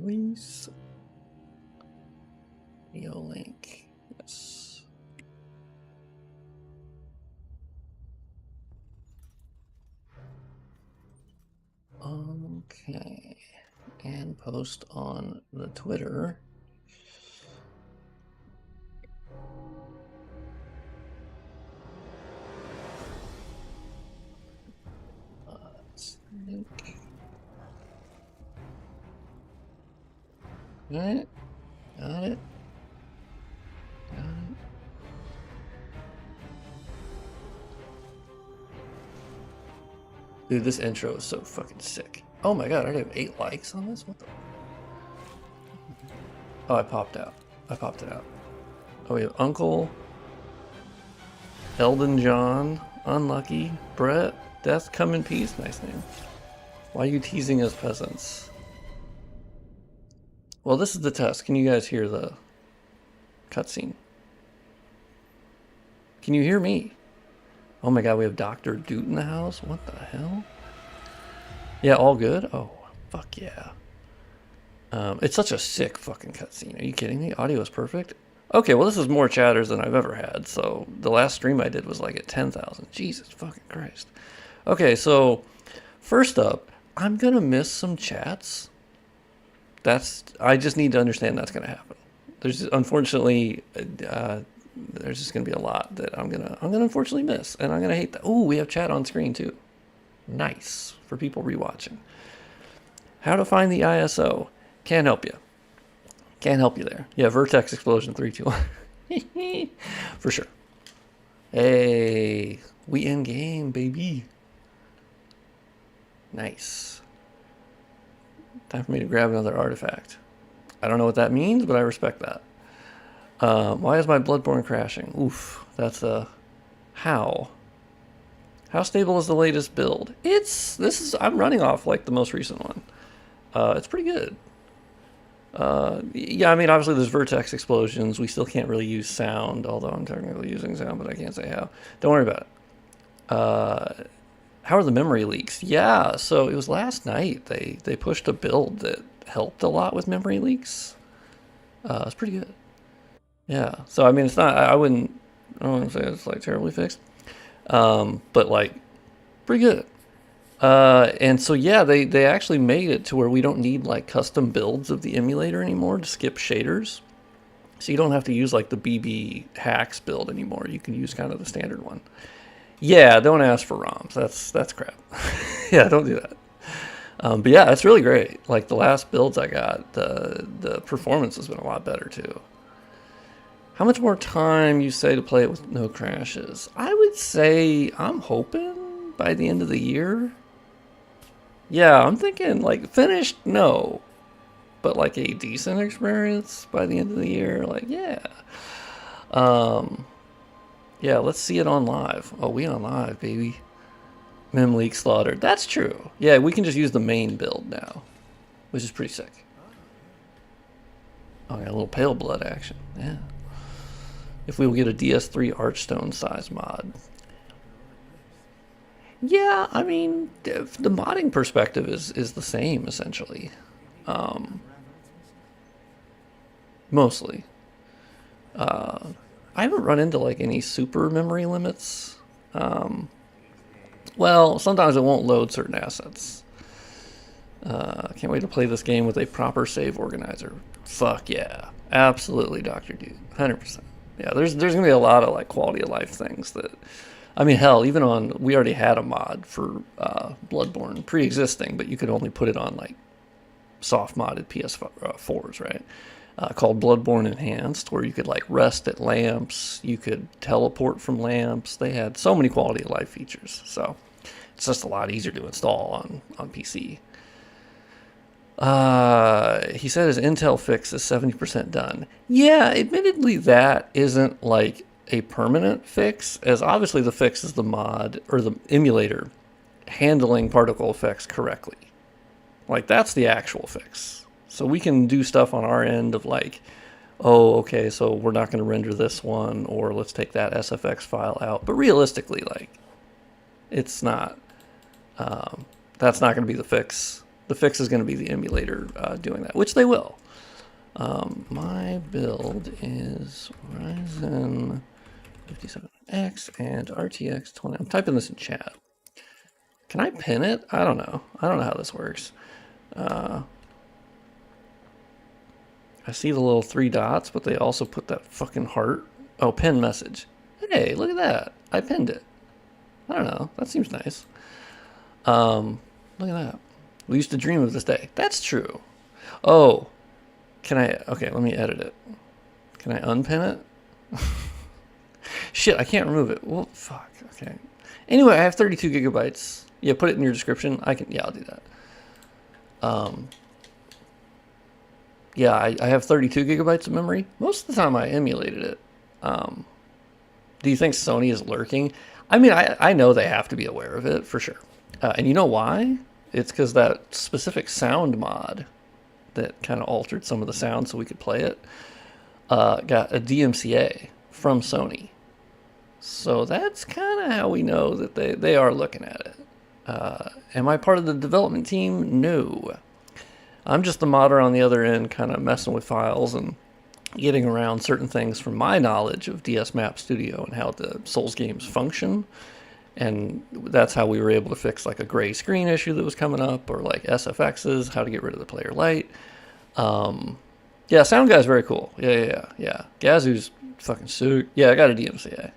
please. Video link. Yes. Okay. And post on the Twitter. Link. All right. Got it. Got it. Dude, this intro is so fucking sick. Oh my god, I already have 8 likes on this? What the? Oh, I popped out. I popped it out. Oh, we have Uncle, Eldon John, Unlucky, Brett, Death Come in Peace. Nice name. Why are you teasing us peasants? Well, this is the test. Can you guys hear the cutscene? Can you hear me? Oh my god, we have Dr. Doot in the house? What the hell? Yeah, all good? Oh, fuck yeah. It's such a sick fucking cutscene. Are you kidding me? Audio is perfect. Okay, well this is more chatters than I've ever had. So the last stream I did was like at 10,000. Jesus fucking Christ. Okay, so first up, I'm gonna miss some chats. I just need to understand that's gonna happen. There's unfortunately, there's just gonna be a lot that I'm gonna unfortunately miss, and I'm gonna hate that. Oh, we have chat on screen too. Nice for people rewatching. How to find the ISO? Can't help you. Can't help you there. Yeah, Vertex Explosion 321. For sure. Hey, we in game, baby. Nice. Time for me to grab another artifact. I don't know what that means, but I respect that. Why is my Bloodborne crashing? Oof, that's a... How? How stable is the latest build? I'm running off like the most recent one. It's pretty good. Yeah, I mean, obviously there's vertex explosions. We still can't really use sound, although I'm technically using sound, but I can't say how. Don't worry about it. How are the memory leaks? Yeah, so it was last night. They pushed a build that helped a lot with memory leaks. It's pretty good. Yeah, so I mean, it's not, I don't want to say it's like terribly fixed, but like pretty good. And so yeah, they actually made it to where we don't need like custom builds of the emulator anymore to skip shaders. So you don't have to use like the BB hacks build anymore. You can use kind of the standard one. Yeah, don't ask for ROMs. That's crap. Yeah, don't do that. But yeah, it's really great. Like the last builds I got, the performance has been a lot better too. How much more time you say to play it with no crashes? I would say I'm hoping by the end of the year. Yeah, I'm thinking like finished, no. But like a decent experience by the end of the year, like yeah. Yeah, let's see it on live. Oh, we on live, baby. Mem leak slaughtered. That's true. Yeah, we can just use the main build now, which is pretty sick. Oh, got a little pale blood action. Yeah. If we will get a DS3 Archstone size mod. Yeah, I mean, the modding perspective is the same, essentially. Mostly. I haven't run into, like, any super memory limits. Well, sometimes it won't load certain assets. Can't wait to play this game with a proper save organizer. Fuck yeah. Absolutely, Dr. Dude. 100%. Yeah, there's going to be a lot of, like, quality of life things that... I mean, hell, even on... We already had a mod for Bloodborne pre-existing, but you could only put it on, like, soft-modded PS4s, right? Called Bloodborne Enhanced, where you could, like, rest at lamps. You could teleport from lamps. They had so many quality of life features. So, it's just a lot easier to install on PC. He said his Intel fix is 70% done. Yeah, admittedly, that isn't, like, a permanent fix, as obviously the fix is the mod, or the emulator, handling particle effects correctly. Like, that's the actual fix. So we can do stuff on our end of like, oh, okay, so we're not going to render this one, or let's take that SFX file out. But realistically, like, it's not, that's not going to be the fix. The fix is going to be the emulator doing that, which they will. My build is Ryzen 57X and RTX 20. I'm typing this in chat. Can I pin it? I don't know. I don't know how this works. I see the little 3 dots, but they also put that fucking heart. Oh, pin message. Hey, look at that. I pinned it. I don't know. That seems nice. Look at that. We used to dream of this day. That's true. Oh, can I? Okay, let me edit it. Can I unpin it? Shit, I can't remove it. Well, fuck. Okay. Anyway, I have 32 gigabytes. Yeah, put it in your description. I can. Yeah, I'll do that. Yeah, I have 32 gigabytes of memory. Most of the time, I emulated it. Do you think Sony is lurking? I mean, I know they have to be aware of it for sure. And you know why? It's because that specific sound mod that kind of altered some of the sound so we could play it got a DMCA from Sony. So that's kind of how we know that they are looking at it. Am I part of the development team? No. I'm just the modder on the other end, kind of messing with files and getting around certain things from my knowledge of DS Map Studio and how the Souls games function. And that's how we were able to fix like a gray screen issue that was coming up, or like SFXs, how to get rid of the player light. Yeah, sound guy's very cool. Yeah. Gazoo's fucking sick. Yeah, I got a DMCA.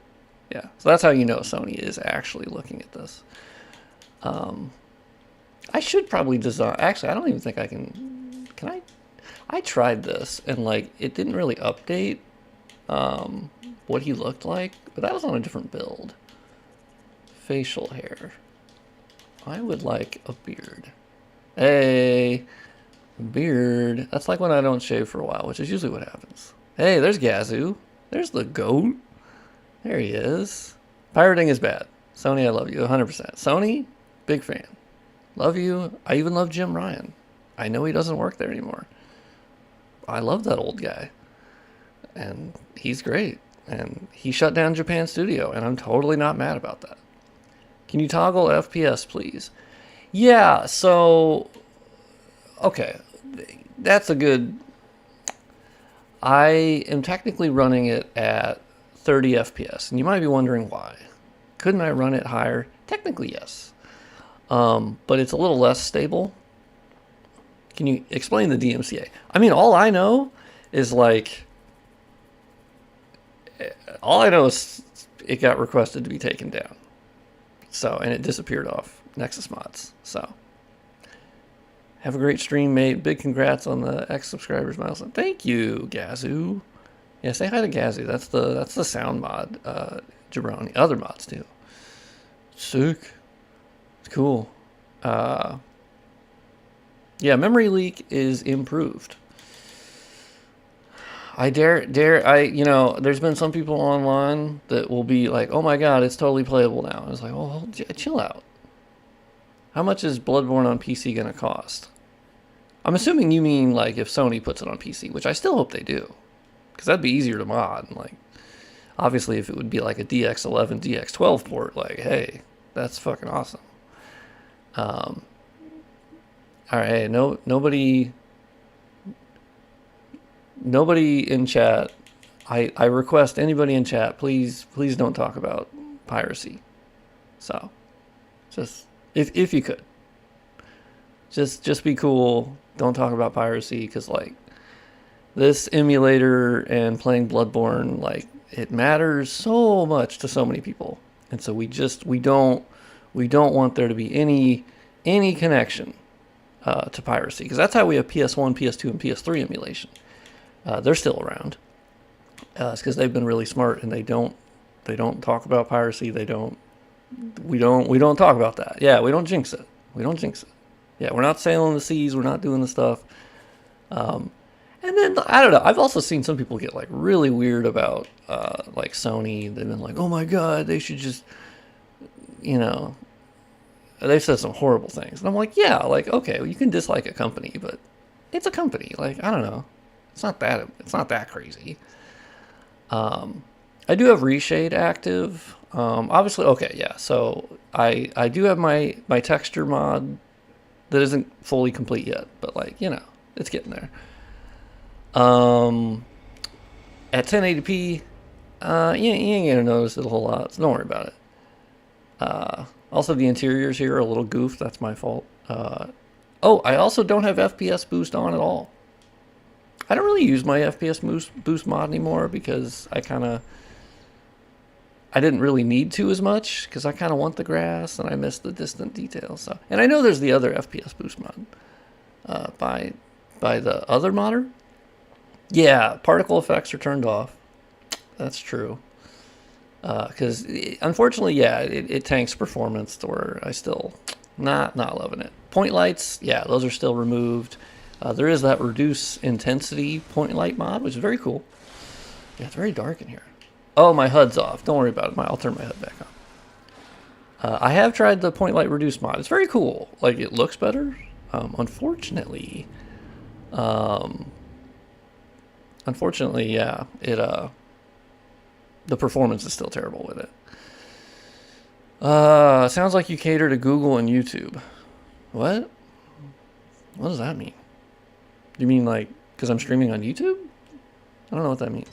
Yeah, so that's how you know Sony is actually looking at this. I should probably design. Actually, I don't even think I can. Can I? I tried this and like it didn't really update what he looked like, but that was on a different build. Facial hair. I would like a beard. Hey, beard. That's like when I don't shave for a while, which is usually what happens. Hey, there's Gazoo. There's the goat. There he is. Pirating is bad. Sony, I love you 100%. Sony, big fan. Love you. I even love Jim Ryan. I know he doesn't work there anymore. I love that old guy. And he's great. And he shut down Japan Studio, and I'm totally not mad about that. Can you toggle FPS, please? Yeah, so... Okay. That's a good... I am technically running it at 30 FPS, and you might be wondering why. Couldn't I run it higher? Technically, yes. But it's a little less stable. Can you explain the DMCA? I mean, all I know is like... All I know is it got requested to be taken down. So, and it disappeared off Nexus mods. So, have a great stream, mate. Big congrats on the X subscribers milestone. Thank you, Gazoo. Yeah, say hi to Gazoo. That's the sound mod. Jabroni. Other mods too. Sick. It's cool. Yeah, memory leak is improved. I you know, there's been some people online that will be like, oh my god, it's totally playable now. I was like, well, chill out. How much is Bloodborne on PC going to cost? I'm assuming you mean like if Sony puts it on PC, which I still hope they do. Because that'd be easier to mod. Like, obviously, if it would be like a DX11, DX12 port, like, hey, that's fucking awesome. All right, hey, nobody in chat. I request anybody in chat, please don't talk about piracy. So, just if you could, just be cool. Don't talk about piracy, because like this emulator and playing Bloodborne, like it matters so much to so many people, and so we don't want there to be any connection to piracy, because that's how we have PS1, PS2, and PS3 emulation. They're still around. It's because they've been really smart, and they don't talk about piracy. We don't talk about that. Yeah, we don't jinx it. Yeah, we're not sailing the seas. We're not doing the stuff. And then I don't know. I've also seen some people get like really weird about like Sony. They've been like, oh my god, they should just, you know, they've said some horrible things. And I'm like, yeah, like okay, well, you can dislike a company, but it's a company. Like I don't know. It's not that crazy. I do have Reshade active. Obviously, okay, yeah. So I do have my texture mod that isn't fully complete yet, but like, you know, it's getting there. At 1080p, you ain't gonna notice it a whole lot, so don't worry about it. Also, the interiors here are a little goofed. That's my fault. Oh, I also don't have FPS boost on at all. I don't really use my FPS boost mod anymore because I didn't really need to as much because I kind of want the grass and I miss the distant details. So, and I know there's the other FPS boost mod by the other modder. Yeah, particle effects are turned off. That's true. Because unfortunately, yeah, it tanks performance to where I still not loving it. Point lights, yeah, those are still removed. There is that reduce intensity point light mod, which is very cool. Yeah, it's very dark in here. Oh, my HUD's off. Don't worry about it. I'll turn my HUD back on. I have tried the point light reduce mod. It's very cool. Like, it looks better. Unfortunately, yeah, the performance is still terrible with it. Sounds like you cater to Google and YouTube. What? What does that mean? You mean like because I'm streaming on YouTube? I don't know what that means.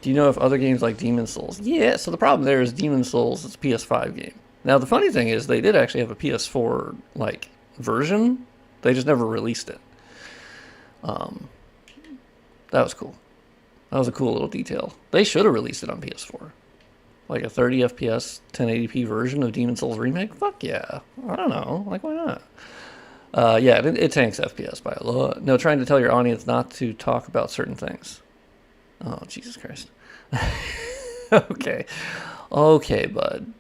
Do you know if other games like Demon's Souls? Yeah, so the problem there is Demon's Souls is a PS5 game. Now the funny thing is they did actually have a PS4 like version. They just never released it. That was cool. That was a cool little detail. They should have released it on PS4. Like a 30 FPS 1080p version of Demon's Souls Remake? Fuck yeah. I don't know. Like, why not? Yeah, it tanks FPS by a lot. No, trying to tell your audience not to talk about certain things. Oh, Jesus Christ. Okay. Okay, bud.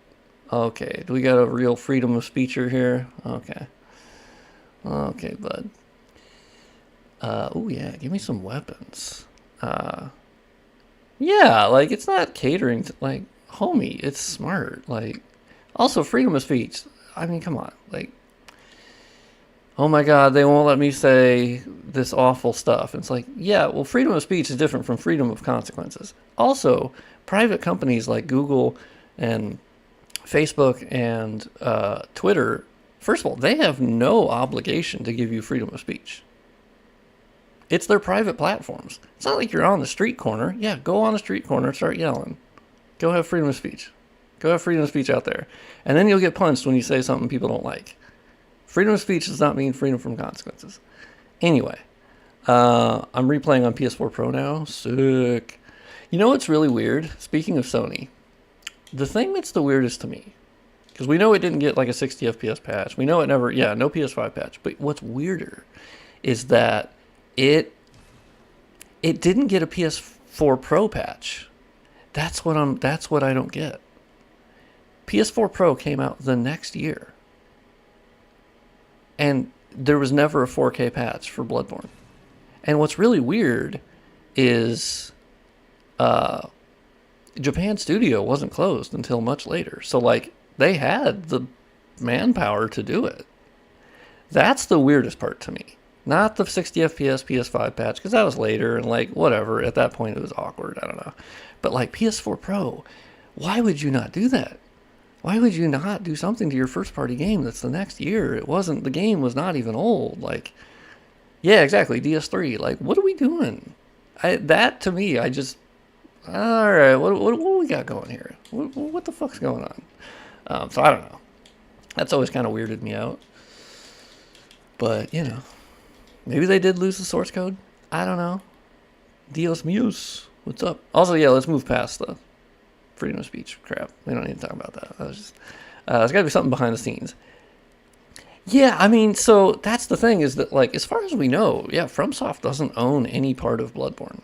Okay. Do we got a real freedom of speecher here? Okay. Okay, bud. Oh, yeah. Give me some weapons. Yeah, like, it's not catering to, like, homie, it's smart. Like, also, freedom of speech. I mean, come on. Like, oh my God, they won't let me say this awful stuff. And it's like, yeah, well, freedom of speech is different from freedom of consequences. Also, private companies like Google and Facebook and Twitter, first of all, they have no obligation to give you freedom of speech. It's their private platforms. It's not like you're on the street corner. Yeah, go on the street corner and start yelling. Go have freedom of speech. Go have freedom of speech out there. And then you'll get punched when you say something people don't like. Freedom of speech does not mean freedom from consequences. Anyway, I'm replaying on PS4 Pro now. Sick. You know what's really weird? Speaking of Sony, the thing that's the weirdest to me, because we know it didn't get like a 60 FPS patch. We know it never, yeah, no PS5 patch. But what's weirder is that it didn't get a PS4 Pro patch. That's what I don't get. PS4 Pro came out the next year. And there was never a 4K patch for Bloodborne. And what's really weird is Japan Studio wasn't closed until much later. So like they had the manpower to do it. That's the weirdest part to me. Not the 60 FPS PS5 patch, because that was later, and like, whatever. At that point, it was awkward. I don't know. But like PS4 Pro, why would you not do that? Why would you not do something to your first-party game that's the next year? The game was not even old. Like, yeah, exactly, DS3. Like, what are we doing? That, to me, all right, what do we got going here? What the fuck's going on? So I don't know. That's always kind of weirded me out. But, you know. Maybe they did lose the source code. I don't know. Dios míos. What's up? Also, yeah, let's move past the freedom of speech crap. We don't need to talk about that. There's got to be something behind the scenes. Yeah, I mean, so that's the thing is that, like, as far as we know, yeah, FromSoft doesn't own any part of Bloodborne.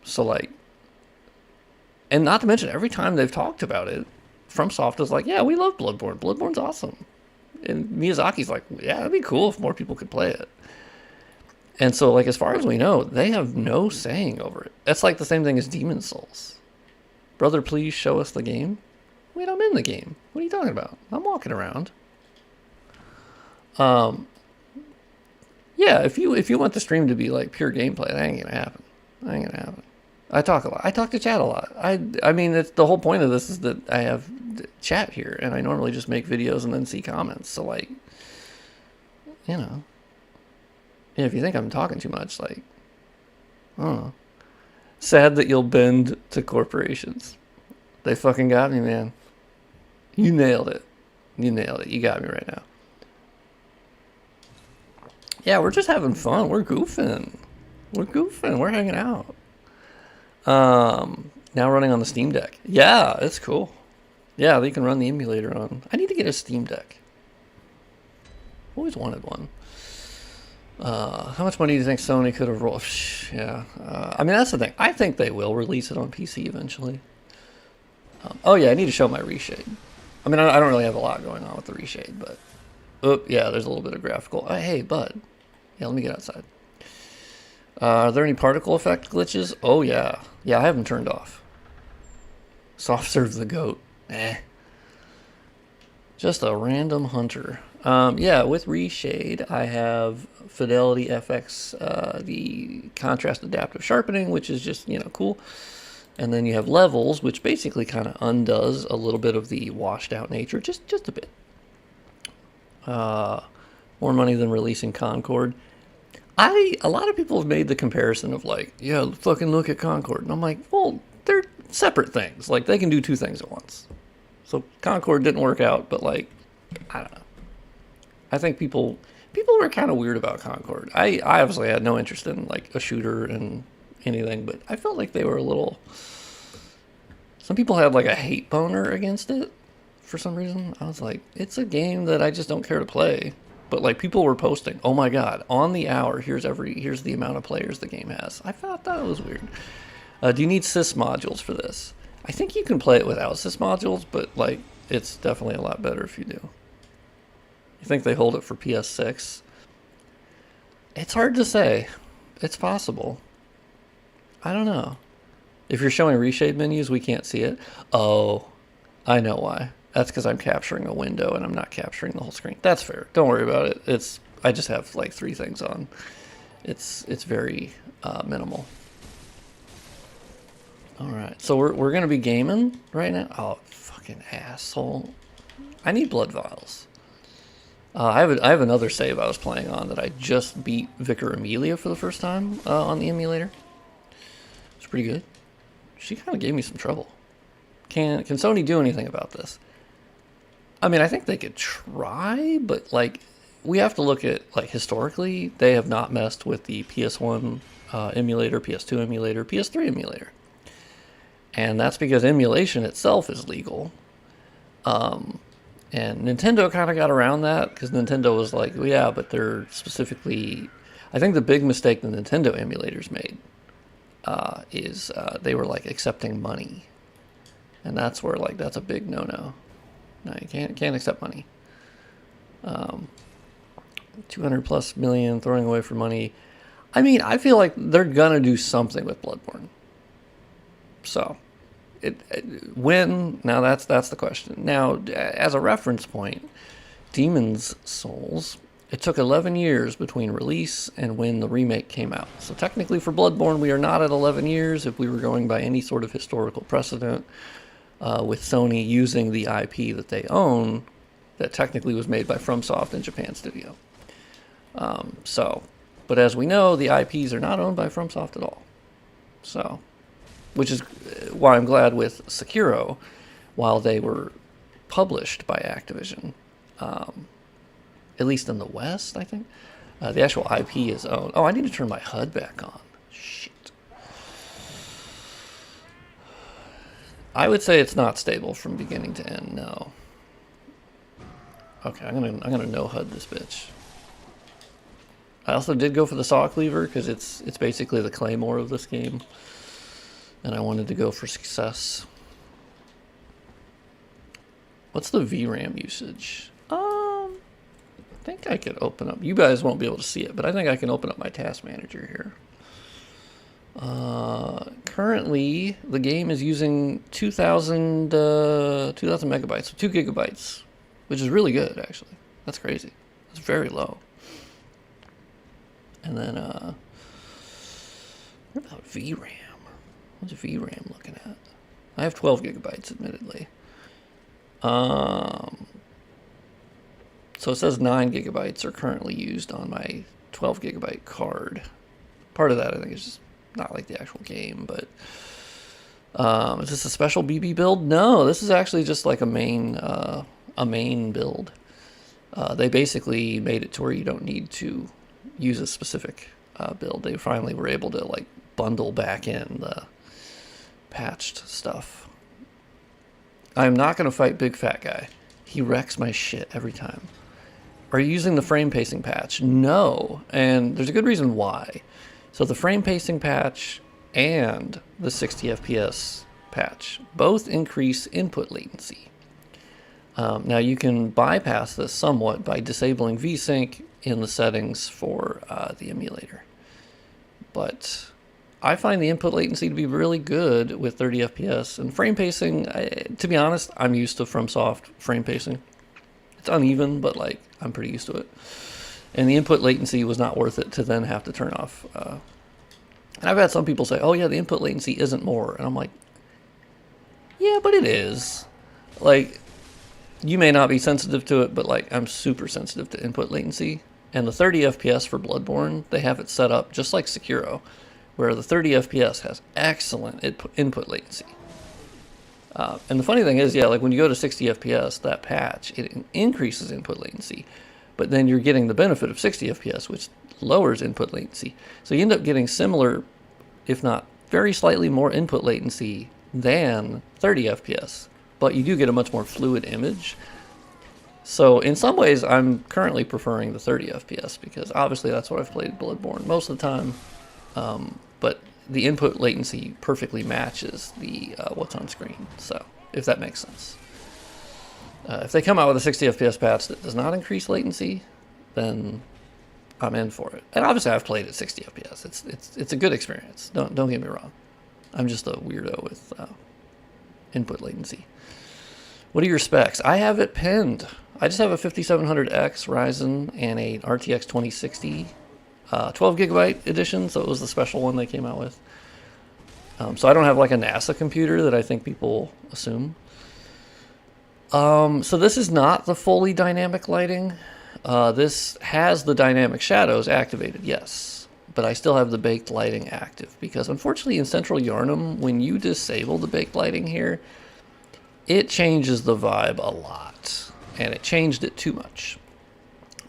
So, like, and not to mention, every time they've talked about it, FromSoft is like, yeah, we love Bloodborne. Bloodborne's awesome. And Miyazaki's like, yeah, that'd be cool if more people could play it. And so, like, as far as we know, they have no saying over it. That's like the same thing as Demon's Souls. Brother, please show us the game. Wait, I'm in the game. What are you talking about? I'm walking around. Yeah, if you want the stream to be like pure gameplay, that ain't gonna happen. I talk a lot. I talk to chat a lot. I mean, it's the whole point of this is that I have chat here, and I normally just make videos and then see comments. So like, you know, yeah, if you think I'm talking too much, like, I don't know. Sad that you'll bend to corporations. They fucking got me, man. You nailed it. You nailed it. You got me right now. Yeah, we're just having fun. We're goofing. We're goofing. We're hanging out. Now running on the Steam Deck. Yeah, it's cool. Yeah, they can run the emulator on. I need to get a Steam Deck. Always wanted one. How much money do you think Sony could have rolled? Yeah. I mean, that's the thing. I think they will release it on PC eventually. Oh, yeah, I need to show my reshade. I mean, I don't really have a lot going on with the reshade, but... Oh, yeah, there's a little bit of graphical. Hey, bud. Yeah, let me get outside. Are there any particle effect glitches? Oh, yeah. Yeah, I have them turned off. Soft serve the goat. Just a random hunter. Yeah, with reshade, I have Fidelity FX, the contrast adaptive sharpening, which is just, cool. And then you have levels, which basically kind of undoes a little bit of the washed out nature, just a bit. More money than releasing Concord. A lot of people have made the comparison of like, yeah, fucking look at Concord. And I'm like, well, they're separate things. Like, they can do two things at once. So Concord didn't work out, but like, I don't know. I think people were kind of weird about Concord. I obviously had no interest in like a shooter and anything, but I felt like they were a little... Some people had like a hate boner against it for some reason. I was like, it's a game that I just don't care to play. But like, people were posting, oh my god, on the hour, here's the amount of players the game has. I thought that was weird. Do you need sys modules for this? I think you can play it without sys modules, but like, it's definitely a lot better if you do. You think they hold it for PS6? It's hard to say. It's possible. I don't know. If you're showing reshade menus, we can't see it. Oh, I know why. That's because I'm capturing a window and I'm not capturing the whole screen. That's fair. Don't worry about it. I just have like 3 things on. It's very minimal. All right, so we're gonna be gaming right now. Oh, fucking asshole! I need blood vials. I have another save I was playing on that I just beat Vicar Amelia for the first time on the emulator. It's pretty good. She kind of gave me some trouble. Can Sony do anything about this? I mean, I think they could try, but like, we have to look at like historically, they have not messed with the PS1 emulator, PS2 emulator, PS3 emulator, and that's because emulation itself is legal. And Nintendo kind of got around that because Nintendo was like, well, yeah, but they're specifically... I think the big mistake the Nintendo emulators made is they were like accepting money. And that's where like, that's a big no-no. No, you can't accept money. 200 plus million throwing away for money. I mean, I feel like they're gonna do something with Bloodborne. So... when? Now that's the question. Now, as a reference point, Demon's Souls, it took 11 years between release and when the remake came out. So technically for Bloodborne, we are not at 11 years if we were going by any sort of historical precedent, with Sony using the IP that they own that technically was made by FromSoft and Japan Studio. But as we know, the IPs are not owned by FromSoft at all. So... which is why I'm glad with Sekiro, while they were published by Activision, at least in the West, I think, the actual IP is owned. Oh, I need to turn my HUD back on. Shit. I would say it's not stable from beginning to end. No. Okay, I'm gonna no HUD this bitch. I also did go for the saw cleaver because it's basically the claymore of this game. And I wanted to go for success. What's the VRAM usage? I think I could open up... You guys won't be able to see it, but I think I can open up my task manager here. Currently, the game is using 2,000 megabytes, so 2 gigabytes, which is really good, actually. That's crazy. It's very low. And then, what about VRAM? What's VRAM looking at? I have 12 gigabytes, admittedly. So it says 9 gigabytes are currently used on my 12 gigabyte card. Part of that, I think, is just not like the actual game, but is this a special BB build? No, this is actually just like a main build. They basically made it to where you don't need to use a specific build. They finally were able to like bundle back in the patched stuff. I'm not going to fight Big Fat Guy. He wrecks my shit every time. Are you using the frame pacing patch? No, and there's a good reason why. So the frame pacing patch and the 60 FPS patch both increase input latency. Now you can bypass this somewhat by disabling VSync in the settings for the emulator. But I find the input latency to be really good with 30 FPS. And frame pacing, to be honest, I'm used to FromSoft frame pacing. It's uneven, but like I'm pretty used to it. And the input latency was not worth it to then have to turn off. And I've had some people say, oh yeah, the input latency isn't more. And I'm like, yeah, but it is. Like, you may not be sensitive to it, but like I'm super sensitive to input latency. And the 30 FPS for Bloodborne, they have it set up just like Sekiro, where the 30 FPS has excellent input latency. And the funny thing is, yeah, like when you go to 60 FPS, that patch, it increases input latency. But then you're getting the benefit of 60 FPS, which lowers input latency. So you end up getting similar, if not very slightly more input latency than 30 FPS. But you do get a much more fluid image. So in some ways, I'm currently preferring the 30 FPS because obviously that's what I've played Bloodborne most of the time. But the input latency perfectly matches the what's on screen. So if that makes sense. If they come out with a 60 FPS patch that does not increase latency, then I'm in for it. And obviously I've played at 60 FPS. It's a good experience. Don't get me wrong. I'm just a weirdo with input latency. What are your specs? I have it pinned. I just have a 5700X Ryzen and a RTX 2060 12 gigabyte edition, so it was the special one they came out with. So I don't have like a NASA computer that I think people assume. So this is not the fully dynamic lighting. This has the dynamic shadows activated, yes, but I still have the baked lighting active because unfortunately in Central Yarnum, when you disable the baked lighting here, it changes the vibe a lot, and it changed it too much.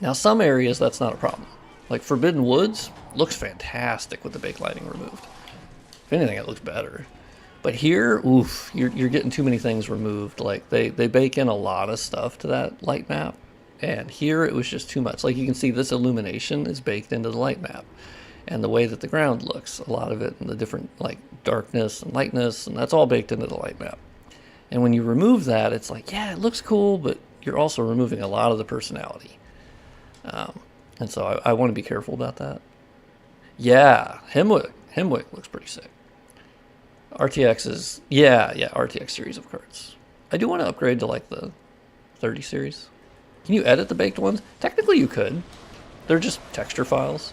Now some areas that's not a problem. Like Forbidden Woods looks fantastic with the baked lighting removed. If anything, it looks better. But here, oof, you're getting too many things removed. Like they bake in a lot of stuff to that light map, and here it was just too much. Like you can see this illumination is baked into the light map, and the way that the ground looks, a lot of it, and the different like darkness and lightness, and that's all baked into the light map. And when you remove that, it's like, yeah, it looks cool, but you're also removing a lot of the personality. And so I want to be careful about that. Yeah, Hemwick looks pretty sick. RTX is, yeah, RTX series of cards. I do want to upgrade to like the 30 series. Can you edit the baked ones? Technically you could. They're just texture files.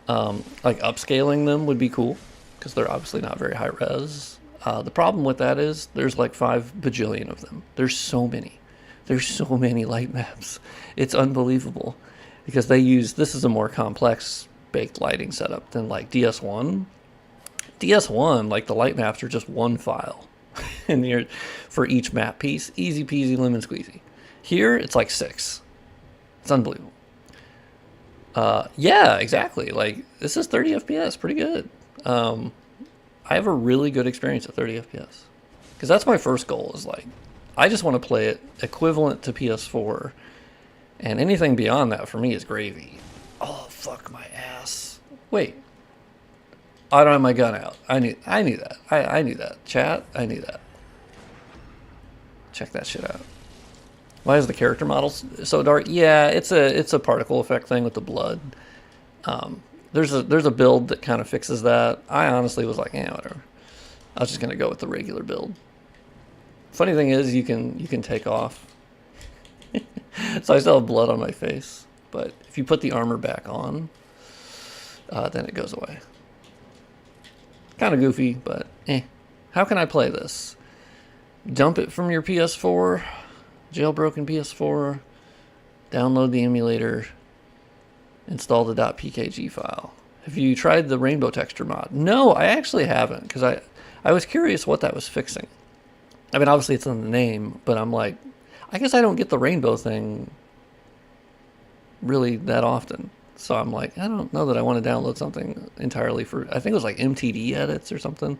Like upscaling them would be cool because they're obviously not very high res. The problem with that is there's like 5 bajillion of them. There's so many. There's so many light maps. It's unbelievable because this is a more complex baked lighting setup than like DS1. DS1, like the light maps are just one file and you're for each map piece, easy peasy lemon squeezy. Here it's like 6. It's unbelievable. Yeah, exactly. Like this is 30 FPS, pretty good. I have a really good experience at 30 FPS because that's my first goal is like, I just want to play it equivalent to PS4 and anything beyond that for me is gravy. Oh, fuck my ass. Wait. I don't have my gun out. I knew that. I knew that. Chat, I knew that. Check that shit out. Why is the character model so dark? Yeah, it's a particle effect thing with the blood. There's a build that kind of fixes that. I honestly was like, yeah, whatever. I was just gonna go with the regular build. Funny thing is, you can take off. So I still have blood on my face, but if you put the armor back on, then it goes away. Kind of goofy, but eh. How can I play this? Dump it from your PS4, jailbroken PS4, download the emulator, install the .pkg file. Have you tried the rainbow texture mod? No, I actually haven't, because I was curious what that was fixing. I mean, obviously it's in the name, but I'm like, I guess I don't get the rainbow thing really that often. So I'm like, I don't know that I want to download something entirely for, I think it was like MTD edits or something.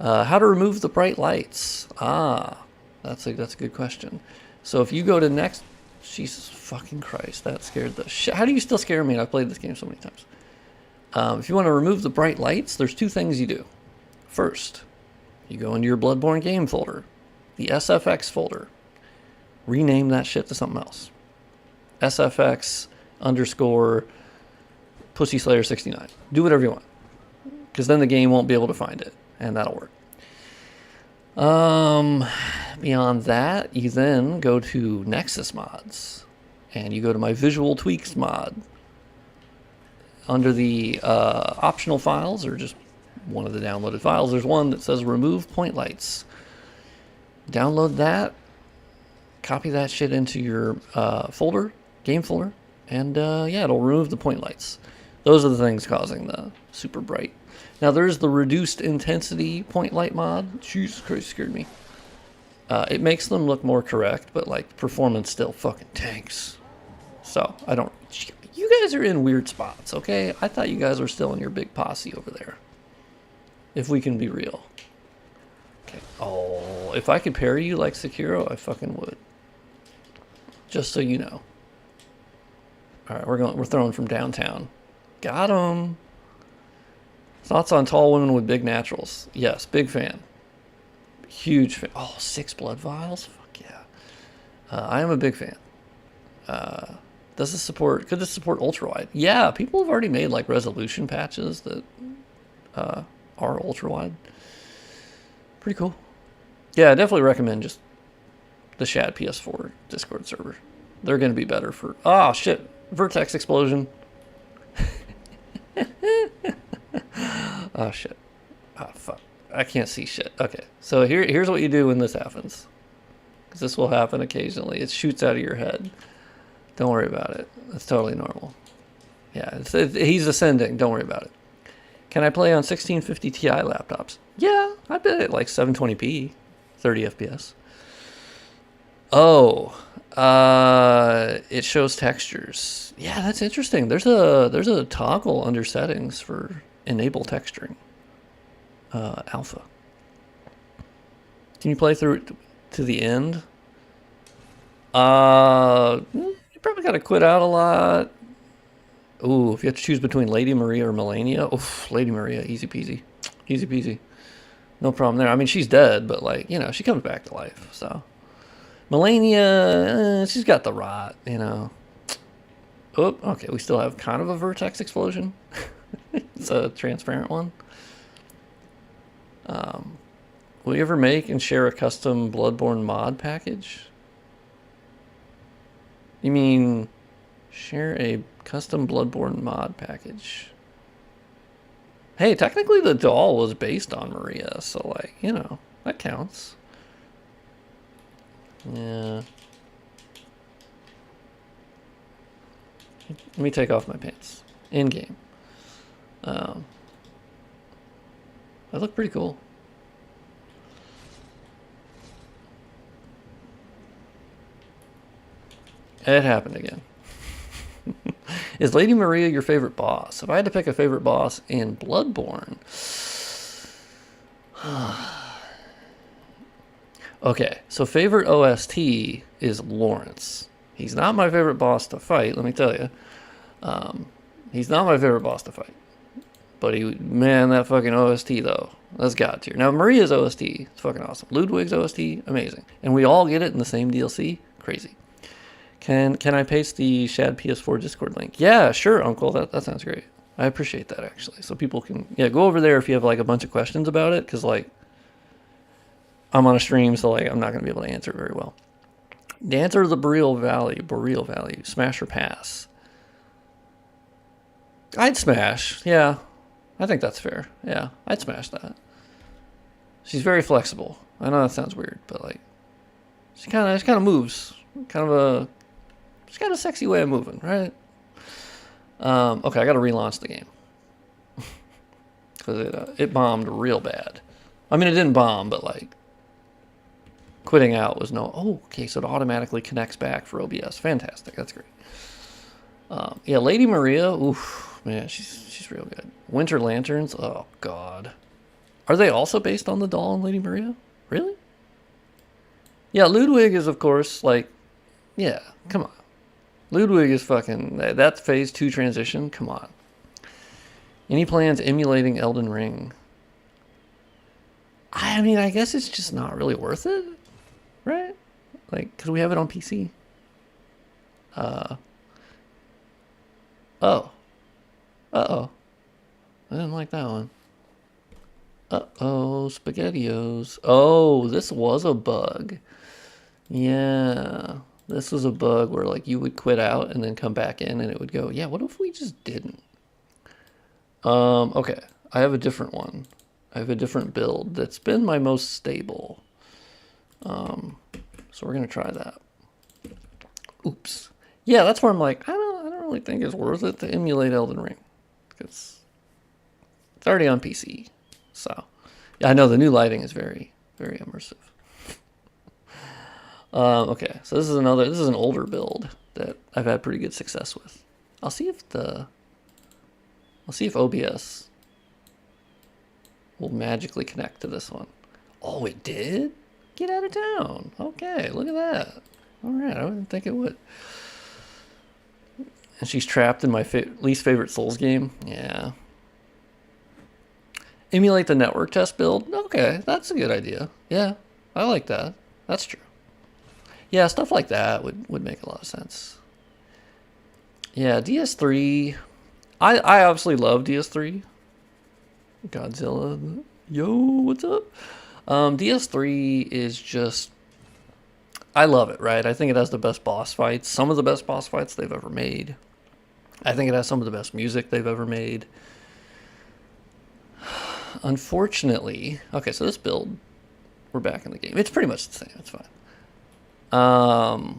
How to remove the bright lights. That's a good question. So if you go to next, Jesus fucking Christ, that scared the shit. How do you still scare me? I've played this game so many times. If you want to remove the bright lights, there's two things you do. First, you go into your Bloodborne game folder, the SFX folder, rename that shit to something else. SFX _ Pussy Slayer 69. Do whatever you want, because then the game won't be able to find it, and that'll work. Beyond that, you then go to Nexus mods, and you go to my visual tweaks mod. Under the optional files, or just one of the downloaded files, there's one that says remove point lights. Download that, copy that shit into your folder, game folder, and yeah, it'll remove the point lights. Those are the things causing the super bright. Now there's the reduced intensity point light mod. Jesus Christ, scared me. It makes them look more correct, but like performance still fucking tanks. So I don't. You guys are in weird spots, okay? I thought you guys were still in your big posse over there. If we can be real. Okay. Oh, if I could parry you like Sekiro, I fucking would. Just so you know. All right, we're throwing from downtown. Got him. Thoughts on tall women with big naturals? Yes, big fan. Huge fan. Oh, 6 blood vials? Fuck yeah. I am a big fan. Could this support ultra wide? Yeah, people have already made like resolution patches that are ultra wide. Pretty cool. Yeah, I definitely recommend just the Shad PS4 Discord server. They're going to be better for... Oh, shit. Vertex explosion. Oh, shit. Oh, fuck. I can't see shit. Okay, so here's what you do when this happens. Because this will happen occasionally. It shoots out of your head. Don't worry about it. That's totally normal. Yeah, he's ascending. Don't worry about it. Can I play on 1650 Ti laptops? Yeah, I bet at like 720p, 30 FPS. Oh, it shows textures. Yeah, that's interesting. There's a toggle under settings for enable texturing. Alpha. Can you play through it to the end? You probably got to quit out a lot. Ooh, if you have to choose between Lady Maria or Melania, oof, Lady Maria, easy peasy. Easy peasy. No problem there. I mean, she's dead, but like, you know, she comes back to life, so. Melania, she's got the rot, you know. Oh, okay, we still have kind of a vertex explosion. It's a transparent one. Will you ever make and share a custom Bloodborne mod package? You mean share a custom Bloodborne mod package? Hey, technically the doll was based on Maria, so like, you know, that counts. Yeah. Let me take off my pants. In game. That looked pretty cool. It happened again. Is Lady Maria your favorite boss? If I had to pick a favorite boss in Bloodborne... Okay, so favorite OST is Lawrence. He's not my favorite boss to fight, let me tell you. He's not my favorite boss to fight. But man, that fucking OST though, that's God tier. Now Maria's OST is fucking awesome. Ludwig's OST, amazing. And we all get it in the same DLC, crazy. Can I paste the Shad PS4 Discord link? Yeah, sure, Uncle. That sounds great. I appreciate that actually. So people can go over there if you have like a bunch of questions about it, because like I'm on a stream, so like I'm not gonna be able to answer it very well. Dancer of the Boreal Valley, smash or pass? I'd smash, yeah. I think that's fair. Yeah, I'd smash that. She's very flexible. I know that sounds weird, but like, she kind of moves. She's got a sexy way of moving, right? Okay, I got to relaunch the game because it bombed real bad. I mean, it didn't bomb, but like, quitting out was no. Oh, okay, so it automatically connects back for OBS. Fantastic, that's great. Yeah, Lady Maria. Oof, man, she's real good. Winter Lanterns. Oh God, are they also based on the doll in Lady Maria? Really? Yeah, Ludwig is of course like, yeah. Come on, Ludwig is fucking. That's phase 2 transition. Come on. Any plans emulating Elden Ring? I mean, I guess it's just not really worth it, right? Like, because we have it on PC. Oh. Uh-oh. I didn't like that one. Uh-oh, SpaghettiOs. Oh, this was a bug. Yeah. This was a bug where, like, you would quit out and then come back in and it would go, yeah, what if we just didn't? Okay. I have a different one. I have a different build that's been my most stable. So we're going to try that. Oops. Yeah, that's where I'm like, I don't really think it's worth it to emulate Elden Ring. Because it's already on PC. So, yeah, I know the new lighting is very, very immersive. Okay, so this is an older build that I've had pretty good success with. I'll see if OBS will magically connect to this one. Oh, it did? Get out of town. Okay, look at that. All right, I didn't think it would. And she's trapped in my least favorite Souls game. Yeah. Emulate the network test build. Okay, that's a good idea. Yeah, I like that. That's true. Yeah, stuff like that would make a lot of sense. Yeah, DS3. I obviously love DS3. Godzilla. Yo, what's up? DS3 is just, I love it, right? I think it has the best boss fights, some of the best boss fights they've ever made. I think it has some of the best music they've ever made. Unfortunately, okay, so this build, we're back in the game. It's pretty much the same. It's fine. I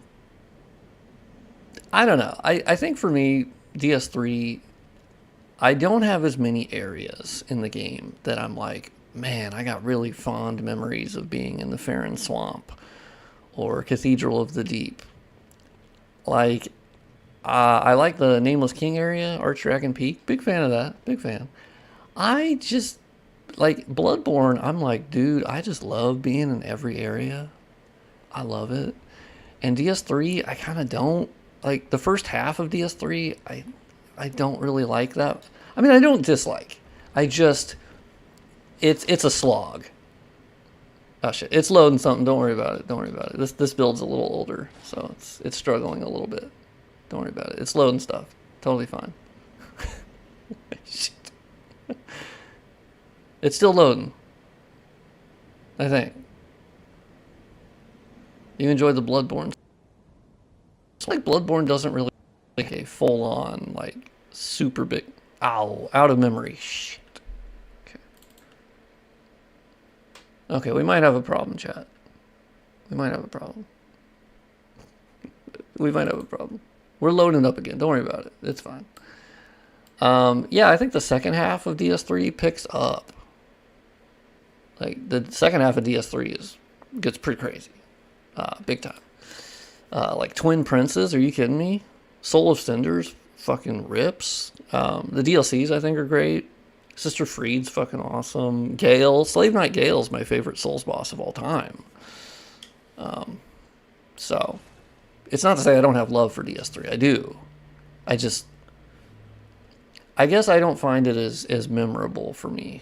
don't know. I think for me, DS3, I don't have as many areas in the game that I'm like, man, I got really fond memories of being in the Farron Swamp or Cathedral of the Deep. Like, I like the Nameless King area, Archdragon Peak. Big fan of that. Big fan. I just, like, Bloodborne, I'm like, dude, I just love being in every area. I love it. And DS3, I kind of don't. Like, the first half of DS3, I don't really like that. I mean, I don't dislike. I just, it's a slog. Oh shit, it's loading something. Don't worry about it. Don't worry about it. This build's a little older, so it's struggling a little bit. Don't worry about it. It's loading stuff. Totally fine. Shit. It's still loading, I think. You enjoyed the Bloodborne. It's like Bloodborne doesn't really like a full-on, like, super big... Ow, out of memory. Shit. Okay. Okay, we might have a problem, chat. We might have a problem. We might have a problem. We're loading up again. Don't worry about it. It's fine. Yeah, I think the second half of DS3 picks up. Like, the second half of DS3 gets pretty crazy. Big time. Like Twin Princes, are you kidding me? Soul of Cinders fucking rips. The DLCs I think are great. Sister Freed's fucking awesome. Gale, Slave Knight Gale's my favorite Souls boss of all time. So, it's not to say I don't have love for DS3. I do. I guess I don't find it as memorable for me.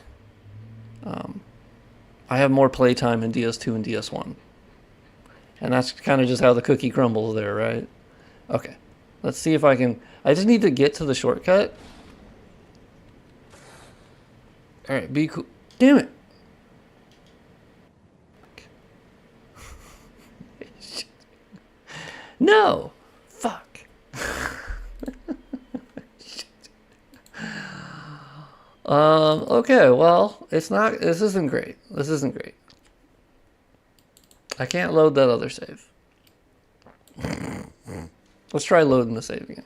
I have more playtime in DS2 and DS1. And that's kind of just how the cookie crumbles there, right? Okay. Let's see if I can... I just need to get to the shortcut. Alright, be cool. Damn it! No! Fuck. Okay, well, it's not, this isn't great. This isn't great. I can't load that other save. Let's try loading the save again.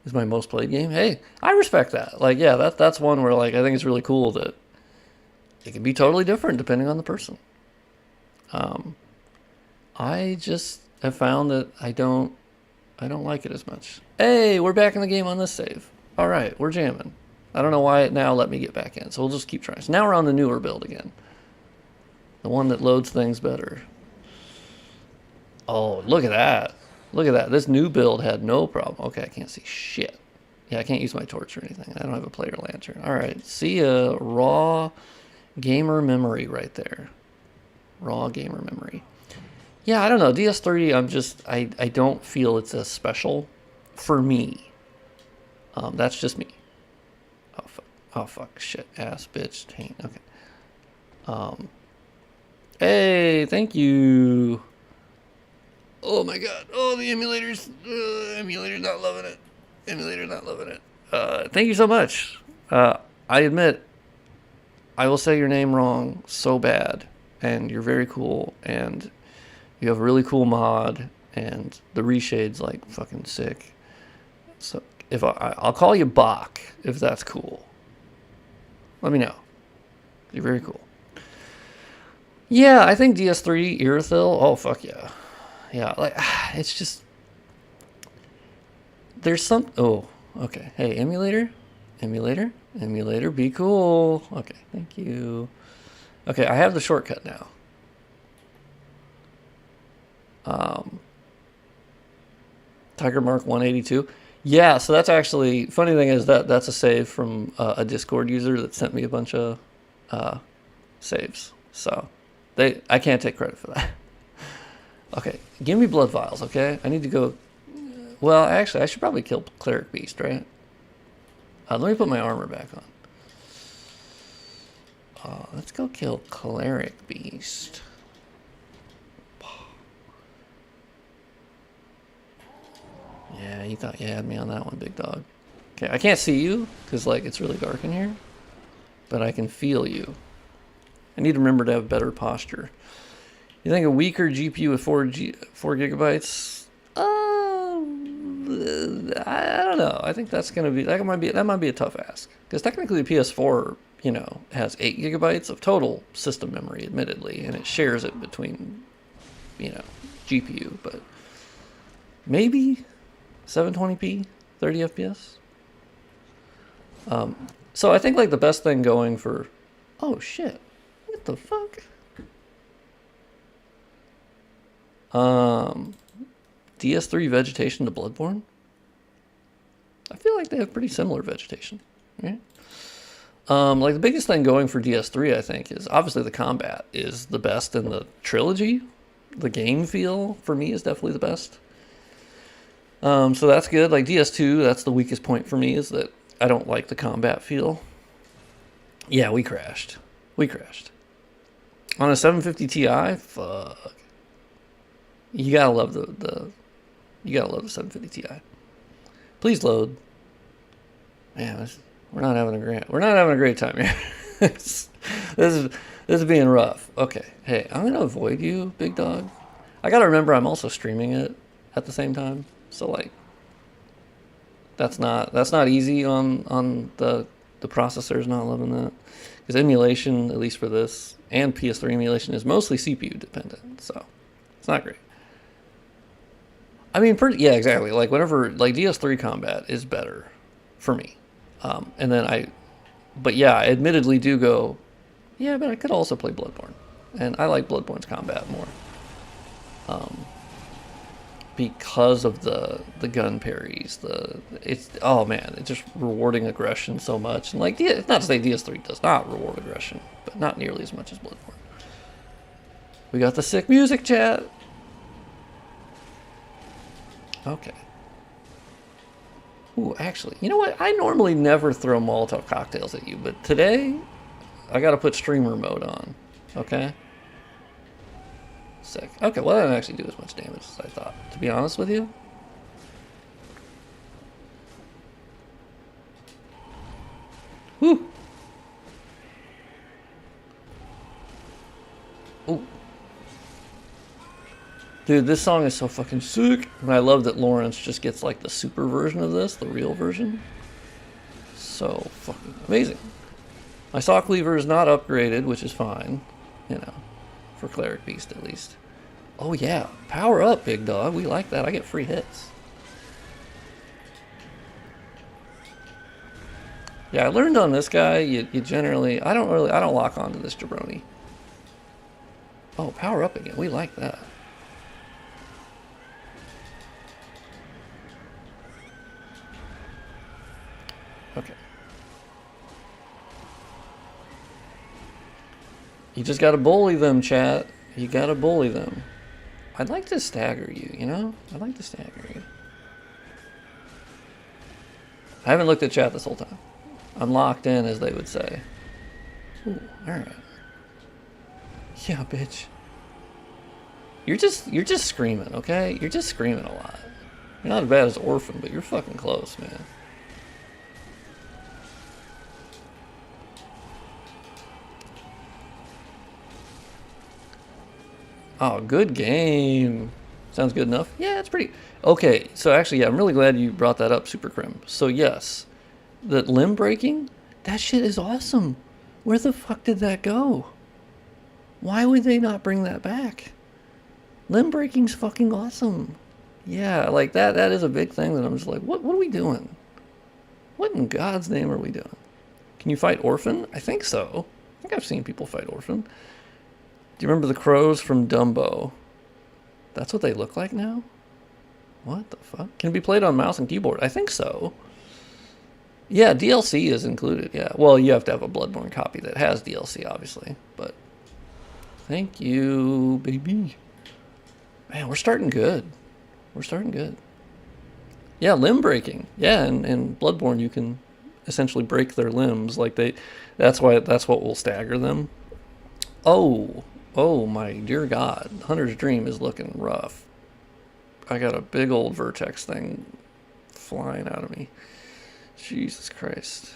Is my most played game? Hey, I respect that. Like, yeah, that's one where, like, I think it's really cool that it can be totally different depending on the person. I just have found that I don't like it as much. Hey, we're back in the game on this save. All right, we're jamming. I don't know why it now let me get back in, so we'll just keep trying. So now we're on the newer build again. The one that loads things better. Oh, look at that. Look at that. This new build had no problem. Okay, I can't see shit. Yeah, I can't use my torch or anything. I don't have a player lantern. All right, see a raw gamer memory right there. Raw gamer memory. Yeah, I don't know. DS3, I don't feel it's as special for me. That's just me. Oh, fuck. Shit. Ass, bitch. Taint. Okay. Hey, thank you. Oh my god. Oh, the emulator's not loving it. Emulator's not loving it. Thank you so much. I admit, I will say your name wrong so bad, and you're very cool, and you have a really cool mod, and the reshade's like fucking sick. So if I'll call you Bach if that's cool. Let me know. You're very cool. Yeah, I think DS3 Irithyll. Oh fuck yeah. Yeah, like, it's just, there's some, oh, okay. Hey, emulator, be cool. Okay, thank you. Okay, I have the shortcut now. Tiger Mark 182. Yeah, so that's actually, funny thing is that's a save from a Discord user that sent me a bunch of saves. So I can't take credit for that. Okay, give me blood vials, okay? I need to go... Well, actually, I should probably kill Cleric Beast, right? Let me put my armor back on. Let's go kill Cleric Beast. Yeah, you thought you had me on that one, big dog. Okay, I can't see you, because, like, it's really dark in here. But I can feel you. I need to remember to have better posture. You think a weaker GPU with 4 gigabytes? I don't know. I think that's gonna be that might be a tough ask, because technically the PS4, you know, has 8 gigabytes of total system memory, admittedly, and it shares it between, you know, GPU. But maybe 720p, 30 FPS. So I think like the best thing going for, oh shit, what the fuck? DS3 vegetation to Bloodborne? I feel like they have pretty similar vegetation, right? Like the biggest thing going for DS3, I think, is obviously the combat is the best in the trilogy. The game feel, for me, is definitely the best. So that's good. Like DS2, that's the weakest point for me, is that I don't like the combat feel. Yeah, we crashed. On a 750 Ti? Fuck. You gotta love the 750 Ti. Please load. Man, we're not having a great time here. This is being rough. Okay, hey, I'm gonna avoid you, big dog. I gotta remember I'm also streaming it at the same time, so like that's not easy on the processor's not loving that, because emulation, at least for this and PS3 emulation, is mostly CPU dependent, so it's not great. I mean, yeah, exactly. Like whenever, like DS3 combat is better for me. And then but yeah, I admittedly do go, yeah, but I could also play Bloodborne. And I like Bloodborne's combat more. Because of the gun parries, oh man, it's just rewarding aggression so much. And like, not to say DS3 does not reward aggression, but not nearly as much as Bloodborne. We got the sick music, chat. Okay. Ooh, actually, you know what? I normally never throw Molotov cocktails at you, but today, I gotta put streamer mode on. Okay? Sick. Okay, well, that didn't actually do as much damage as I thought, to be honest with you. Oh, dude, this song is so fucking sick. And I love that Lawrence just gets like the super version of this, the real version. So fucking amazing. My saw cleaver is not upgraded, which is fine. You know, for Cleric Beast at least. Oh yeah, power up, big dog. We like that. I get free hits. Yeah, I learned on this guy, you generally, I don't lock onto this jabroni. Oh, power up again. We like that. Okay. You just gotta bully them, chat. You gotta bully them. I'd like to stagger you, you know? I'd like to stagger you. I haven't looked at chat this whole time. I'm locked in, as they would say. Ooh, alright. Yeah, bitch. You're just screaming, okay? You're just screaming a lot. You're not as bad as Orphan, but you're fucking close, man. Oh, good game. Sounds good enough. Yeah, it's pretty... Okay, so actually, yeah, I'm really glad you brought that up, Super Crim. So yes, that limb breaking, that shit is awesome. Where the fuck did that go? Why would they not bring that back? Limb breaking's fucking awesome. Yeah, like that is a big thing that I'm just like, what are we doing? What in God's name are we doing? Can you fight Orphan? I think so. I think I've seen people fight Orphan. Do you remember the crows from Dumbo? That's what they look like now? What the fuck? Can it be played on mouse and keyboard? I think so. Yeah, DLC is included, yeah. Well, you have to have a Bloodborne copy that has DLC, obviously. But thank you, baby. Man, we're starting good. We're starting good. Yeah, limb breaking. Yeah, and in Bloodborne you can essentially break their limbs. Like that's what will stagger them. Oh my dear God. Hunter's Dream is looking rough. I got a big old vertex thing flying out of me. Jesus Christ.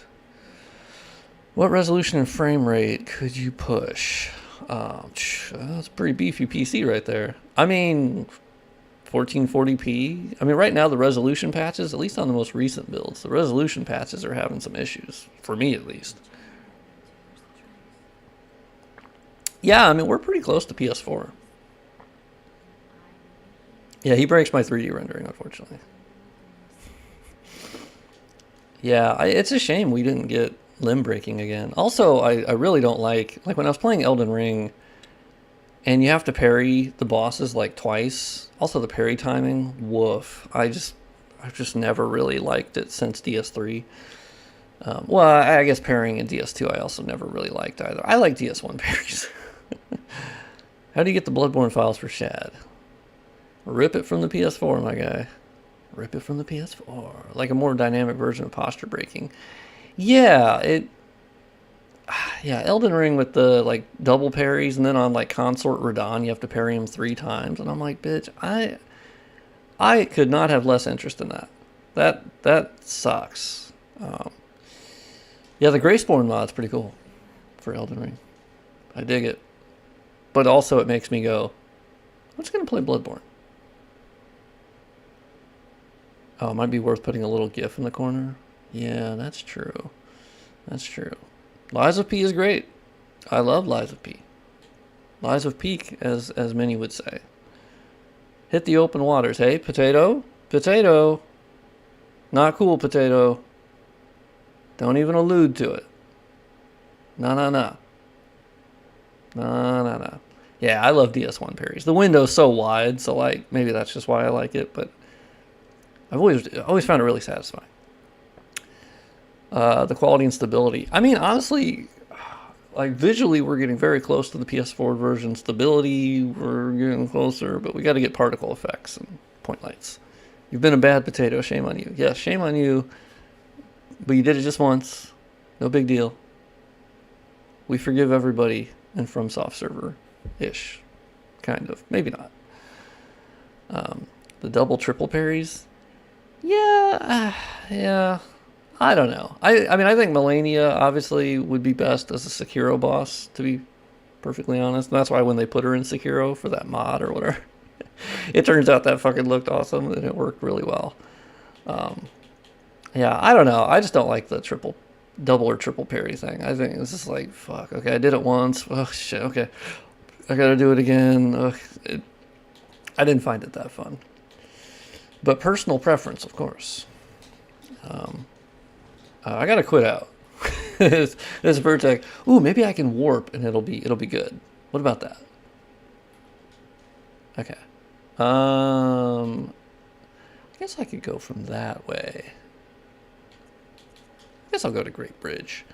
What resolution and frame rate could you push? That's a pretty beefy PC right there. I mean, 1440p. I mean, right now the resolution patches, at least on the most recent builds, the resolution patches are having some issues. For me, at least. Yeah, I mean, we're pretty close to PS4. Yeah, he breaks my 3D rendering, unfortunately. Yeah, it's a shame we didn't get limb breaking again. Also, I really don't like when I was playing Elden Ring, and you have to parry the bosses like twice. Also, the parry timing, woof. I've just never really liked it since DS3. Well, I guess parrying in DS2 I also never really liked either. I like DS1 parries. How do you get the Bloodborne files for Shad? Rip it from the PS4, my guy. Rip it from the PS4. Like a more dynamic version of posture breaking. Yeah, yeah, Elden Ring with the like double parries, and then on like Consort Radahn you have to parry him 3 times, and I'm like, bitch, I could not have less interest in that. That sucks. Yeah, the Graceborn mod's pretty cool for Elden Ring. I dig it. But also it makes me go, I'm just going to play Bloodborne. Oh, it might be worth putting a little GIF in the corner. Yeah, that's true. That's true. Lies of P is great. I love Lies of P. Lies of Peak, as many would say. Hit the open waters. Hey, potato? Potato. Not cool, potato. Don't even allude to it. No. No. Yeah, I love DS1 parries. The window's so wide, so like maybe that's just why I like it, but I've always found it really satisfying. The quality and stability. I mean, honestly, like visually we're getting very close to the PS4 version. Stability, we're getting closer, but we got to get particle effects and point lights. You've been a bad potato, shame on you. Yes, shame on you, but you did it just once. No big deal. We forgive everybody in FromSoft server-ish, kind of. Maybe not. The double triple parries. Yeah. I don't know. I mean, I think Melania obviously would be best as a Sekiro boss, to be perfectly honest. And that's why when they put her in Sekiro for that mod or whatever, it turns out that fucking looked awesome and it worked really well. Yeah, I don't know. I just don't like the double or triple parry thing. I think it's just like, fuck, okay, I did it once. Oh, shit, okay. I gotta do it again. Ugh, I didn't find it that fun. But personal preference, of course. I gotta quit out. This Vertex. Ooh, maybe I can warp and it'll be good. What about that? Okay. I guess I could go from that way. I guess I'll go to Great Bridge.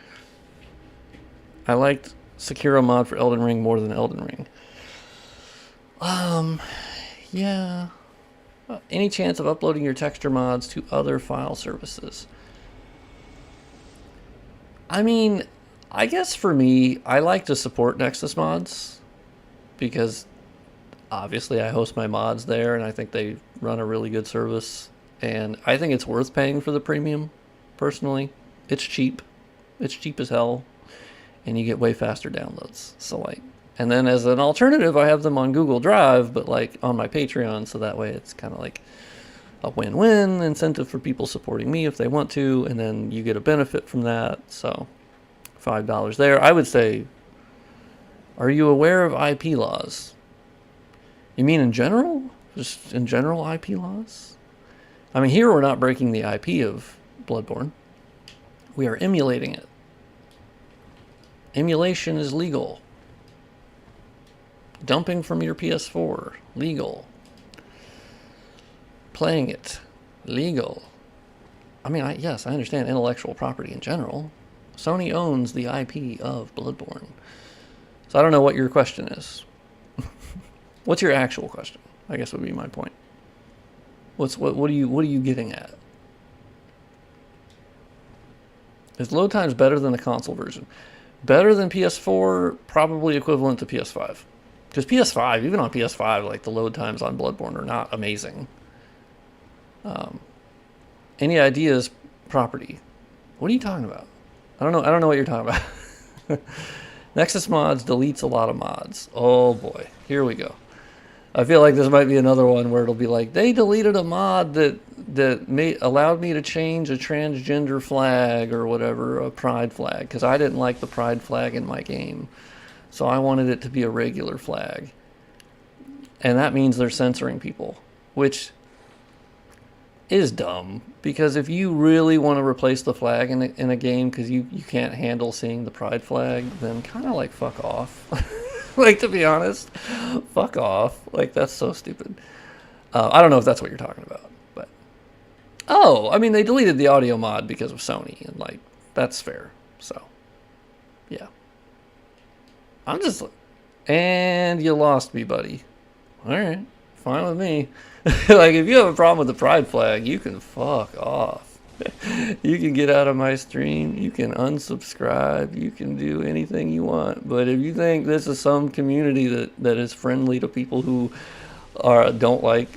I liked Sekiro mod for Elden Ring more than Elden Ring. Yeah. Any chance of uploading your texture mods to other file services? I mean, I guess for me, I like to support Nexus mods because obviously I host my mods there and I think they run a really good service. And I think it's worth paying for the premium, personally. It's cheap. It's cheap as hell. And you get way faster downloads. So like, and then as an alternative, I have them on Google Drive, but like on my Patreon. So that way it's kind of like a win-win incentive for people supporting me if they want to. And then you get a benefit from that. So $5 there. I would say, are you aware of IP laws? You mean in general? Just in general IP laws? I mean, here we're not breaking the IP of Bloodborne. We are emulating it. Emulation is legal. Dumping from your PS4, legal. Playing it, legal. I mean, yes, I understand intellectual property in general. Sony owns the IP of Bloodborne. So I don't know what your question is. What's your actual question? I guess would be my point. What are you getting at? Is load times better than the console version? Better than PS4, probably equivalent to PS5. Because PS5, even on PS5, like the load times on Bloodborne are not amazing. Any ideas? Property. What are you talking about? I don't know what you're talking about. Nexus mods deletes a lot of mods. Oh boy, here we go. I feel like this might be another one where it'll be like, they deleted a mod that allowed me to change a transgender flag or whatever, a pride flag, because I didn't like the pride flag in my game. So I wanted it to be a regular flag. And that means they're censoring people, which is dumb. Because if you really want to replace the flag in a game because you can't handle seeing the pride flag, then kind of like fuck off. Like, to be honest, fuck off. Like, that's so stupid. I don't know if that's what you're talking about, but... Oh, I mean, they deleted the audio mod because of Sony, and, like, that's fair. So, yeah. I'm just... And you lost me, buddy. Alright, fine with me. Like, if you have a problem with the pride flag, you can fuck off. You can get out of my stream, you can unsubscribe, you can do anything you want. But if you think this is some community that is friendly to people who don't like,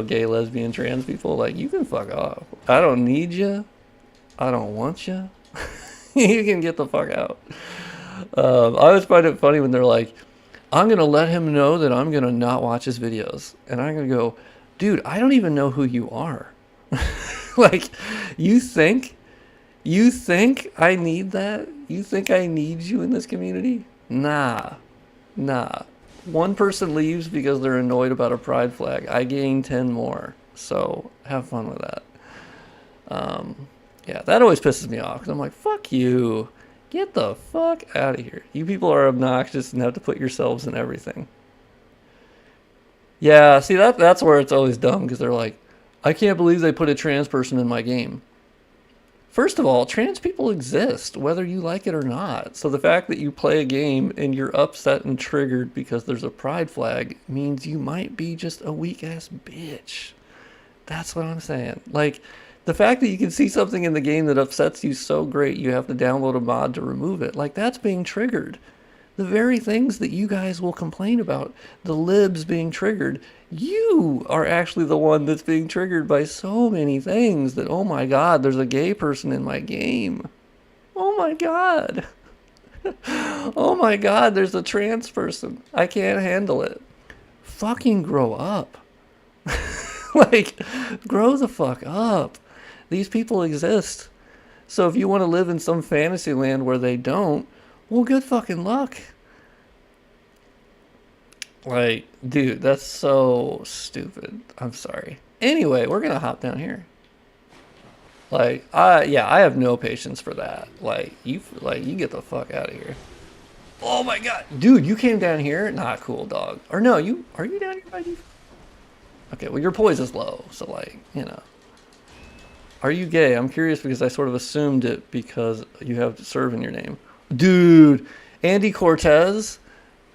gay, lesbian, trans people, like, you can fuck off. I don't need you. I don't want you. You can get the fuck out. I always find it funny when they're like, I'm going to let him know that I'm going to not watch his videos. And I'm going to go, dude, I don't even know who you are. Like, you think I need that? You think I need you in this community? Nah. One person leaves because they're annoyed about a pride flag. I gain 10 more. So have fun with that. Yeah, that always pisses me off because I'm like, fuck you. Get the fuck out of here. You people are obnoxious and have to put yourselves in everything. Yeah, see, that's where it's always dumb because they're like, I can't believe they put a trans person in my game. First of all, trans people exist, whether you like it or not. So the fact that you play a game and you're upset and triggered because there's a pride flag means you might be just a weak-ass bitch. That's what I'm saying. Like, the fact that you can see something in the game that upsets you so great you have to download a mod to remove it, like, that's being triggered. The very things that you guys will complain about, the libs being triggered, you are actually the one that's being triggered by so many things that, oh my god, there's a gay person in my game. Oh my god. Oh my God, there's a trans person. I can't handle it. Fucking grow up. Like, grow the fuck up. These people exist. So if you want to live in some fantasy land where they don't, well, good fucking luck. Like, dude, that's so stupid. I'm sorry. Anyway, we're gonna hop down here. Like, yeah, I have no patience for that. Like, you get the fuck out of here. Oh my God, dude, you came down here? Not cool, dog. Or no, are you down here by default? Okay, well, your poise is low, so like, you know. Are you gay? I'm curious because I sort of assumed it because you have serve in your name. Dude, Andy Cortez,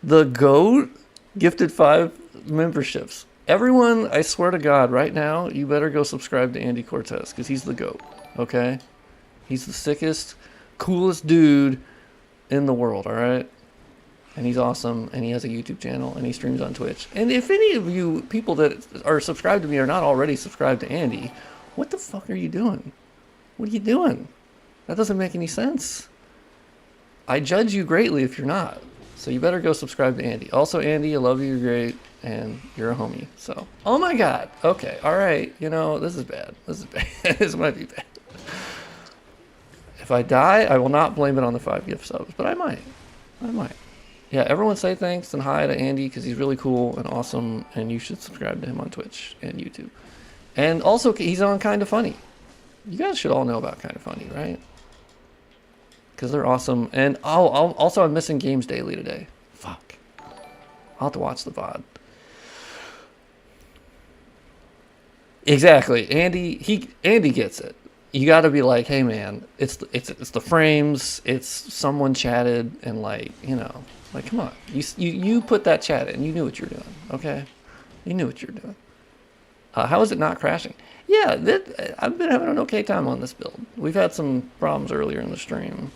the GOAT, gifted 5 memberships. Everyone, I swear to God, right now, you better go subscribe to Andy Cortez because he's the GOAT, okay? He's the sickest, coolest dude in the world, all right? And he's awesome, and he has a YouTube channel, and he streams on Twitch. And if any of you people that are subscribed to me are not already subscribed to Andy, what the fuck are you doing? What are you doing? That doesn't make any sense. I judge you greatly if you're not. So you better go subscribe to Andy. Also, Andy, I love you, you're great, and you're a homie. So, oh my God. Okay, all right. You know, this is bad. This is bad. This might be bad. If I die, I will not blame it on the 5 gift subs, but I might. I might. Yeah, everyone say thanks and hi to Andy because he's really cool and awesome, and you should subscribe to him on Twitch and YouTube. And also, he's on Kinda Funny. You guys should all know about Kinda Funny, right? Because they're awesome. And also, I'm missing Games Daily today. Fuck. I'll have to watch the VOD. Exactly. Andy gets it. You got to be like, hey man, it's the frames. It's someone chatted and like, you know, like come on. You put that chat in. You knew what you were doing. Okay, you knew what you were doing. How is it not crashing? Yeah, I've been having an okay time on this build. We've had some problems earlier in the stream.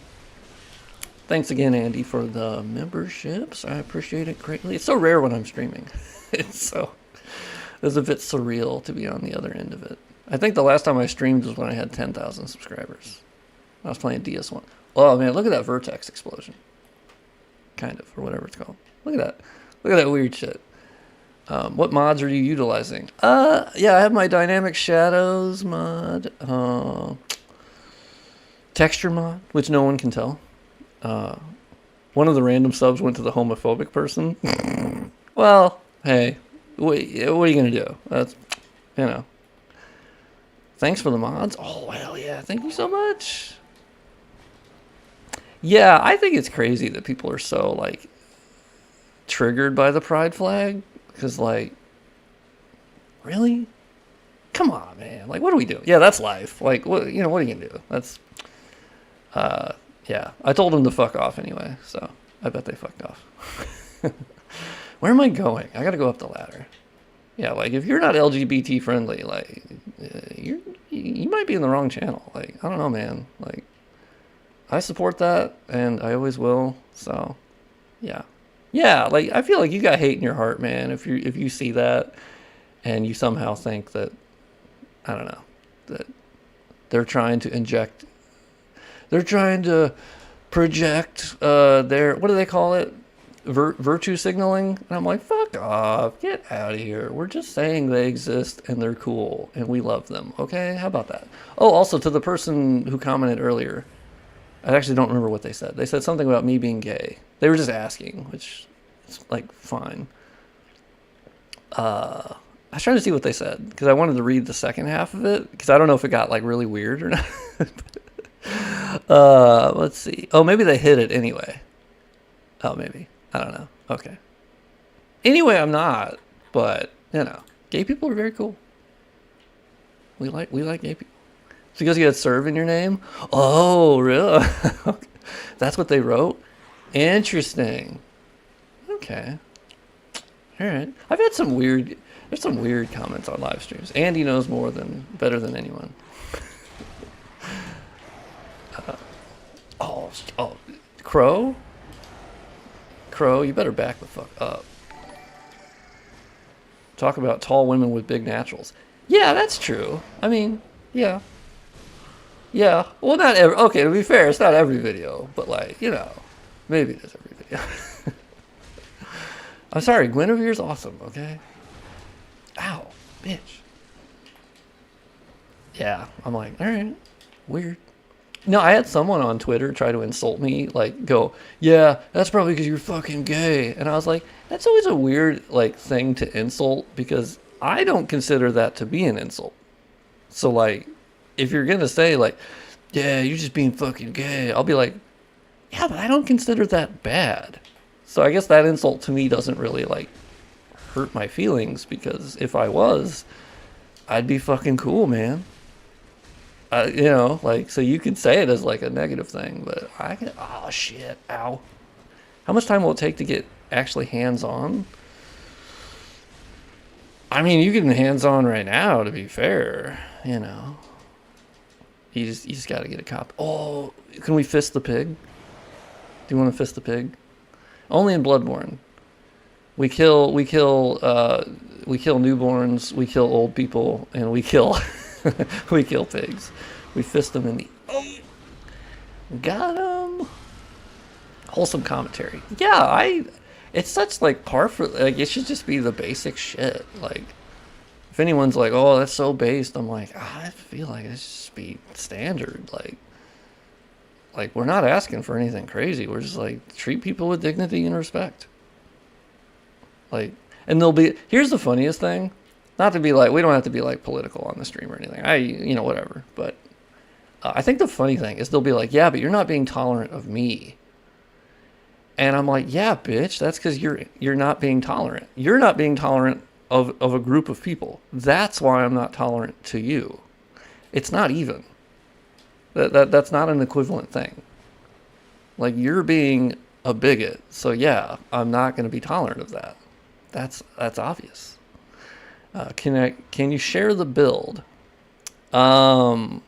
Thanks again, Andy, for the memberships. I appreciate it greatly. It's so rare when I'm streaming. It's a bit surreal to be on the other end of it. I think the last time I streamed was when I had 10,000 subscribers. I was playing DS1. Oh man, look at that vertex explosion. Kind of, or whatever it's called. Look at that. Look at that weird shit. What mods are you utilizing? Yeah, I have my dynamic shadows mod. Texture mod, which no one can tell. One of the random subs went to the homophobic person. Well, hey, what are you gonna do? That's, you know. Thanks for the mods. Oh, hell yeah. Thank you so much. Yeah, I think it's crazy that people are so, like, triggered by the pride flag. Because, like, really? Come on, man. Like, what do we do? Yeah, that's life. Like, what are you going to do? That's, yeah. I told them to fuck off anyway, so I bet they fucked off. Where am I going? I got to go up the ladder. Yeah, like, if you're not LGBT friendly, like, you might be in the wrong channel. Like, I don't know, man. Like, I support that, and I always will, so, yeah. Yeah, like, I feel like you got hate in your heart, man, if you see that, and you somehow think that, I don't know, that they're trying to project their, what do they call it? Virtue signaling. And I'm like, fuck off, get out of here. We're just saying they exist and they're cool and we love them. Okay, how about that? Oh, also to the person who commented earlier, I actually don't remember what they said. They said something about me being gay. They were just asking, which is like fine. I was trying to see what they said because I wanted to read the second half of it because I don't know if it got like really weird or not. Let's see. Oh, maybe they hid it anyway. Oh, maybe. I don't know. Okay. Anyway, I'm not, but you know, gay people are very cool. We like gay people. It's because you had serve in your name? Oh, really? That's what they wrote? Interesting. Okay. All right. I've had some weird, there's some weird comments on live streams. Andy knows better than anyone. Crow? Crow, you better back the fuck up. Talk about tall women with big naturals. Yeah, that's true. I mean, yeah. Yeah. Well, not every, okay, to be fair, it's not every video, but like, you know. Maybe it is every video. I'm sorry, Guinevere's awesome, okay? Ow, bitch. Yeah, I'm like, alright, weird. No, I had someone on Twitter try to insult me, like, go, yeah, that's probably because you're fucking gay. And I was like, that's always a weird, like, thing to insult, because I don't consider that to be an insult. So, like, if you're gonna say, like, yeah, you're just being fucking gay, I'll be like, yeah, but I don't consider that bad. So I guess that insult to me doesn't really, like, hurt my feelings, because if I was, I'd be fucking cool, man. You know, like, so you could say it as like a negative thing, but I can, oh shit, ow. How much time will it take to get actually hands-on? I mean, you can hands-on right now, to be fair, you know. You just gotta get a copy. Oh, can we fist the pig? Do you want to fist the pig? Only in Bloodborne. We kill newborns, we kill old people, and we kill we kill pigs. We fist them in the... Oh! Got him! Wholesome commentary. Yeah, it's such, like, par for... Like, it should just be the basic shit. Like, if anyone's like, oh, that's so based, I'm like, I feel like it should just be standard. Like, we're not asking for anything crazy. We're just, like, treat people with dignity and respect. Like, and they'll be... Here's the funniest thing. Not to be like, we don't have to be like political on the stream or anything. You know, whatever. But I think the funny thing is they'll be like, yeah, but you're not being tolerant of me. And I'm like, yeah, bitch, that's because you're not being tolerant. You're not being tolerant of a group of people. That's why I'm not tolerant to you. It's not even. That's not an equivalent thing. Like, you're being a bigot. So yeah, I'm not going to be tolerant of that. That's obvious. Can you share the build? Oh,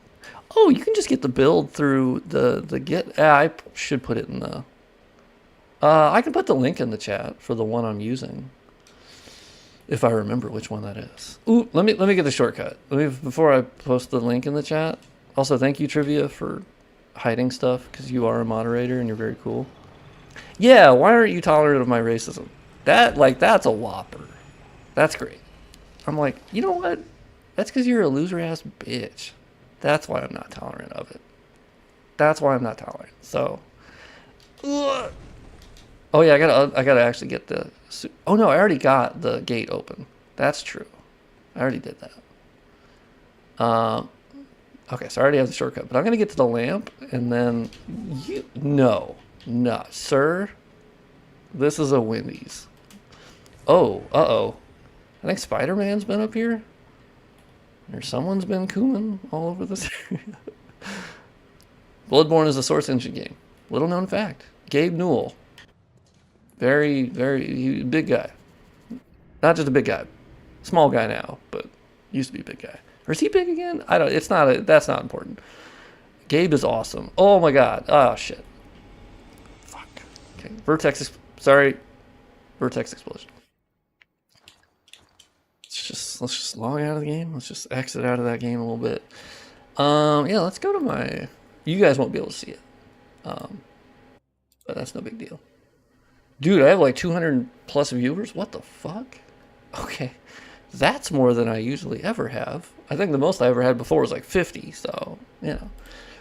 you can just get the build through the Git. I should put it in the... I can put the link in the chat for the one I'm using, if I remember which one that is. Ooh, let me get the shortcut. Before I post the link in the chat. Also, thank you, Trivia, for hiding stuff, because you are a moderator and you're very cool. Yeah, why aren't you tolerant of my racism? That's a whopper. That's great. I'm like, you know what? That's because you're a loser-ass bitch. That's why I'm not tolerant of it. That's why I'm not tolerant. So, ugh. Oh yeah, I gotta actually get the... Oh no, I already got the gate open. That's true. I already did that. Okay, so I already have the shortcut, but I'm gonna get to the lamp, and then no, sir. This is a Wendy's. Oh, I think Spider-Man's been up here. Or someone's been cooming all over this area. Bloodborne is a Source Engine game. Little known fact. Gabe Newell. Very, very big guy. Not just a big guy. Small guy now, but used to be a big guy. Or is he big again? I don't... That's not important. Gabe is awesome. Oh my god. Oh shit. Fuck. Okay. Vertex explosion. Let's just log out of the game. Let's just exit out of that game a little bit. Yeah, let's go to my... You guys won't be able to see it. But that's no big deal. Dude, I have like 200 plus viewers? What the fuck? Okay. That's more than I usually ever have. I think the most I ever had before was like 50, so, you know.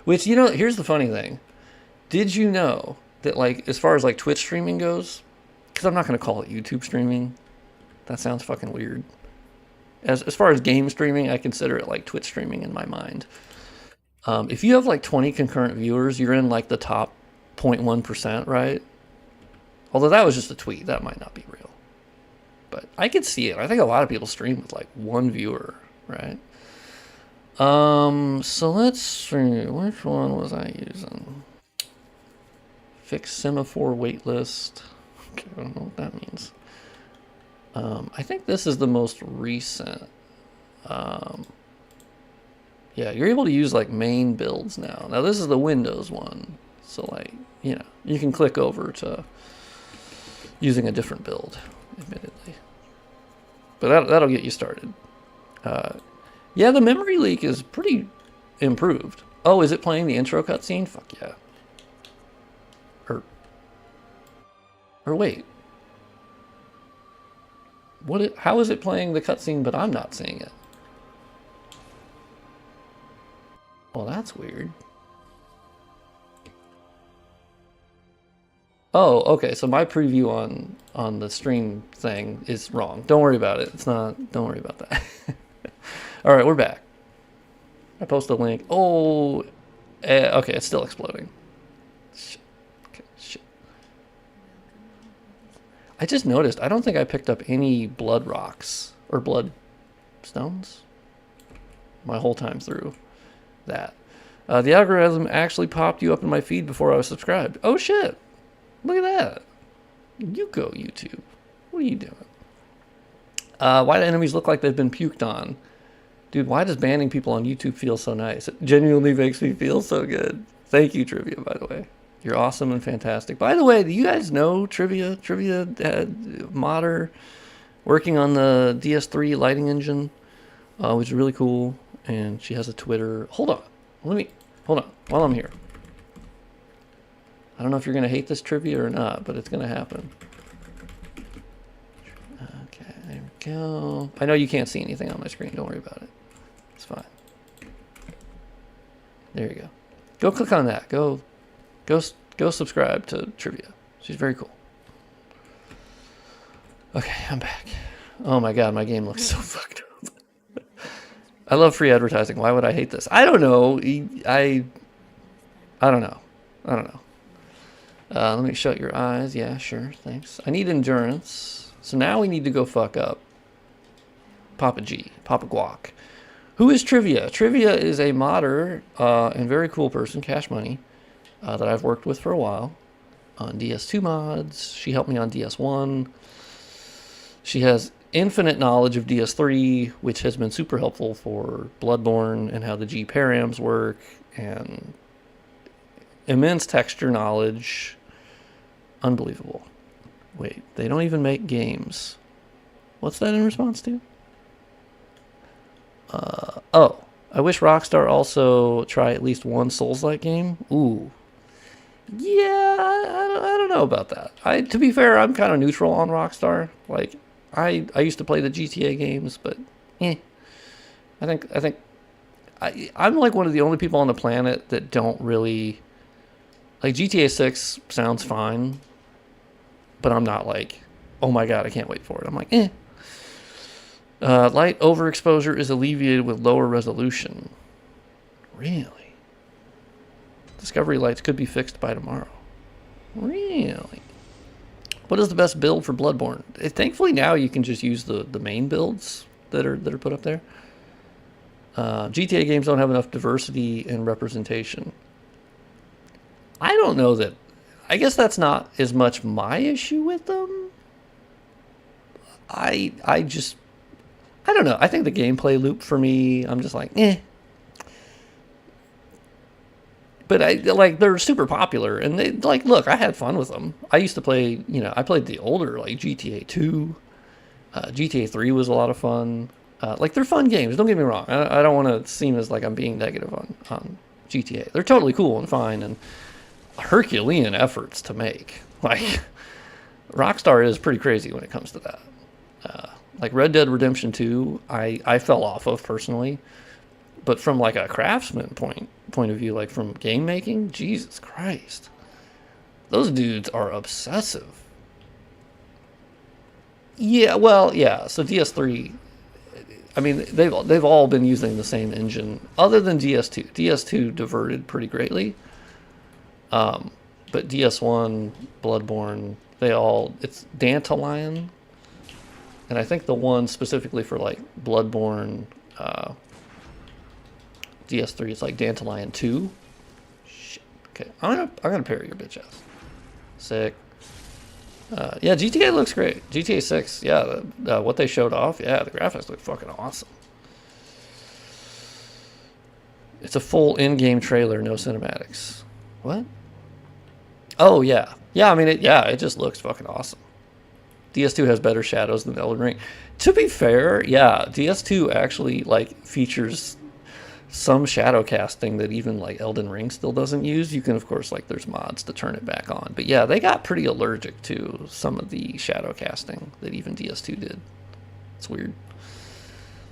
Which, you know, here's the funny thing. Did you know that, like, as far as like Twitch streaming goes, because I'm not going to call it YouTube streaming. That sounds fucking weird. As far as game streaming, I consider it like Twitch streaming in my mind. If you have like 20 concurrent viewers, you're in like the top 0.1%, right? Although that was just a tweet. That might not be real. But I could see it. I think a lot of people stream with like one viewer, right? So let's see. Which one was I using? Fix semaphore waitlist. Okay, I don't know what that means. I think this is the most recent. Yeah, you're able to use like main builds now. Now this is the Windows one. So like, you know, you can click over to using a different build, admittedly. But that'll get you started. Yeah, the memory leak is pretty improved. Oh, is it playing the intro cutscene? Fuck yeah. Or wait, how is it playing the cutscene but I'm not seeing it? Well, that's weird. Oh, okay, so my preview on the stream thing is wrong. Don't worry about it. It's not, don't worry about that. All right, we're back. I post a link. Oh, okay, it's still exploding. Shit. Okay, shit. I just noticed, I don't think I picked up any blood rocks or blood stones my whole time through that. The algorithm actually popped you up in my feed before I was subscribed. Oh shit. Look at that. You go, YouTube. What are you doing? Why do enemies look like they've been puked on? Dude, why does banning people on YouTube feel so nice? It genuinely makes me feel so good. Thank you, Trivia, by the way. You're awesome and fantastic. By the way, do you guys know Trivia? Trivia modder working on the DS3 lighting engine, which is really cool. And she has a Twitter. Hold on. Hold on while I'm here. I don't know if you're going to hate this trivia or not, but it's going to happen. Okay, there we go. I know you can't see anything on my screen. Don't worry about it. It's fine. There you go. Go click on that. Go subscribe to Trivia. She's very cool. Okay, I'm back. Oh my god, my game looks so fucked up. I love free advertising. Why would I hate this? I don't know. I don't know. I don't know. Let me shut your eyes. Yeah, sure. Thanks. I need endurance. So now we need to go fuck up Papa G, Papa Guac. Who is Trivia? Trivia is a modder and very cool person, Cash Money, that I've worked with for a while on DS2 mods. She helped me on DS1. She has infinite knowledge of DS3, which has been super helpful for Bloodborne and how the G params work, and immense texture knowledge. Unbelievable. Wait, they don't even make games. What's that in response to? Oh, I wish Rockstar also try at least one Souls-like game. Ooh. Yeah, I don't know about that. To be fair, I'm kind of neutral on Rockstar. Like, I used to play the GTA games, but I think I'm like one of the only people on the planet that don't really like GTA 6 sounds fine, but I'm not like, oh my god, I can't wait for it. I'm like, light overexposure is alleviated with lower resolution. Really? Discovery lights could be fixed by tomorrow. Really? What is the best build for Bloodborne? Thankfully now you can just use the main builds that are put up there. GTA games don't have enough diversity and representation. I don't know that. I guess that's not as much my issue with them. I don't know. I think the gameplay loop for me, I'm just like, But they're super popular, and they look, I had fun with them. I used to play, I played the older like GTA 2, GTA 3 was a lot of fun. They're fun games. Don't get me wrong. I don't want to seem as like I'm being negative on GTA. They're totally cool and fine, and Herculean efforts to make. Like, Rockstar is pretty crazy when it comes to that. Like Red Dead Redemption 2, I fell off of personally, but from like a craftsman point of view, like from game making, Jesus Christ, those dudes are obsessive. Yeah, well, yeah. So DS3, I mean, they've all been using the same engine, other than DS2. DS2 diverted pretty greatly. But DS1, Bloodborne, it's Dandelion. And I think the one specifically for like Bloodborne, DS3 is like Dandelion 2. Shit. Okay, I'm gonna parry your bitch ass. Sick. Yeah, GTA looks great. GTA 6, yeah, what they showed off, yeah, the graphics look fucking awesome. It's a full in-game trailer, no cinematics. What? Oh yeah, yeah. I mean, it just looks fucking awesome. DS2 has better shadows than Elden Ring. To be fair, yeah, DS2 actually like features some shadow casting that even like Elden Ring still doesn't use. You can, of course, like there's mods to turn it back on. But yeah, they got pretty allergic to some of the shadow casting that even DS2 did. It's weird.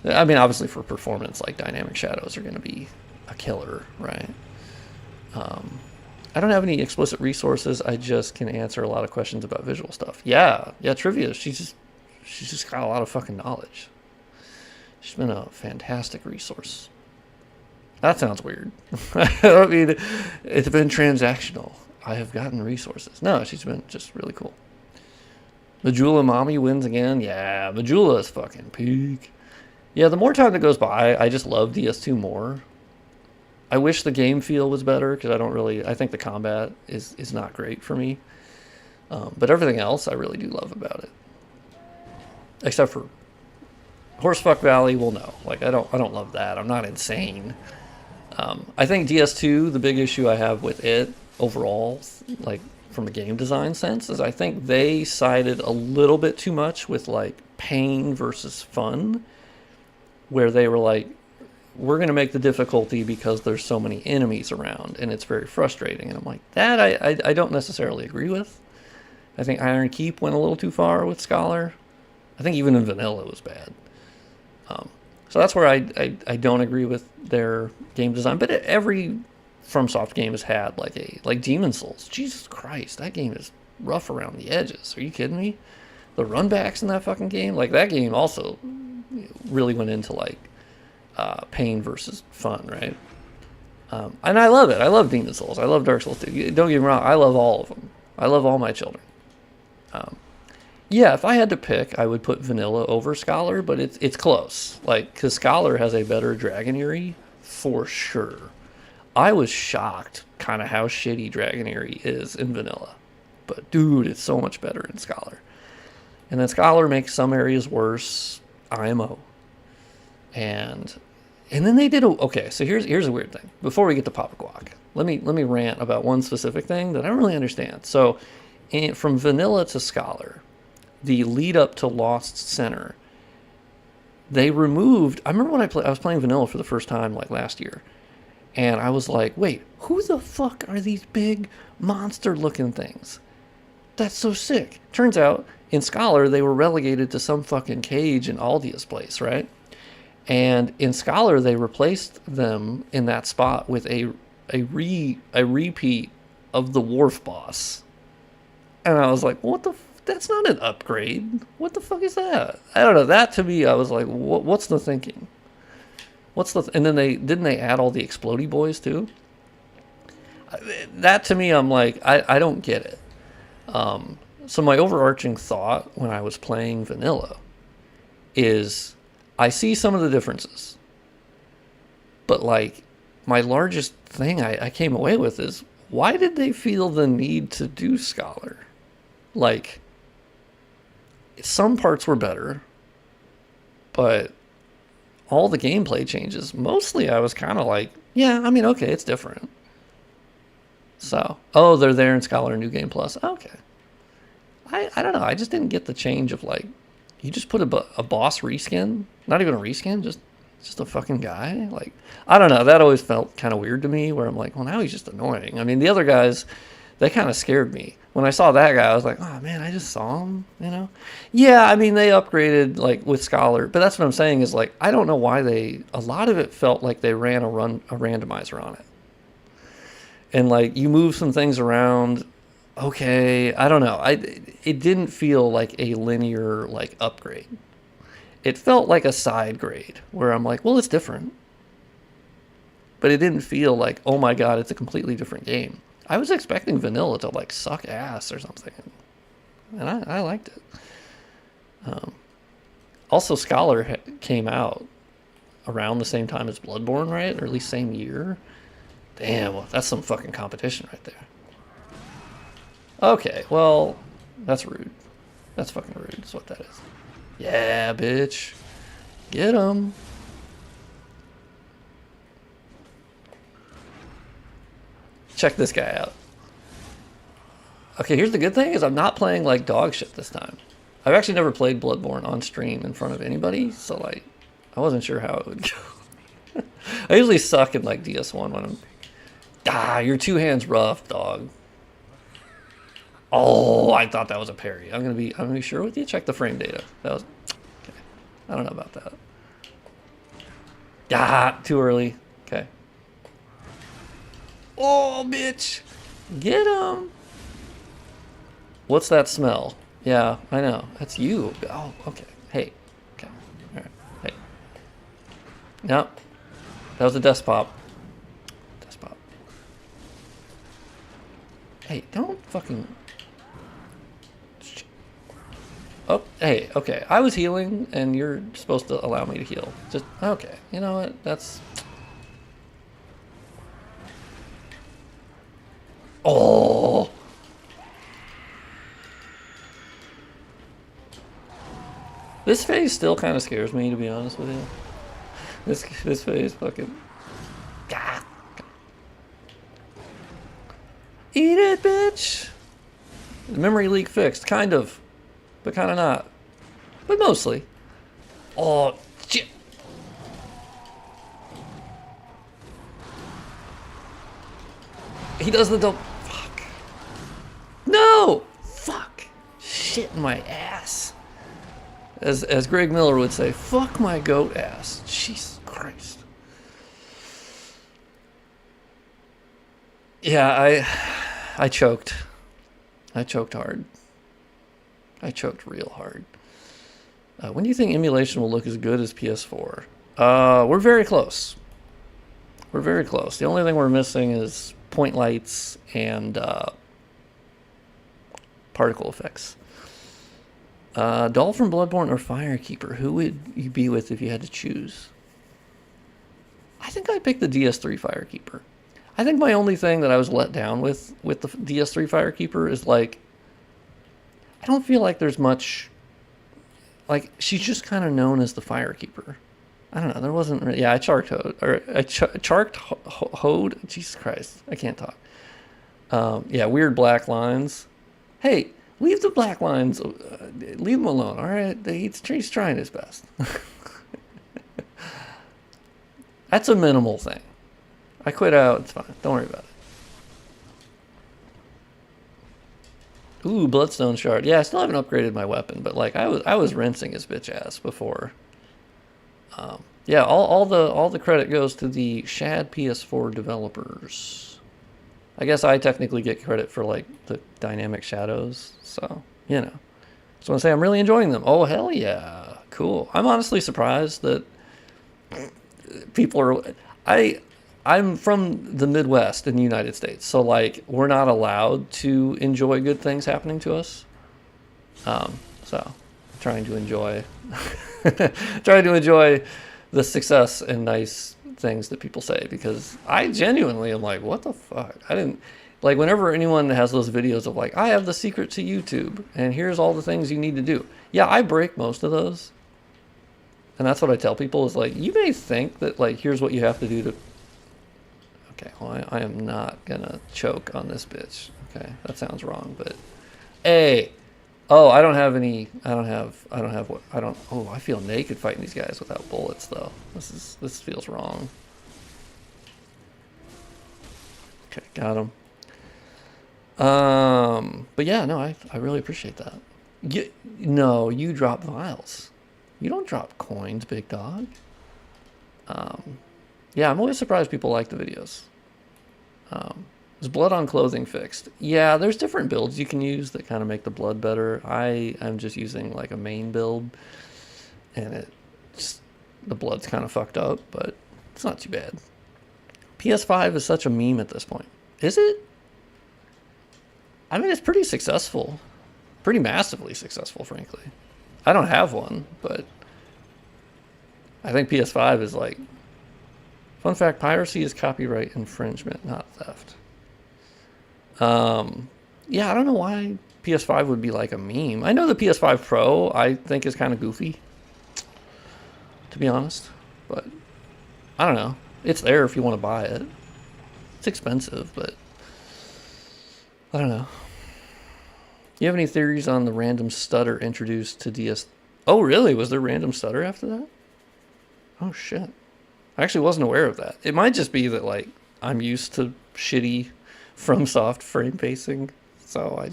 I mean, obviously for performance, like dynamic shadows are going to be a killer, right? I don't have any explicit resources. I just can answer a lot of questions about visual stuff. Yeah, trivia. She's just got a lot of fucking knowledge. She's been a fantastic resource. That sounds weird. I mean, it's been transactional. I have gotten resources. No, she's been just really cool. Majula Mommy wins again. Yeah, Majula is fucking peak. Yeah, the more time that goes by, I just love DS2 more. I wish the game feel was better, because I think the combat is not great for me. But everything else I really do love about it. Except for Horsefuck Valley, well, no. Like, I don't love that. I'm not insane. I think DS2, the big issue I have with it overall, like from a game design sense, is I think they sided a little bit too much with like pain versus fun, where they were like, we're going to make the difficulty because there's so many enemies around and it's very frustrating. And I'm like, that I don't necessarily agree with. I think Iron Keep went a little too far with Scholar. I think even in vanilla it was bad. So that's where I don't agree with their game design. But every FromSoft game has had like Demon Souls. Jesus Christ, that game is rough around the edges. Are you kidding me? The runbacks in that fucking game, like that game also really went into like pain versus fun, right? And I love it. I love Demon Souls. I love Dark Souls 2. Don't get me wrong. I love all of them. I love all my children. Yeah, if I had to pick, I would put Vanilla over Scholar, but it's close. Like, because Scholar has a better Dragon Eerie, for sure. I was shocked kind of how shitty Dragon Eerie is in Vanilla. But, dude, it's so much better in Scholar. And then Scholar makes some areas worse, IMO. And then they did okay, so here's a weird thing. Before we get to Papa Guac, let me rant about one specific thing that I don't really understand. So, from Vanilla to Scholar, the lead up to Lost Center, they removed. I remember when I was playing Vanilla for the first time like last year, and I was like, wait, who the fuck are these big monster looking things? That's so sick. Turns out in Scholar they were relegated to some fucking cage in Aldia's place, right? And in Scholar they replaced them in that spot with a repeat of the Wharf Boss. And I was like, what the that's not an upgrade. What the fuck is that? I don't know. That to me, I was like, what's the thinking? And then didn't they add all the Explodey boys too? That to me, I'm like, I don't get it. So my overarching thought when I was playing Vanilla is I see some of the differences. But like my largest thing I came away with is, why did they feel the need to do Scholar? Like, some parts were better, but all the gameplay changes, mostly I was kind of like, yeah, I mean, okay, it's different. So, they're there in Scholar New Game Plus. Okay. I don't know. I just didn't get the change of like, you just put a boss reskin, not even a reskin, just a fucking guy. Like, I don't know. That always felt kind of weird to me, where I'm like, well, now he's just annoying. I mean, the other guys, they kind of scared me. When I saw that guy, I was like, oh man, I just saw him, you know? Yeah, I mean, they upgraded like with Scholar, but that's what I'm saying is like, I don't know why a lot of it felt like they ran a randomizer on it. And like, you move some things around, okay, I don't know. It didn't feel like a linear like upgrade. It felt like a side grade where I'm like, well, it's different. But it didn't feel like, oh my God, it's a completely different game. I was expecting Vanilla to like suck ass or something, and I liked it. Also, Scholar came out around the same time as Bloodborne, right? Or at least same year. Damn, well, that's some fucking competition right there. Okay, well, that's rude. That's fucking rude, is what that is. Yeah, bitch. Get him. Check this guy out. Okay, here's the good thing is I'm not playing like dog shit this time. I've actually never played Bloodborne on stream in front of anybody, so like I wasn't sure how it would go. I usually suck in like DS1 when I'm. Ah, your two hands rough, dog. Oh, I thought that was a parry. I'm gonna be sure with you. Check the frame data. That was okay. I don't know about that. Ah, too early. Okay. Oh, bitch. Get him. What's that smell? Yeah, I know. That's you. Oh, okay. Hey. Okay. All right. Hey. No. That was a desk pop. Desk pop. Hey, don't fucking... Oh, hey, okay. I was healing, and you're supposed to allow me to heal. Just, okay. You know what? That's... Oh! This phase still kind of scares me, to be honest with you. This phase fucking... God. Eat it, bitch! Memory leak fixed, kind of. But kind of not. But mostly. Oh, shit! He does the double... Fuck. No! Fuck. Shit in my ass. As Greg Miller would say, fuck my goat ass. Jesus Christ. Yeah, I choked. I choked hard. I choked real hard. When do you think emulation will look as good as PS4? We're very close. We're very close. The only thing we're missing is point lights and particle effects. Doll from Bloodborne or Firekeeper? Who would you be with if you had to choose? I think I'd pick the DS3 Firekeeper. I think my only thing that I was let down with the DS3 Firekeeper is like, I don't feel like there's much, like, she's just kind of known as the Firekeeper. I don't know, there wasn't really, yeah, I charked Hode, or I charked Hode, Jesus Christ, I can't talk. Yeah, weird black lines. Hey, leave the black lines, leave him alone, all right? He's trying his best. That's a minimal thing. I quit out, it's fine, don't worry about it. Ooh, Bloodstone Shard. Yeah, I still haven't upgraded my weapon, but like I was rinsing his bitch ass before. Yeah, all the credit goes to the Shad PS4 developers. I guess I technically get credit for like the dynamic shadows, so you know. Just want to say I'm really enjoying them. Oh hell yeah, cool. I'm honestly surprised that people are. I'm from the Midwest in the United States, so like we're not allowed to enjoy good things happening to us. So trying to enjoy, trying to enjoy the success and nice things that people say, because I genuinely am like, what the fuck? I didn't like whenever anyone has those videos of like, I have the secret to YouTube and here's all the things you need to do. Yeah, I break most of those, and that's what I tell people is like, you may think that like here's what you have to do to. Okay, well, I am not gonna choke on this bitch. Okay, that sounds wrong, but hey, oh, I don't have any. I don't have what I don't. Oh, I feel naked fighting these guys without bullets though. This feels wrong. Okay, got him. But yeah, no, I really appreciate that. No, you drop vials. You don't drop coins, big dog. Yeah, I'm always surprised people like the videos. Is blood on clothing fixed? Yeah, there's different builds you can use that kind of make the blood better. I'm just using like a main build, and the blood's kind of fucked up, but it's not too bad. PS5 is such a meme at this point. Is it? I mean, it's pretty successful. Pretty massively successful, frankly. I don't have one, but I think PS5 is like... Fun fact, piracy is copyright infringement, not theft. Yeah, I don't know why PS5 would be like a meme. I know the PS5 Pro, I think, is kind of goofy, to be honest. But, I don't know. It's there if you want to buy it. It's expensive, but... I don't know. You have any theories on the random stutter introduced to DS... Oh, really? Was there random stutter after that? Oh, shit. I actually wasn't aware of that. It might just be that like I'm used to shitty FromSoft frame pacing, so I'm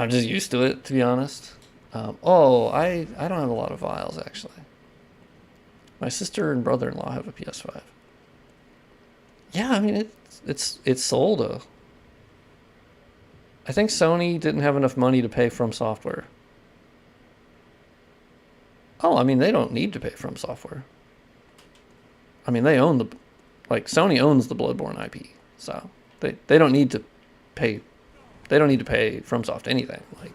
just used to it, to be honest. I don't have a lot of vials actually. My sister and brother-in-law have a PS5. Yeah, I mean it's sold a. I think Sony didn't have enough money to pay From Software. Oh, I mean they don't need to pay From Software. I mean they own the, like Sony owns the Bloodborne IP, so they don't need to pay. They don't need to pay FromSoft anything. Like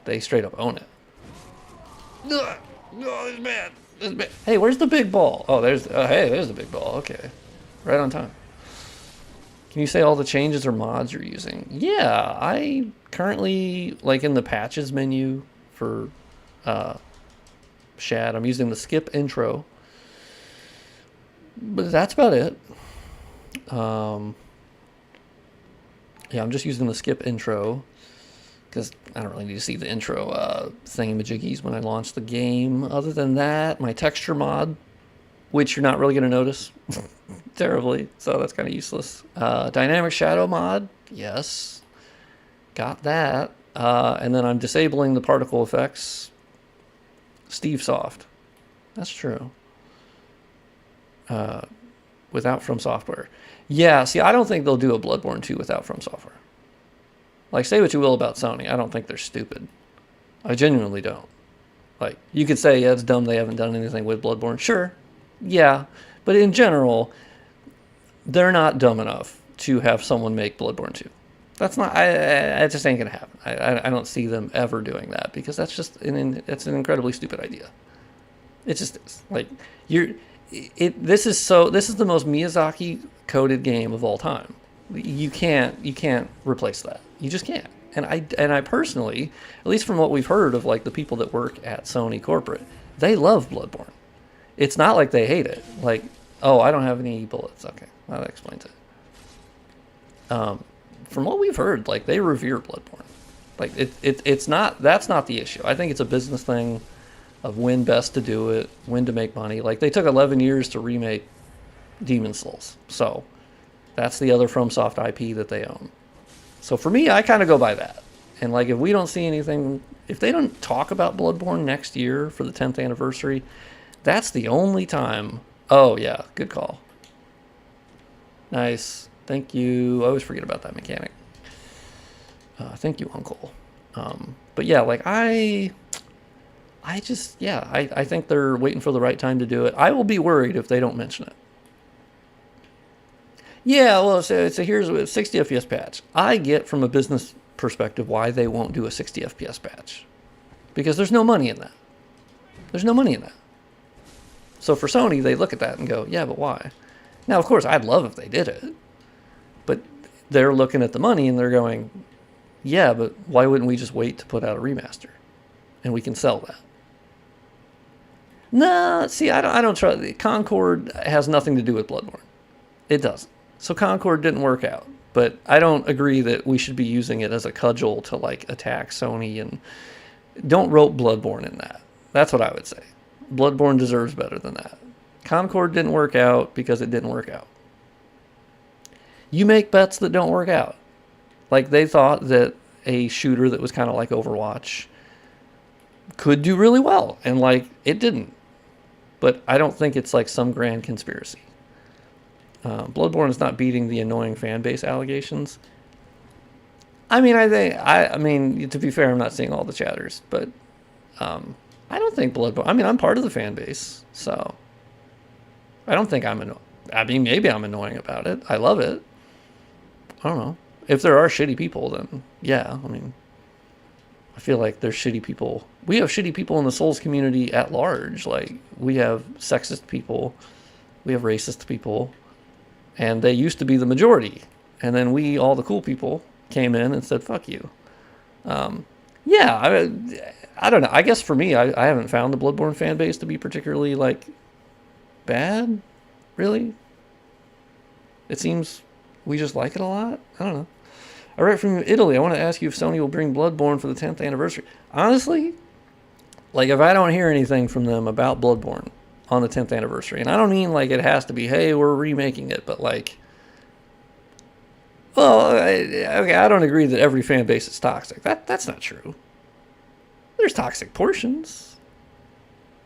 they straight up own it. Ugh. Oh, this is bad. This is bad. Hey, where's the big ball? Oh, there's the big ball. Okay, right on time. Can you say all the changes or mods you're using? Yeah, I currently, like in the patches menu for Shad, I'm using the skip intro. But that's about it. Yeah, I'm just using the skip intro because I don't really need to see the intro thingamajiggies when I launch the game. Other than that, my texture mod, which you're not really going to notice terribly, so that's kind of useless. Dynamic shadow mod, yes, got that. And then I'm disabling the particle effects. Steve Soft, that's true. Without From Software. Yeah, see, I don't think they'll do a Bloodborne 2 without From Software. Like, say what you will about Sony, I don't think they're stupid. I genuinely don't. Like, you could say, yeah, it's dumb they haven't done anything with Bloodborne. Sure, yeah. But in general, they're not dumb enough to have someone make Bloodborne 2. That's not, it just ain't going to happen. I don't see them ever doing that because that's just, it's an incredibly stupid idea. It just is. Like, this is the most Miyazaki coded game of all time. You can't replace that. You just can't. And I personally, at least from what we've heard of like the people that work at Sony corporate, they love Bloodborne. It's not like they hate it. Like, oh, I don't have any bullets. Okay, well, that explains it. From what we've heard, like they revere Bloodborne. Like it's not, that's not the issue. I think it's a business thing of when best to do it, when to make money. Like they took 11 years to remake Demon's Souls, so that's the other FromSoft IP that they own. So for me, I kind of go by that. And like if we don't see anything, if they don't talk about Bloodborne next year for the 10th anniversary, that's the only time. Oh yeah, good call. Nice, thank you. I always forget about that mechanic. Thank you, Uncle. But yeah, like I think they're waiting for the right time to do it. I will be worried if they don't mention it. Yeah, well, so here's a 60 FPS patch. I get from a business perspective why they won't do a 60 FPS patch. Because there's no money in that. There's no money in that. So for Sony, they look at that and go, yeah, but why? Now, of course, I'd love if they did it. But they're looking at the money and they're going, yeah, but why wouldn't we just wait to put out a remaster? And we can sell that. No, see, I don't trust. Concord has nothing to do with Bloodborne. It doesn't. So Concord didn't work out. But I don't agree that we should be using it as a cudgel to like attack Sony, and don't rope Bloodborne in that. That's what I would say. Bloodborne deserves better than that. Concord didn't work out because it didn't work out. You make bets that don't work out. Like they thought that a shooter that was kind of like Overwatch could do really well, and like it didn't. But I don't think it's like some grand conspiracy. Bloodborne is not beating the annoying fan base allegations. I mean, to be fair, I'm not seeing all the chatters, but I don't think Bloodborne. I mean, I'm part of the fan base, so I don't think I'm annoying. I mean, maybe I'm annoying about it. I love it. I don't know. If there are shitty people, then yeah. I mean, I feel like there's shitty people. We have shitty people in the Souls community at large. Like, we have sexist people. We have racist people. And they used to be the majority. And then we, all the cool people, came in and said, fuck you. Yeah, I don't know. I guess for me, I haven't found the Bloodborne fan base to be particularly, like, bad, really. It seems we just like it a lot. I don't know. I write from Italy. I want to ask you if Sony will bring Bloodborne for the 10th anniversary. Honestly, like, if I don't hear anything from them about Bloodborne, on the 10th anniversary. And I don't mean like it has to be, hey, we're remaking it, but like, well, okay, I don't agree that every fan base is toxic. That's not true. There's toxic portions,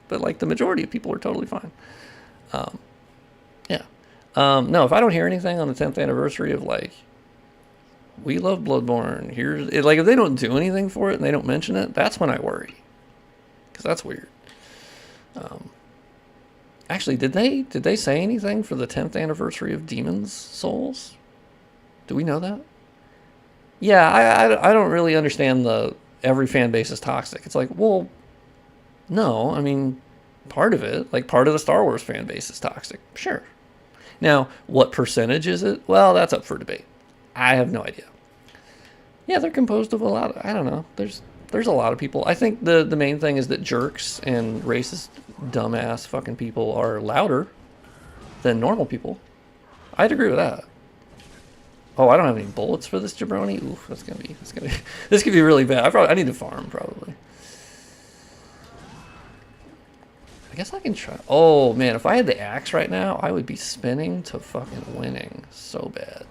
but like the majority of people are totally fine. Yeah. No, if I don't hear anything on the 10th anniversary of like, we love Bloodborne, like if they don't do anything for it and they don't mention it, that's when I worry, because that's weird. Actually, did they say anything for the 10th anniversary of Demon's Souls? Do we know that? Yeah, I don't really understand the every fan base is toxic. It's like, well, no, I mean, part of it, like part of the Star Wars fan base is toxic. Sure. Now, what percentage is it? Well, that's up for debate. I have no idea. Yeah, they're composed of a lot of, I don't know. There's a lot of people. I think the main thing is that jerks and racist, dumbass fucking people are louder than normal people. I'd agree with that. Oh, I don't have any bullets for this jabroni. Oof, this could be really bad. I need to farm probably. I guess I can try. Oh man, if I had the axe right now, I would be spinning to fucking winning so bad.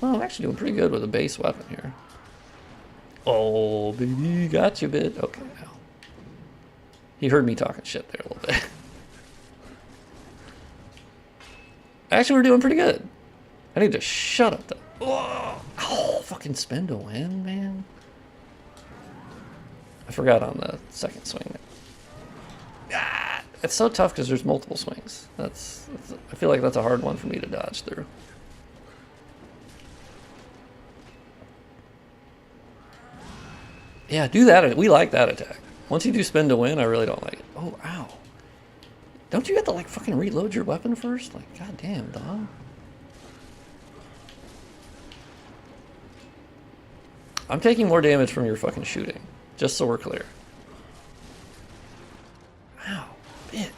Oh, I'm actually doing pretty good with a base weapon here. Oh, baby, got you, bit. Okay, now. He heard me talking shit there a little bit. Actually, we're doing pretty good. I need to shut up, though. Oh, fucking spin to win, man. I forgot on the second swing. It's so tough because there's multiple swings. I feel like that's a hard one for me to dodge through. Yeah, do that. We like that attack. Once you do spin to win, I really don't like it. Oh, ow. Don't you have to, like, fucking reload your weapon first? Like, goddamn, dog. I'm taking more damage from your fucking shooting. Just so we're clear. Ow, bitch.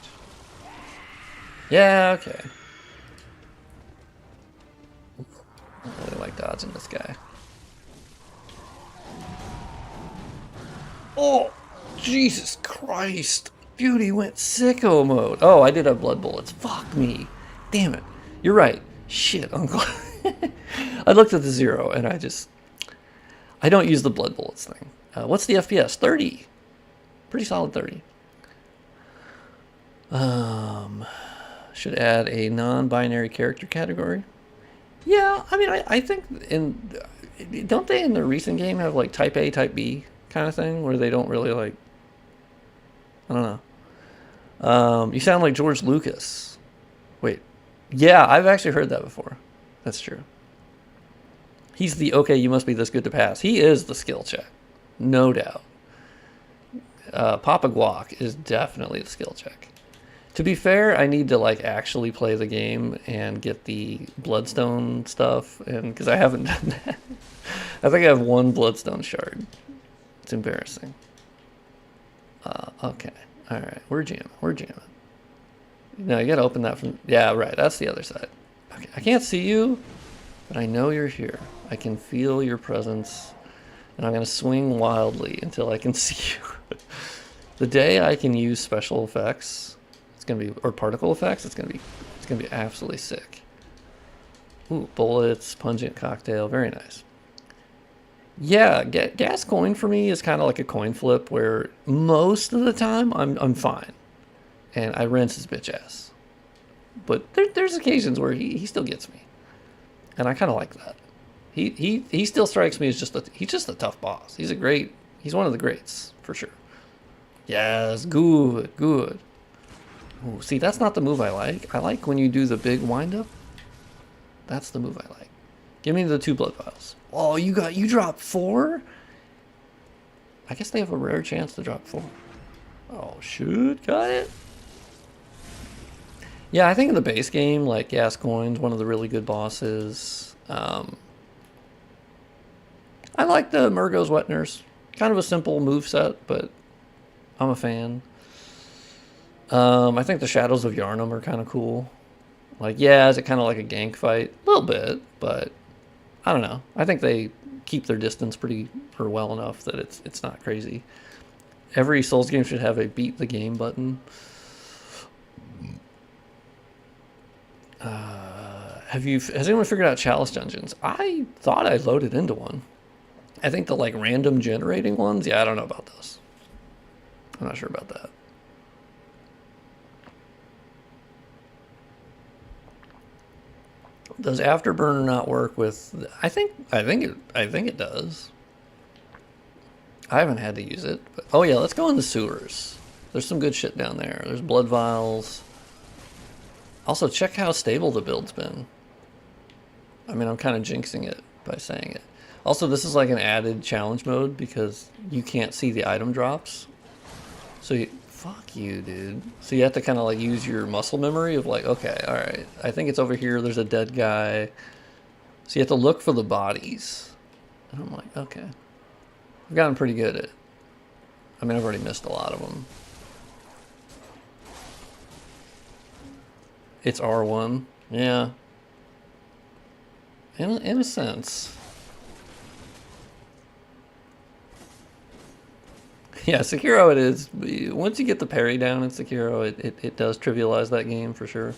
Yeah, okay. I really like dodging this guy. Oh, Jesus Christ. Beauty went sicko mode. Oh, I did have blood bullets. Fuck me. Damn it. You're right. Shit, Uncle. I looked at the 0 and I don't use the blood bullets thing. What's the FPS? 30. Pretty solid 30. Should add a non-binary character category. Yeah, I mean, I think don't they in the recent game have like type A, type B kind of thing where they don't really like, I don't know. You sound like George Lucas. Wait. Yeah, I've actually heard that before. That's true. He's the, okay, you must be this good to pass. He is the skill check. No doubt. Papa Guac is definitely the skill check. To be fair, I need to like actually play the game and get the Bloodstone stuff, and because I haven't done that. I think I have one Bloodstone shard. It's embarrassing. Okay. All right. We're jamming. No, you gotta open that from... Yeah, right. That's the other side. Okay. I can't see you, but I know you're here. I can feel your presence, and I'm gonna swing wildly until I can see you. The day I can use special effects, it's gonna be... Or particle effects, it's gonna be absolutely sick. Ooh, bullets, pungent cocktail. Very nice. Yeah, gas coin for me is kind of like a coin flip where most of the time I'm fine, and I rinse his bitch ass. But there's occasions where he still gets me, and I kind of like that. He still strikes me as he's just a tough boss. He's one of the greats for sure. Yes, good. Ooh, see, that's not the move I like. I like when you do the big windup. That's the move I like. Give me the 2 blood vials. Oh, you dropped 4? I guess they have a rare chance to drop 4. Oh, shoot. Got it. Yeah, I think in the base game, like Gascoigne's one of the really good bosses. I like the Murgo's Wet Nurse. Kind of a simple move set, but I'm a fan. I think the Shadows of Yharnam are kind of cool. Like, yeah, is it kind of like a gank fight? A little bit, but I don't know. I think they keep their distance well enough that it's not crazy. Every Souls game should have a beat the game button. Has anyone figured out chalice dungeons? I thought I loaded into one. I think the like random generating ones, yeah, I don't know about those. I'm not sure about that. Does Afterburner not work with? I think it does. I haven't had to use it, but oh yeah, let's go in the sewers. There's some good shit down there. There's blood vials. Also, check how stable the build's been. I mean, I'm kind of jinxing it by saying it. Also, this is like an added challenge mode because you can't see the item drops. So fuck you, dude. So you have to kind of like use your muscle memory of like, okay, all right, I think it's over here. There's a dead guy. So you have to look for the bodies. And I'm like, okay. I've gotten pretty good at it. I mean, I've already missed a lot of them. It's R1. Yeah. In a sense. Yeah, Sekiro it is. Once you get the parry down in Sekiro, it does trivialize that game for sure.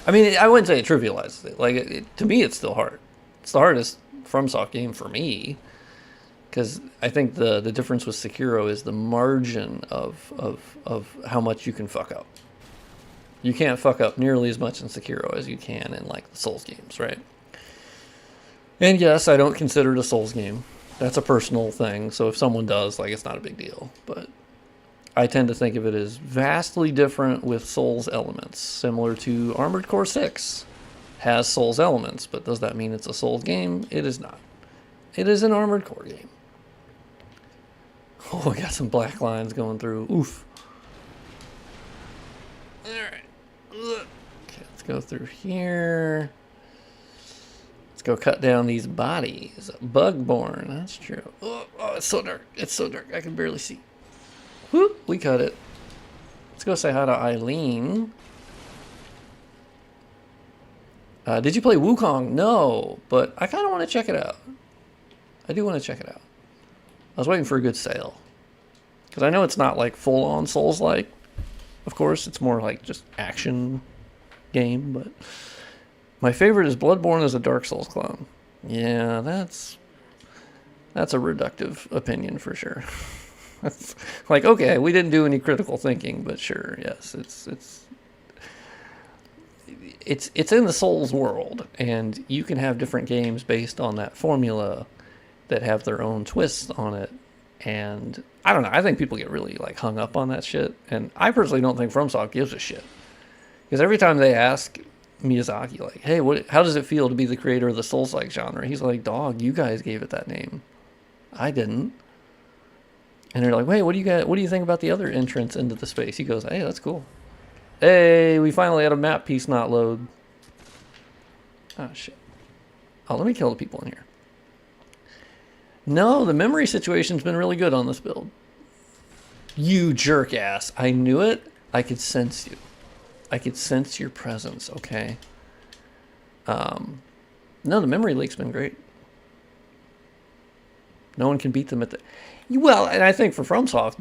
I mean, I wouldn't say it trivializes it. Like, to me, it's still hard. It's the hardest FromSoft game for me. Because I think the difference with Sekiro is the margin of how much you can fuck up. You can't fuck up nearly as much in Sekiro as you can in, like, the Souls games, right? And yes, I don't consider it a Souls game. That's a personal thing, so if someone does, like, it's not a big deal. But I tend to think of it as vastly different with Souls elements, similar to Armored Core 6 has Souls elements, but does that mean it's a Souls game? It is not. It is an Armored Core game. Oh, I got some black lines going through. Oof. Alright. Okay, let's go through here. Let's go cut down these bodies. Bugborn, that's true. Oh, it's so dark. It's so dark. I can barely see. Whoop, we cut it. Let's go say hi to Eileen. Did you play Wukong? No, but I kind of want to check it out. I do want to check it out. I was waiting for a good sale. Because I know it's not like full-on Souls-like. Of course, it's more like just action game, but my favorite is Bloodborne as a Dark Souls clone. Yeah, that's a reductive opinion for sure. That's like, okay, we didn't do any critical thinking, but sure, yes, it's in the Souls world, and you can have different games based on that formula that have their own twists on it. And I don't know, I think people get really like hung up on that shit, and I personally don't think FromSoft gives a shit, because every time they ask Miyazaki like, hey, how does it feel to be the creator of the Souls-like genre, he's like, dog, you guys gave it that name, I didn't. And they're like, wait, what do you think about the other entrance into the space? He goes, hey, that's cool. Hey, we finally had a map piece not load. Oh shit. Oh, let me kill the people in here. No, the memory situation's been really good on this build. You jerk ass. I knew it. I could sense you. I could sense your presence, okay? No, the memory leak's been great. No one can beat them at the... Well, and I think for FromSoft,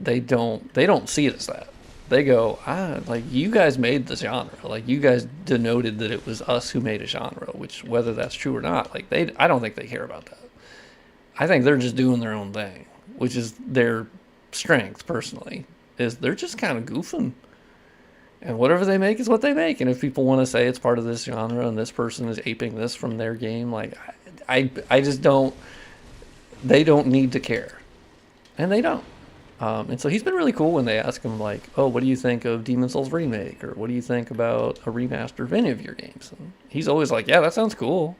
they don't see it as that. They go, like, you guys made the genre. Like, you guys denoted that it was us who made a genre, which, whether that's true or not, like, I don't think they care about that. I think they're just doing their own thing, which is their strength, personally, is they're just kind of goofing. And whatever they make is what they make. And if people want to say it's part of this genre and this person is aping this from their game, like, I just don't, they don't need to care. And they don't. And so he's been really cool when they ask him, like, oh, what do you think of Demon's Souls Remake? Or what do you think about a remaster of any of your games? And he's always like, yeah, that sounds cool.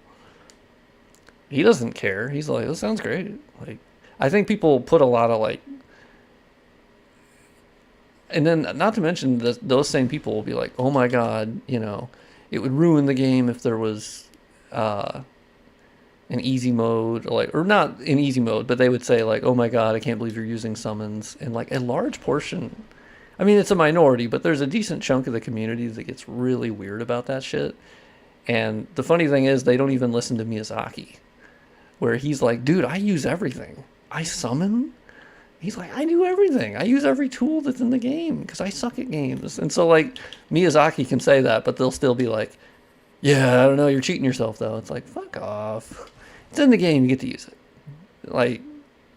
He doesn't care. He's like, that sounds great. Like, I think people put a lot of, like, and then not to mention those same people will be like, oh my God, you know, it would ruin the game if there was an easy mode, or not an easy mode, but they would say like, oh my God, I can't believe you're using summons. And like a large portion, I mean, it's a minority, but there's a decent chunk of the community that gets really weird about that shit. And the funny thing is they don't even listen to Miyazaki, where he's like, dude, I use everything. I summon. He's like, I do everything. I use every tool that's in the game because I suck at games. And so, like, Miyazaki can say that, but they'll still be like, yeah, I don't know, you're cheating yourself, though. It's like, fuck off. It's in the game, you get to use it. Like,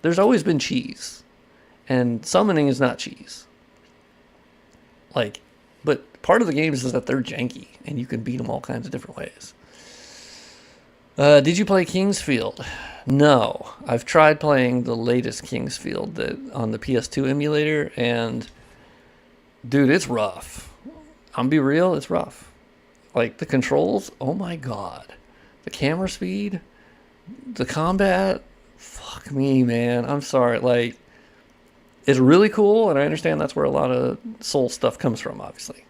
there's always been cheese. And summoning is not cheese. Like, but part of the game is that they're janky, and you can beat them all kinds of different ways. Did you play Kingsfield? No. I've tried playing the latest Kingsfield on the PS2 emulator, and dude, it's rough. I'm be real, it's rough. Like, the controls, oh my god. The camera speed, the combat, fuck me, man. I'm sorry. Like, it's really cool, and I understand that's where a lot of Soul stuff comes from, obviously.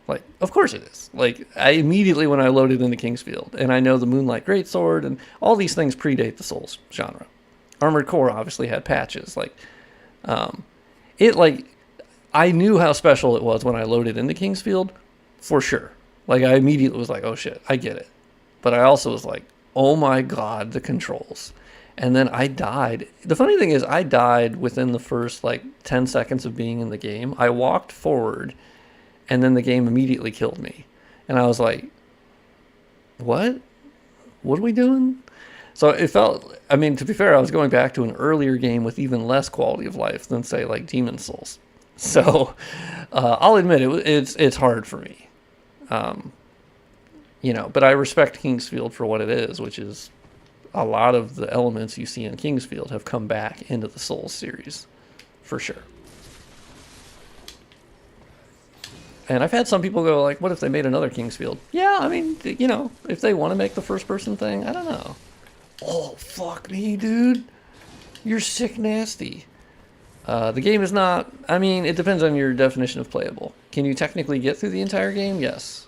Like, of course it is. Like, I immediately, when I loaded into Kingsfield, and I know the Moonlight Greatsword, and all these things predate the Souls genre. Armored Core obviously had patches. Like, I knew how special it was when I loaded into Kingsfield, for sure. Like, I immediately was like, oh shit, I get it. But I also was like, oh my god, the controls. And then I died. The funny thing is, I died within the first, 10 seconds of being in the game. I walked forward, and then the game immediately killed me. And I was like, what? What are we doing? So it felt, I mean, to be fair, I was going back to an earlier game with even less quality of life than, say, like Demon Souls. So I'll admit it's hard for me. But I respect Kingsfield for what it is, which is a lot of the elements you see in Kingsfield have come back into the Souls series, for sure. And I've had some people go like, what if they made another Kingsfield? Yeah, I mean, if they want to make the first-person thing, I don't know. Oh, fuck me, dude. You're sick nasty. The game is not, I mean, it depends on your definition of playable. Can you technically get through the entire game? Yes.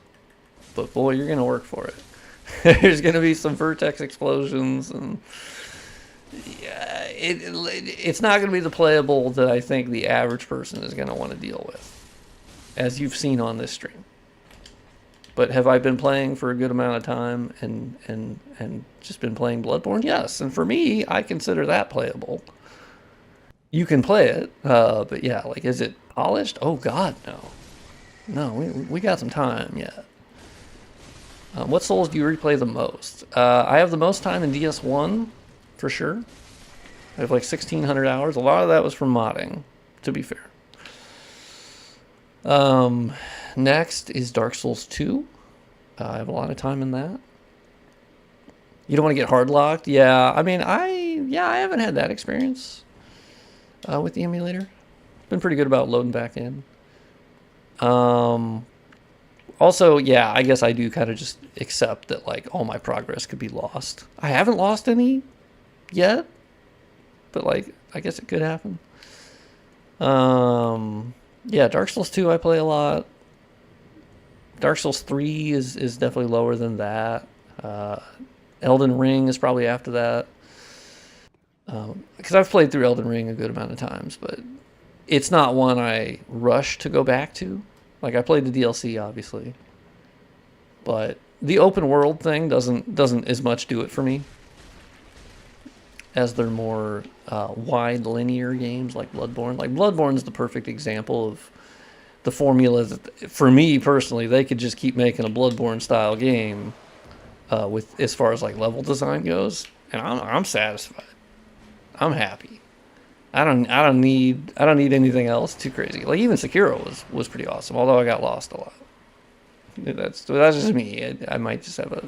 But boy, you're going to work for it. There's going to be some vertex explosions, and yeah, it's not going to be the playable that I think the average person is going to want to deal with, as you've seen on this stream. But have I been playing for a good amount of time and just been playing Bloodborne? Yes, and for me, I consider that playable. You can play it, but yeah, like, is it polished? Oh god, no. No, we got some time yet. What Souls do you replay the most? I have the most time in DS1, for sure. I have like 1,600 hours. A lot of that was from modding, to be fair. Next is Dark Souls 2. I have a lot of time in that. You don't want to get hard locked? Yeah, I mean, I haven't had that experience with the emulator. Been pretty good about loading back in. Also, yeah, I guess I do kind of just accept that, like, all my progress could be lost. I haven't lost any yet, but, like, I guess it could happen. Yeah, Dark Souls 2 I play a lot. Dark Souls 3 is definitely lower than that. Elden Ring is probably after that. Because I've played through Elden Ring a good amount of times, but it's not one I rush to go back to. Like, I played the DLC, obviously, but the open world thing doesn't as much do it for me as their more wide linear games like Bloodborne. Like, Bloodborne's the perfect example of the formula that, for me personally, they could just keep making a Bloodborne style game with, as far as like level design goes, and I'm satisfied. I'm happy. I don't need anything else too crazy. Like, even Sekiro was pretty awesome, although I got lost a lot. That's just me. I might just have a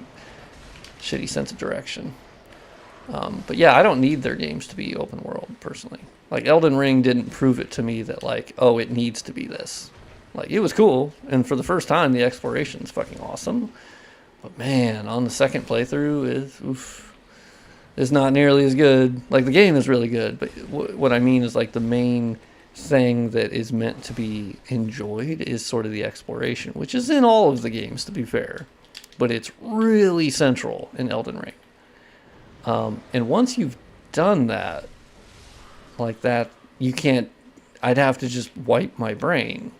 shitty sense of direction. But yeah, I don't need their games to be open world personally. Like, Elden Ring didn't prove it to me that, like, oh, it needs to be this. Like, it was cool, and for the first time, the exploration's fucking awesome. But man, on the second playthrough, it's not nearly as good. Like, the game is really good, but what I mean is, like, the main thing that is meant to be enjoyed is sort of the exploration, which is in all of the games, to be fair. But it's really central in Elden Ring. And once you've done that, like that, you can't, I'd have to just wipe my brain,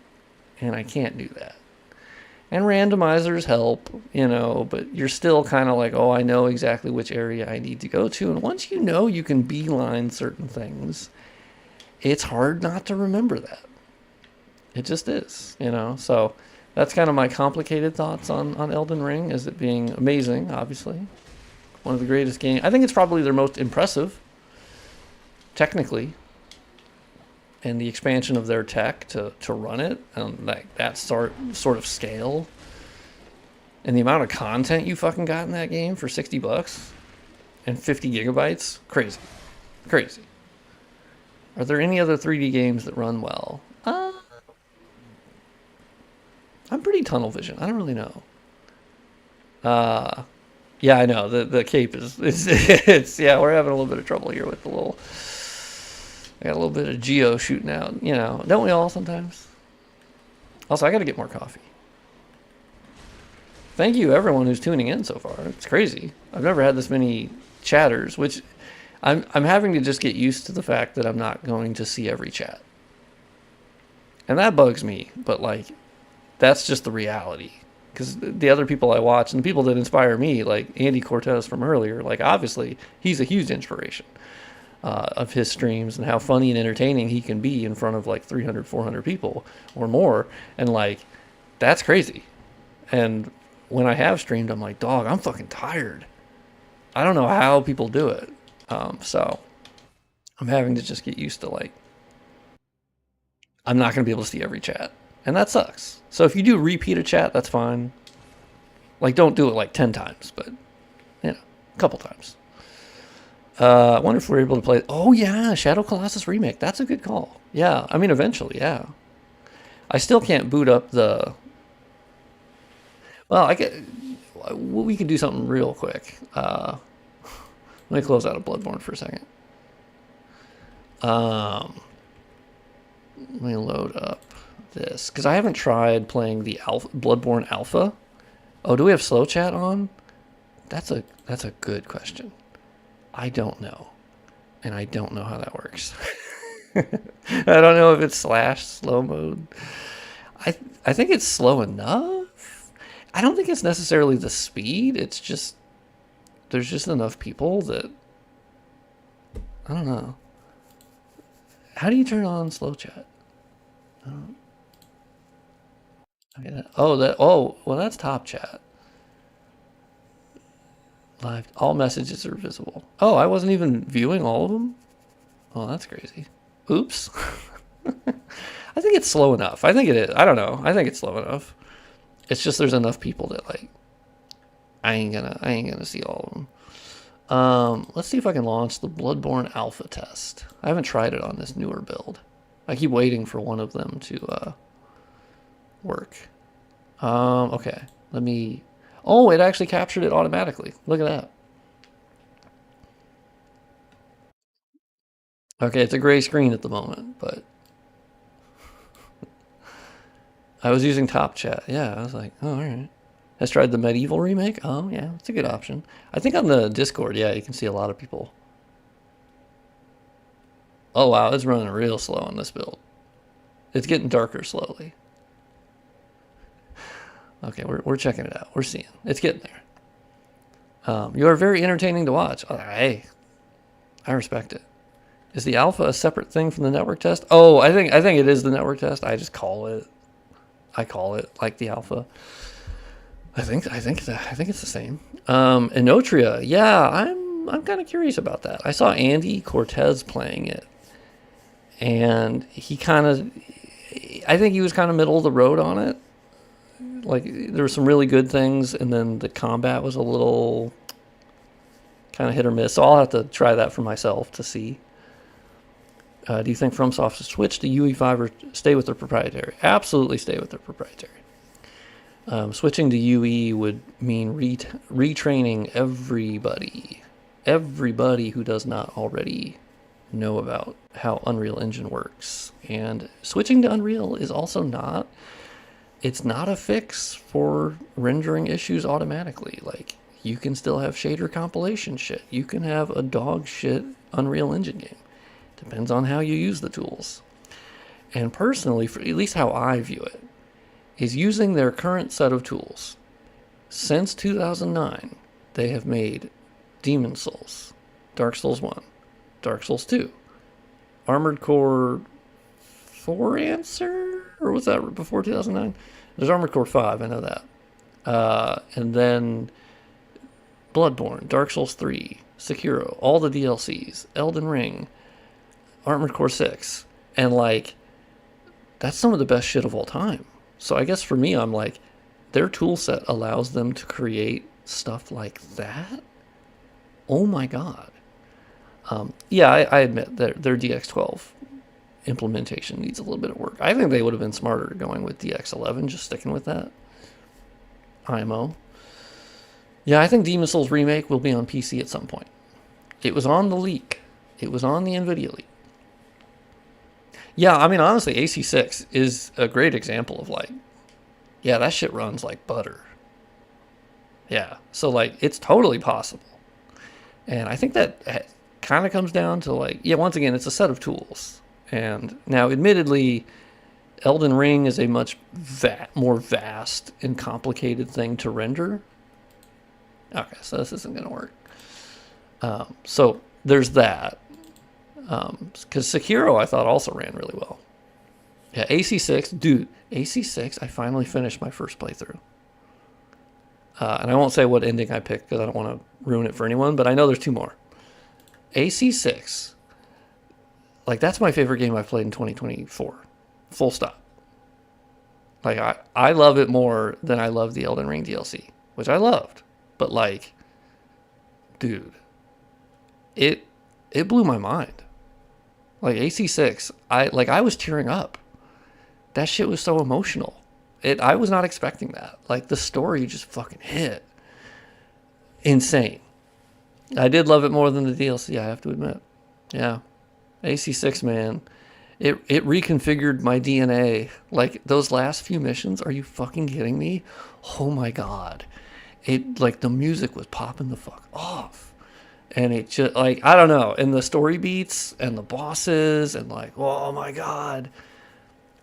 and I can't do that. And randomizers help, but you're still kind of like, oh, I know exactly which area I need to go to. And once you know, you can beeline certain things. it's hard not to remember that. It just is, you know. So that's kind of my complicated thoughts on Elden Ring, as it being amazing, obviously. One of the greatest games. I think it's probably their most impressive, technically, and the expansion of their tech to run it, and that sort of scale, and the amount of content you fucking got in that game for $60 and 50 gigabytes, crazy, crazy. Are there any other 3D games that run well? I'm pretty tunnel vision. I don't really know. Yeah, I know the cape is it's yeah. We're having a little bit of trouble here with the little. I got a little bit of geo shooting out. You know, don't we all sometimes? Also, I got to get more coffee. Thank you, everyone who's tuning in so far. It's crazy. I've never had this many chatters, which I'm having to just get used to the fact that I'm not going to see every chat, and that bugs me. But like, that's just the reality. Because the other people I watch and the people that inspire me, like Andy Cortez from earlier, like obviously he's a huge inspiration of his streams and how funny and entertaining he can be in front of like 300, 400 people or more. And like, that's crazy. And when I have streamed, I'm like, dog, I'm fucking tired. I don't know how people do it. So I'm having to just get used to like, I'm not going to be able to see every chat. And that sucks. So if you do repeat a chat, that's fine. Like, don't do it like 10 times, but, you know, a couple times. I wonder if we're able to play. Oh, yeah, Shadow Colossus Remake. That's a good call. Yeah, I mean, eventually, yeah. I still can't boot up the... Well, we can do something real quick. Let me close out of Bloodborne for a second. Let me load up this, because I haven't tried playing the Bloodborne Alpha. Oh, do we have slow chat on? That's a good question. I don't know, and I don't know how that works. I don't know if it's /slow mode. I think it's slow enough. I don't think it's necessarily the speed. It's just there's just enough people that I don't know. How do you turn on slow chat? Oh, well, that's top chat. Live, all messages are visible. Oh, I wasn't even viewing all of them? Oh, that's crazy. Oops. I think it's slow enough. I think it is. I don't know. I think it's slow enough. It's just there's enough people that like I ain't gonna see all of them. Let's see if I can launch the Bloodborne alpha test. I haven't tried it on this newer build. I keep waiting for one of them to work. Okay. Let me... Oh, it actually captured it automatically. Look at that. Okay, it's a gray screen at the moment, but... I was using Top Chat. Yeah, I was like, oh, alright. Has tried the Medieval remake? Oh, yeah, it's a good option. I think on the Discord, yeah, you can see a lot of people. Oh, wow, it's running real slow on this build. It's getting darker slowly. Okay, we're checking it out. We're seeing. It's getting there. You are very entertaining to watch. Oh, hey, I respect it. Is the alpha a separate thing from the network test? Oh, I think it is the network test. I just call it. I call it like the alpha. I think it's the same. Enotria, yeah, I'm kind of curious about that. I saw Andy Cortez playing it, and I think he was kind of middle of the road on it. Like, there were some really good things, and then the combat was a little kind of hit or miss. So I'll have to try that for myself to see. Do you think FromSoft should switch to UE5 or stay with their proprietary? Absolutely stay with their proprietary. Switching to UE would mean retraining everybody who does not already know about how Unreal Engine works. And switching to Unreal is also it's not a fix for rendering issues automatically. Like, you can still have shader compilation shit. You can have a dog shit Unreal Engine game. Depends on how you use the tools. And personally, for at least how I view it, is using their current set of tools. Since 2009, they have made Demon's Souls, Dark Souls 1, Dark Souls 2, Armored Core 4 answer, or was that before 2009? There's Armored Core 5, I know that. And then Bloodborne, Dark Souls 3, Sekiro, all the DLCs, Elden Ring, Armored Core 6, and like that's some of the best shit of all time. So I guess for me, I'm like, their tool set allows them to create stuff like that. Oh my god. Yeah, I admit that their DX12 implementation needs a little bit of work. I think they would have been smarter going with DX11, just sticking with that. IMO. Yeah, I think Demon Souls Remake will be on PC at some point. It was on the leak. It was on the NVIDIA leak. Yeah, I mean, honestly, AC6 is a great example of like, yeah, that shit runs like butter. Yeah, so like, it's totally possible. And I think that kind of comes down to like, yeah, once again, it's a set of tools. And now, admittedly, Elden Ring is a much more vast and complicated thing to render. Okay, so this isn't going to work. So there's that. Because Sekiro, I thought, also ran really well. Yeah, AC6, dude, AC6, I finally finished my first playthrough. And I won't say what ending I picked because I don't want to ruin it for anyone, but I know there's 2 more. AC6, like, that's my favorite game I've played in 2024. Full stop. Like, I love it more than I love the Elden Ring DLC, which I loved. But, like, dude, it blew my mind. Like, AC6, I was tearing up. That shit was so emotional. I was not expecting that. Like, the story just fucking hit. Insane. I did love it more than the DLC, I have to admit. Yeah. AC6, man. It reconfigured my DNA. Like, those last few missions, are you fucking kidding me? Oh my god. Like, the music was popping the fuck off. And it just, like, I don't know. And the story beats and the bosses and, like, oh my god.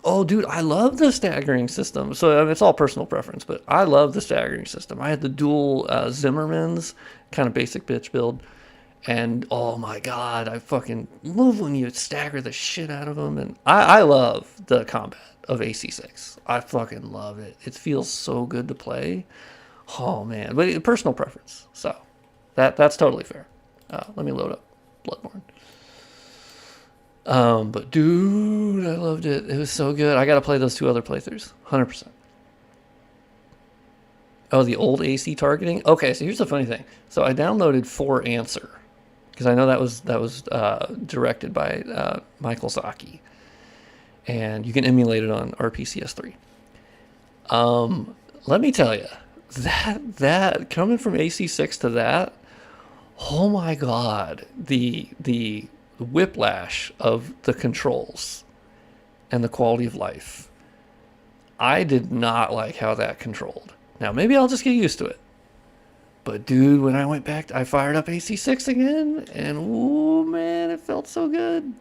Oh, dude, I love the staggering system. So, I mean, it's all personal preference, but I love the staggering system. I had the dual Zimmermans, kind of basic bitch build. And, oh my god, I fucking love when you stagger the shit out of them. And I love the combat of AC6. I fucking love it. It feels so good to play. Oh, man. But personal preference. So, that's totally fair. Let me load up Bloodborne. But dude, I loved it. It was so good. I got to play those 2 other playthroughs. 100%. Oh, the old AC targeting? Okay, so here's the funny thing. So I downloaded 4 Answer. Because I know that was directed by Michael Zaki. And you can emulate it on RPCS3. Let me tell you, that coming from AC6 to that, oh my god, the whiplash of the controls and the quality of life. I did not like how that controlled. Now, maybe I'll just get used to it. But dude, when I went back, I fired up AC6 again, and oh man, it felt so good.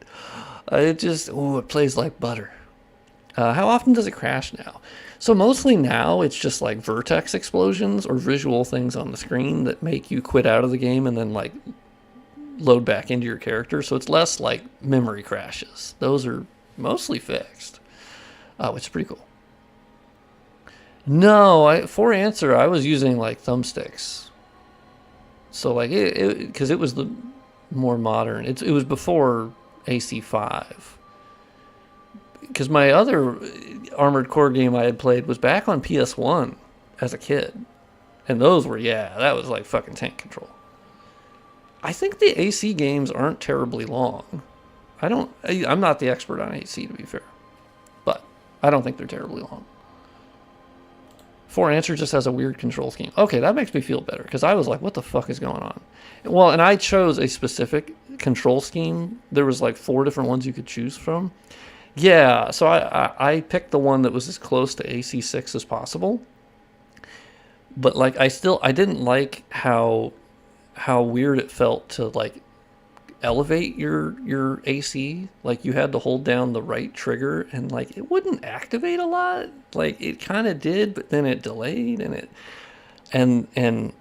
It plays like butter. How often does it crash now? So mostly now, it's just like vertex explosions or visual things on the screen that make you quit out of the game and then like load back into your character. So it's less like memory crashes. Those are mostly fixed, which is pretty cool. No, for Answer, I was using like thumbsticks. So like because it was the more modern. It was before AC5. Because my other Armored Core game I had played was back on PS1 as a kid. And those were, that was like fucking tank control. I think the AC games aren't terribly long. I'm not the expert on AC, to be fair. But I don't think they're terribly long. For Answer just has a weird control scheme. Okay, that makes me feel better, because I was like, what the fuck is going on? Well, and I chose a specific control scheme. There was like 4 different ones you could choose from. Yeah, so I picked the one that was as close to AC6 as possible. But like I didn't like how weird it felt to like elevate your AC. Like you had to hold down the right trigger and like it wouldn't activate a lot. Like it kind of did, but then it delayed and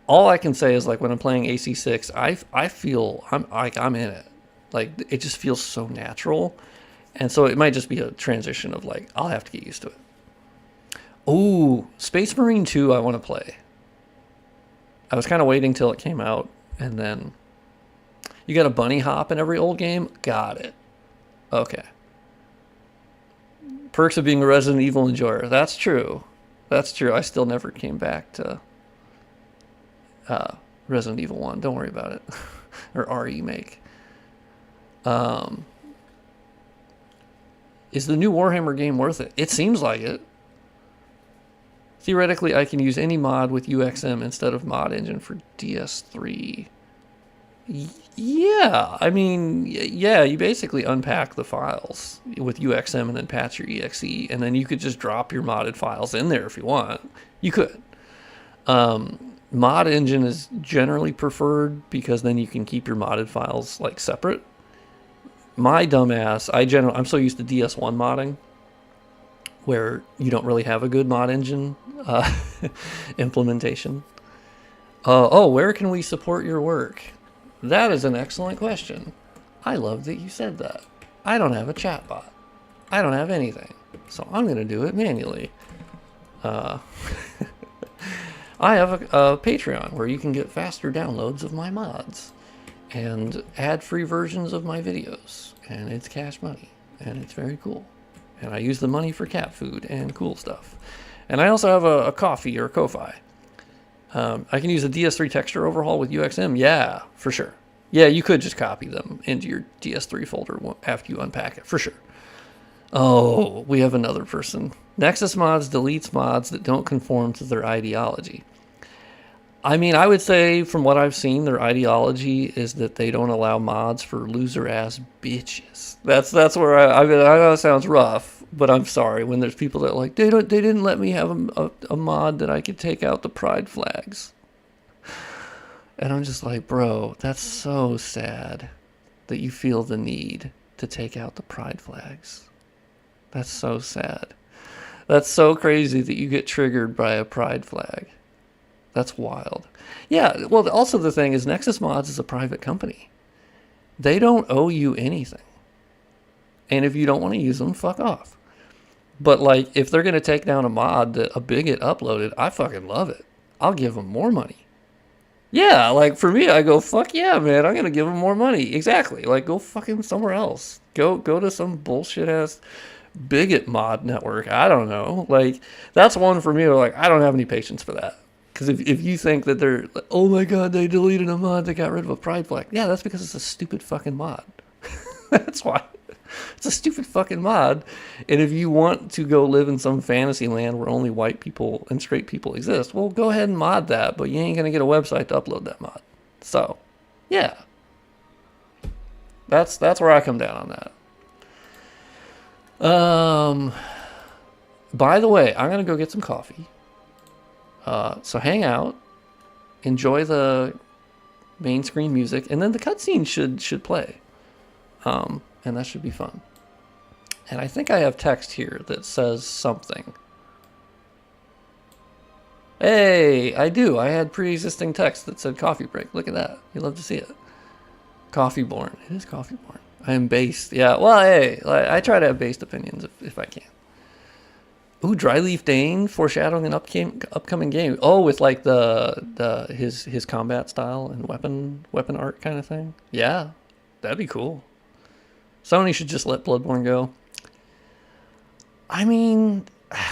all I can say is like when I'm playing AC6, I feel I'm in it. Like, it just feels so natural. And so it might just be a transition of like, I'll have to get used to it. Oh, Space Marine 2 I want to play. I was kind of waiting till it came out, and then you got a bunny hop in every old game? Got it. Okay. Perks of being a Resident Evil enjoyer. That's true. That's true. I still never came back to Resident Evil 1. Don't worry about it. Or remake. Is the new Warhammer game worth it? It seems like it. Theoretically, I can use any mod with UXM instead of mod engine for DS3. Yeah, I mean, yeah, you basically unpack the files with UXM and then patch your exe, and then you could just drop your modded files in there if you want. You could. Mod engine is generally preferred because then you can keep your modded files like separate. My dumbass, I'm so used to DS1 modding, where you don't really have a good mod engine implementation. Where can we support your work? That is an excellent question. I love that you said that. I don't have a chatbot. I don't have anything. So I'm going to do it manually. I have a Patreon where you can get faster downloads of my mods and ad-free versions of my videos. And it's cash money. And it's very cool. And I use the money for cat food and cool stuff. And I also have a Ko-fi or a Ko-fi. I can use a DS3 texture overhaul with UXM. Yeah, for sure. Yeah, you could just copy them into your DS3 folder after you unpack it, for sure. Oh, we have another person. Nexus Mods deletes mods that don't conform to their ideology. I mean, I would say from what I've seen, their ideology is that they don't allow mods for loser-ass bitches. That's where I mean, I know it sounds rough, but I'm sorry when there's people that are like, they didn't let me have a mod that I could take out the pride flags. And I'm just like, bro, that's so sad that you feel the need to take out the pride flags. That's so sad. That's so crazy that you get triggered by a pride flag. That's wild. Yeah, well, also the thing is Nexus Mods is a private company. They don't owe you anything. And if you don't want to use them, fuck off. But, like, if they're going to take down a mod that a bigot uploaded, I fucking love it. I'll give them more money. Yeah, like, for me, I go, fuck yeah, man, I'm going to give them more money. Exactly. Like, go fucking somewhere else. Go to some bullshit-ass bigot mod network. I don't know. Like, that's one for me. Like, I don't have any patience for that. Because if you think that they're, oh my god, they deleted a mod that got rid of a pride flag. Yeah, that's because it's a stupid fucking mod. That's why. It's a stupid fucking mod. And if you want to go live in some fantasy land where only white people and straight people exist, well, go ahead and mod that, but you ain't going to get a website to upload that mod. So, yeah. That's where I come down on that. By the way, I'm going to go get some coffee. So hang out, enjoy the main screen music, and then the cutscene should play. And that should be fun. And I think I have text here that says something. Hey, I do. I had pre-existing text that said coffee break. Look at that. You love to see it. Coffeeborn. It is Coffeeborn. I am based. Yeah, well, hey, I try to have based opinions if I can. Ooh, Dryleaf Dane foreshadowing an upcoming game. Oh, with like his combat style and weapon art kind of thing. Yeah, that'd be cool. Sony should just let Bloodborne go. I mean,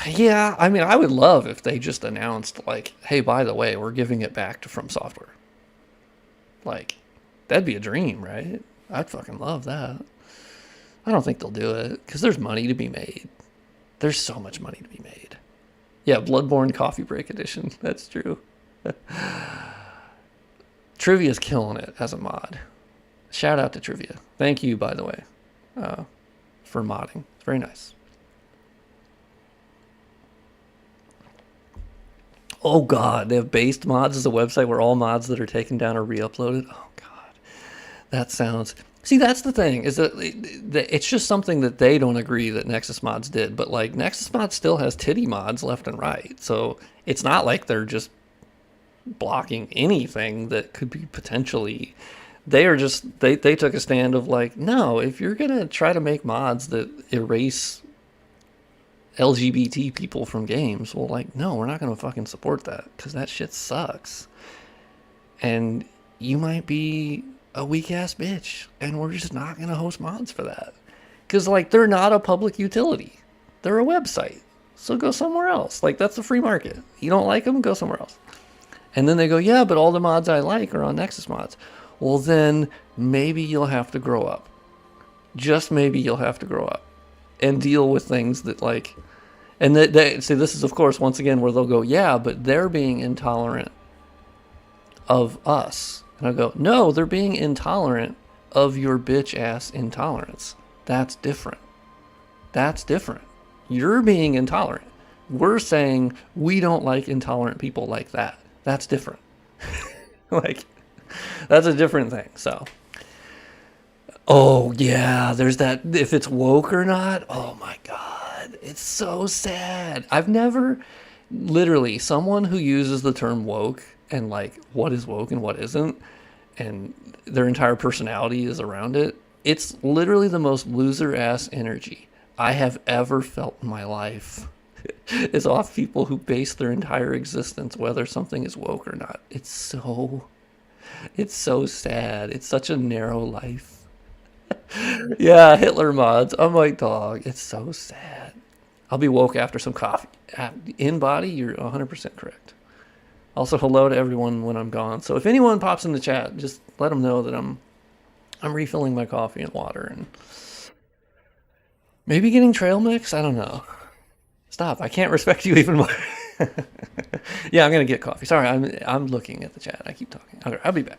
yeah, I mean, I would love if they just announced like, hey, by the way, we're giving it back to From Software. Like, that'd be a dream, right? I'd fucking love that. I don't think they'll do it because there's money to be made. There's so much money to be made. Yeah, Bloodborne Coffee Break Edition. That's true. Trivia's killing it as a mod. Shout out to Trivia. Thank you, by the way, for modding. It's very nice. Oh, God. They have based mods as a website where all mods that are taken down are re-uploaded. Oh, God. That sounds... See, that's the thing, is that it's just something that they don't agree that Nexus Mods did. But, like, Nexus Mods still has titty mods left and right. So it's not like they're just blocking anything that could be potentially They are just they took a stand of like, no, if you're gonna try to make mods that erase LGBT people from games, well, like, no, we're not gonna fucking support that because that shit sucks. And you might be a weak ass bitch, and we're just not gonna host mods for that because like they're not a public utility, they're a website. So go somewhere else. Like that's the free market. You don't like them, go somewhere else. And then they go, yeah, but all the mods I like are on Nexus mods. Well, then maybe you'll have to grow up. Just maybe you'll have to grow up and deal with things that like, and they see this is of course once again where they'll go, yeah, but they're being intolerant of us. And I go, no, they're being intolerant of your bitch ass intolerance. That's different. That's different. You're being intolerant. We're saying we don't like intolerant people like that. That's different. Like, that's a different thing. So, oh yeah, there's that. If it's woke or not, oh my God, it's so sad. I've never, literally, someone who uses the term woke and like what is woke and what isn't, and their entire personality is around it. It's literally the most loser ass energy I have ever felt in my life. Is off people who base their entire existence whether something is woke or not. It's so sad. It's such a narrow life. Yeah, Hitler mods. I'm like, dog, it's so sad. I'll be woke after some coffee. In body, you're 100% correct. Also, hello to everyone when I'm gone. So if anyone pops in the chat, just let them know that I'm refilling my coffee and water and maybe getting trail mix. I don't know. Stop! I can't respect you even more. Yeah, I'm gonna get coffee. Sorry, I'm looking at the chat. I keep talking. Okay, I'll be back.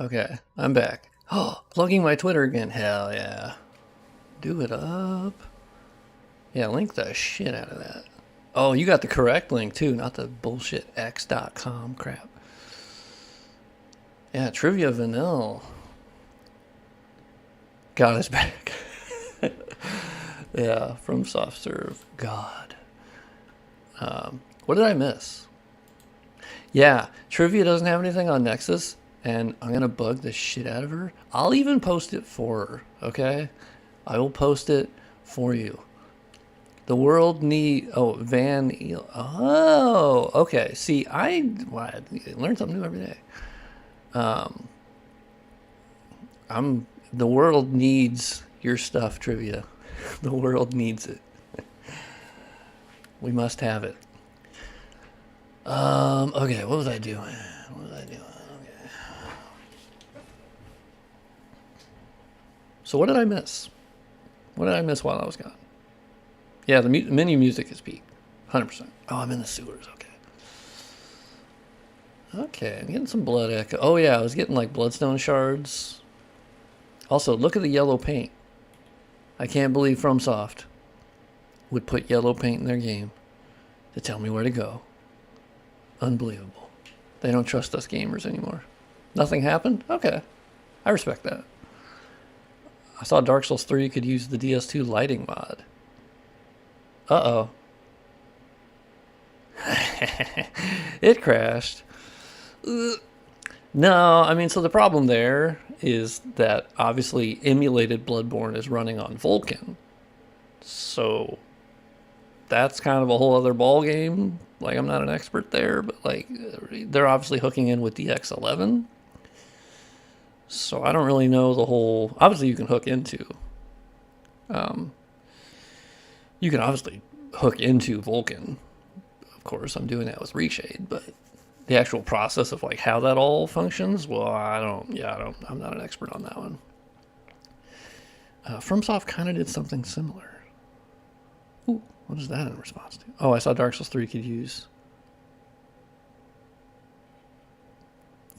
Okay, I'm back. Oh, plugging my Twitter again. Hell yeah. Do it up. Yeah, link the shit out of that. Oh, you got the correct link too, not the bullshit x.com crap. Yeah, Trivia Vanille. God is back. Yeah, from soft serve. God. What did I miss? Yeah, Trivia doesn't have anything on Nexus, and I'm gonna bug the shit out of her. I'll even post it for her, okay? I will post it for you. The world need... Oh, Van... Oh, okay. See, I learn something new every day. The world needs your stuff, Trivia. The world needs it. We must have it. Okay, what was I doing? Okay. So what did I miss? What did I miss while I was gone? Yeah, the menu music is peaked. 100%. Oh, I'm in the sewers. Okay, I'm getting some blood echo. Oh yeah, I was getting like bloodstone shards. Also, look at the yellow paint. I can't believe FromSoft would put yellow paint in their game to tell me where to go. Unbelievable. They don't trust us gamers anymore. Nothing happened? Okay. I respect that. I saw Dark Souls 3 could use the DS2 lighting mod. Uh-oh. It crashed. No, I mean, so the problem there is that obviously emulated Bloodborne is running on Vulkan. So that's kind of a whole other ball game. Like, I'm not an expert there, but like they're obviously hooking in with DX11. So I don't really know the whole... Obviously you can hook into... you can obviously hook into Vulkan. Of course, I'm doing that with Reshade, but the actual process of like how that all functions, well, I'm not an expert on that one. FromSoft kind of did something similar. Ooh, what is that in response to? Oh, I saw Dark Souls 3 could use...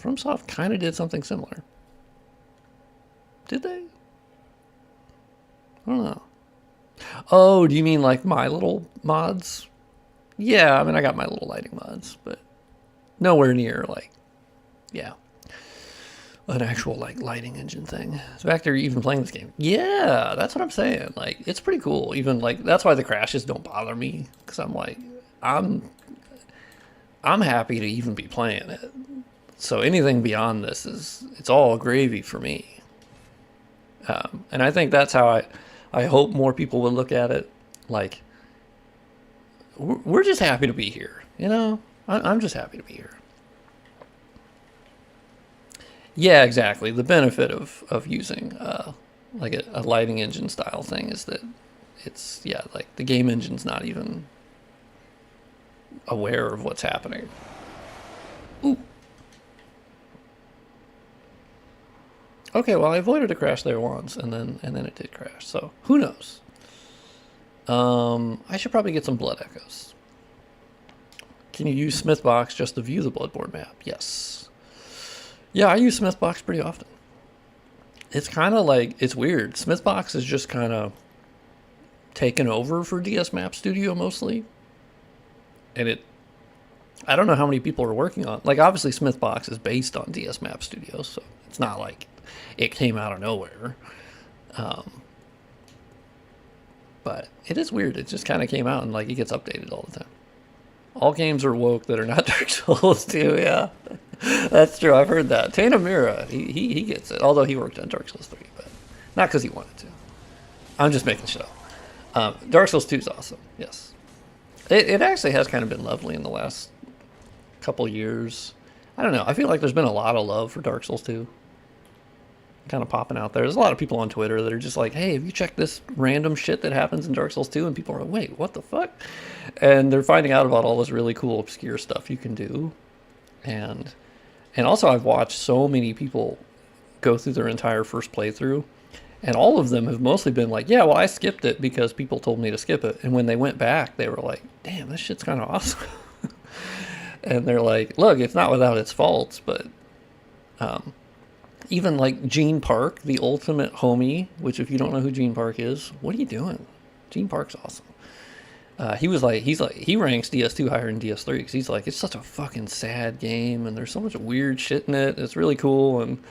FromSoft kind of did something similar. Did they? I don't know. Oh, do you mean like my little mods? Yeah, I mean, I got my little lighting mods, but nowhere near like, yeah, an actual like lighting engine thing. So back to even playing this game. Yeah, that's what I'm saying. Like, it's pretty cool. Even like, that's why the crashes don't bother me, because I'm like, I'm happy to even be playing it. So anything beyond this it's all gravy for me. And I think that's how I hope more people would look at it. Like, we're just happy to be here, you know? I'm just happy to be here. Yeah, exactly. The benefit of using like a lighting engine style thing is that it's, yeah, like the game engine's not even aware of what's happening. Ooh. Okay, well, I avoided a crash there once, and then it did crash. So who knows? I should probably get some blood echoes. Can you use Smithbox just to view the Bloodborne map? Yes. Yeah, I use Smithbox pretty often. It's kind of like, it's weird. Smithbox is just kind of taken over for DS Map Studio mostly. And I don't know how many people are working on, like, obviously Smithbox is based on DS Map Studio, so it's not like it came out of nowhere. But it is weird. It just kind of came out and like it gets updated all the time. All games are woke that are not Dark Souls 2, yeah. That's true. I've heard that. Tana Mira, he gets it, although he worked on Dark Souls 3, but not because he wanted to. I'm just making shit up. Dark Souls 2 is awesome, yes. It actually has kind of been lovely in the last couple years. I don't know. I feel like there's been a lot of love for Dark Souls 2. Kind of popping out there. There's a lot of people on Twitter that are just like, hey, have you checked this random shit that happens in Dark Souls 2? And people are like, wait, what the fuck? And they're finding out about all this really cool, obscure stuff you can do. And also I've watched so many people go through their entire first playthrough. And all of them have mostly been like, yeah, well, I skipped it because people told me to skip it. And when they went back, they were like, damn, this shit's kind of awesome. And they're like, look, it's not without its faults, but Even like Gene Park, the ultimate homie, which if you don't know who Gene Park is, what are you doing? Gene Park's awesome. He ranks DS2 higher than DS3 because he's like, it's such a fucking sad game and there's so much weird shit in it. It's really cool. And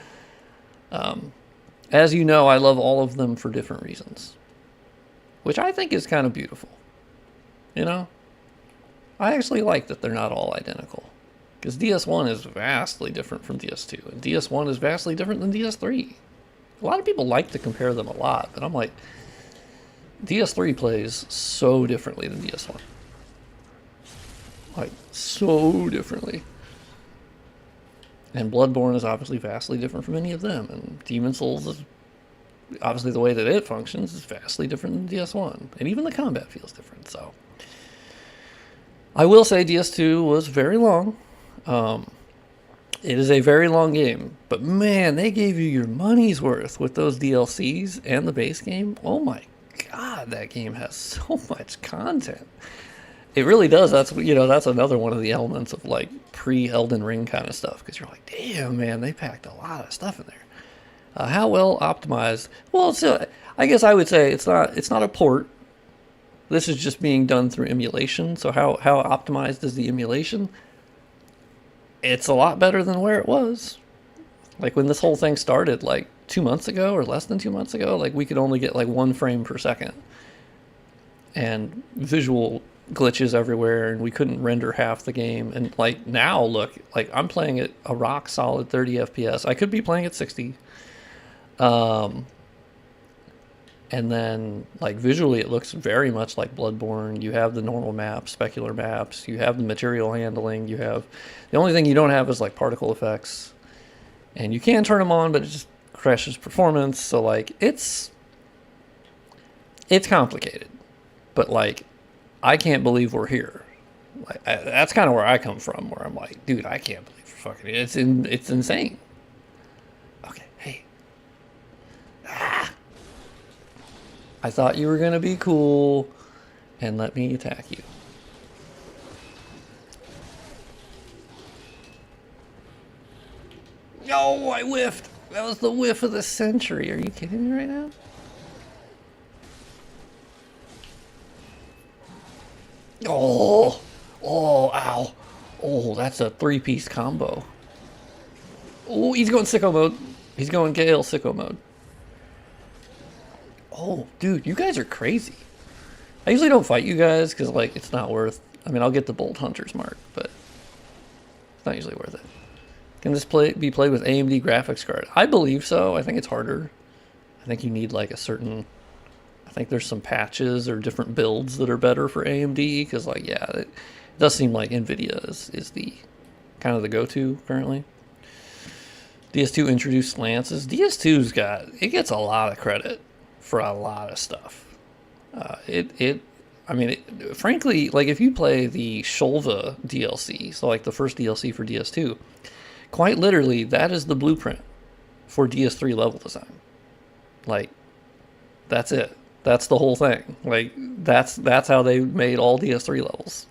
as you know, I love all of them for different reasons, which I think is kind of beautiful. You know, I actually like that they're not all identical because DS1 is vastly different from DS2 and DS1 is vastly different than DS3. A lot of people like to compare them a lot, but I'm like, DS3 plays so differently than DS1. Like, so differently. And Bloodborne is obviously vastly different from any of them. And Demon Souls is obviously the way that it functions is vastly different than DS1. And even the combat feels different. So, I will say DS2 was very long. It is a very long game. But man, they gave you your money's worth with those DLCs and the base game. Oh my God, that game has so much content. It really does. That's another one of the elements of like pre-Elden Ring kind of stuff because you're like, damn man, they packed a lot of stuff in there. How well optimized? Well, I guess I would say it's not a port. This is just being done through emulation. So how optimized is the emulation? It's a lot better than where it was. Like when this whole thing started, like 2 months ago or less than 2 months ago, like we could only get like 1 frame per second and visual glitches everywhere and we couldn't render half the game. And like now look, like I'm playing at a rock solid 30 FPS. I could be playing at 60. And then like visually it looks very much like Bloodborne. You have the normal maps, specular maps, you have the material handling, you have the only thing you don't have is like particle effects. And you can turn them on, but it just crashes performance. So like it's complicated. But like I can't believe we're here. Like that's kind of where I come from, where I'm like, dude, I can't believe we're fucking it's insane. Okay, hey. I thought you were going to be cool and let me attack you. No, I whiffed. That was the whiff of the century. Are you kidding me right now? Oh, ow. Oh, that's a 3-piece combo. Oh, he's going sicko mode. He's going Gale sicko mode. Oh, dude, you guys are crazy. I usually don't fight you guys because, like, it's not worth... I mean, I'll get the Bolt Hunter's mark, but it's not usually worth it. Can this be played with AMD graphics card? I believe so. I think it's harder. I think you need, like, a certain... I think there's some patches or different builds that are better for AMD because, like, yeah, it does seem like NVIDIA is the kind of the go-to currently. DS2 introduced slances. DS2's gets a lot of credit for a lot of stuff. Frankly, like if you play the Shulva DLC, so like the first DLC for DS2, quite literally that is the blueprint for DS3 level design. Like that's it. That's the whole thing. Like that's how they made all DS3 levels.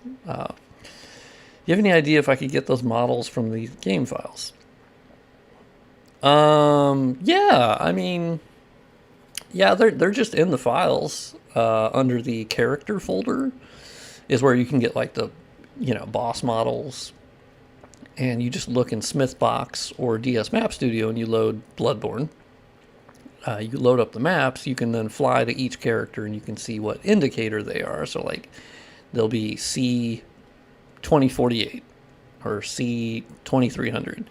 You have any idea if I could get those models from the game files? Yeah, I mean, yeah, they're just in the files under the character folder is where you can get like the, boss models, and you just look in Smithbox or DS Map Studio and you load Bloodborne. You load up the maps, you can then fly to each character and you can see what indicator they are. So like they'll be C2048 or C2300.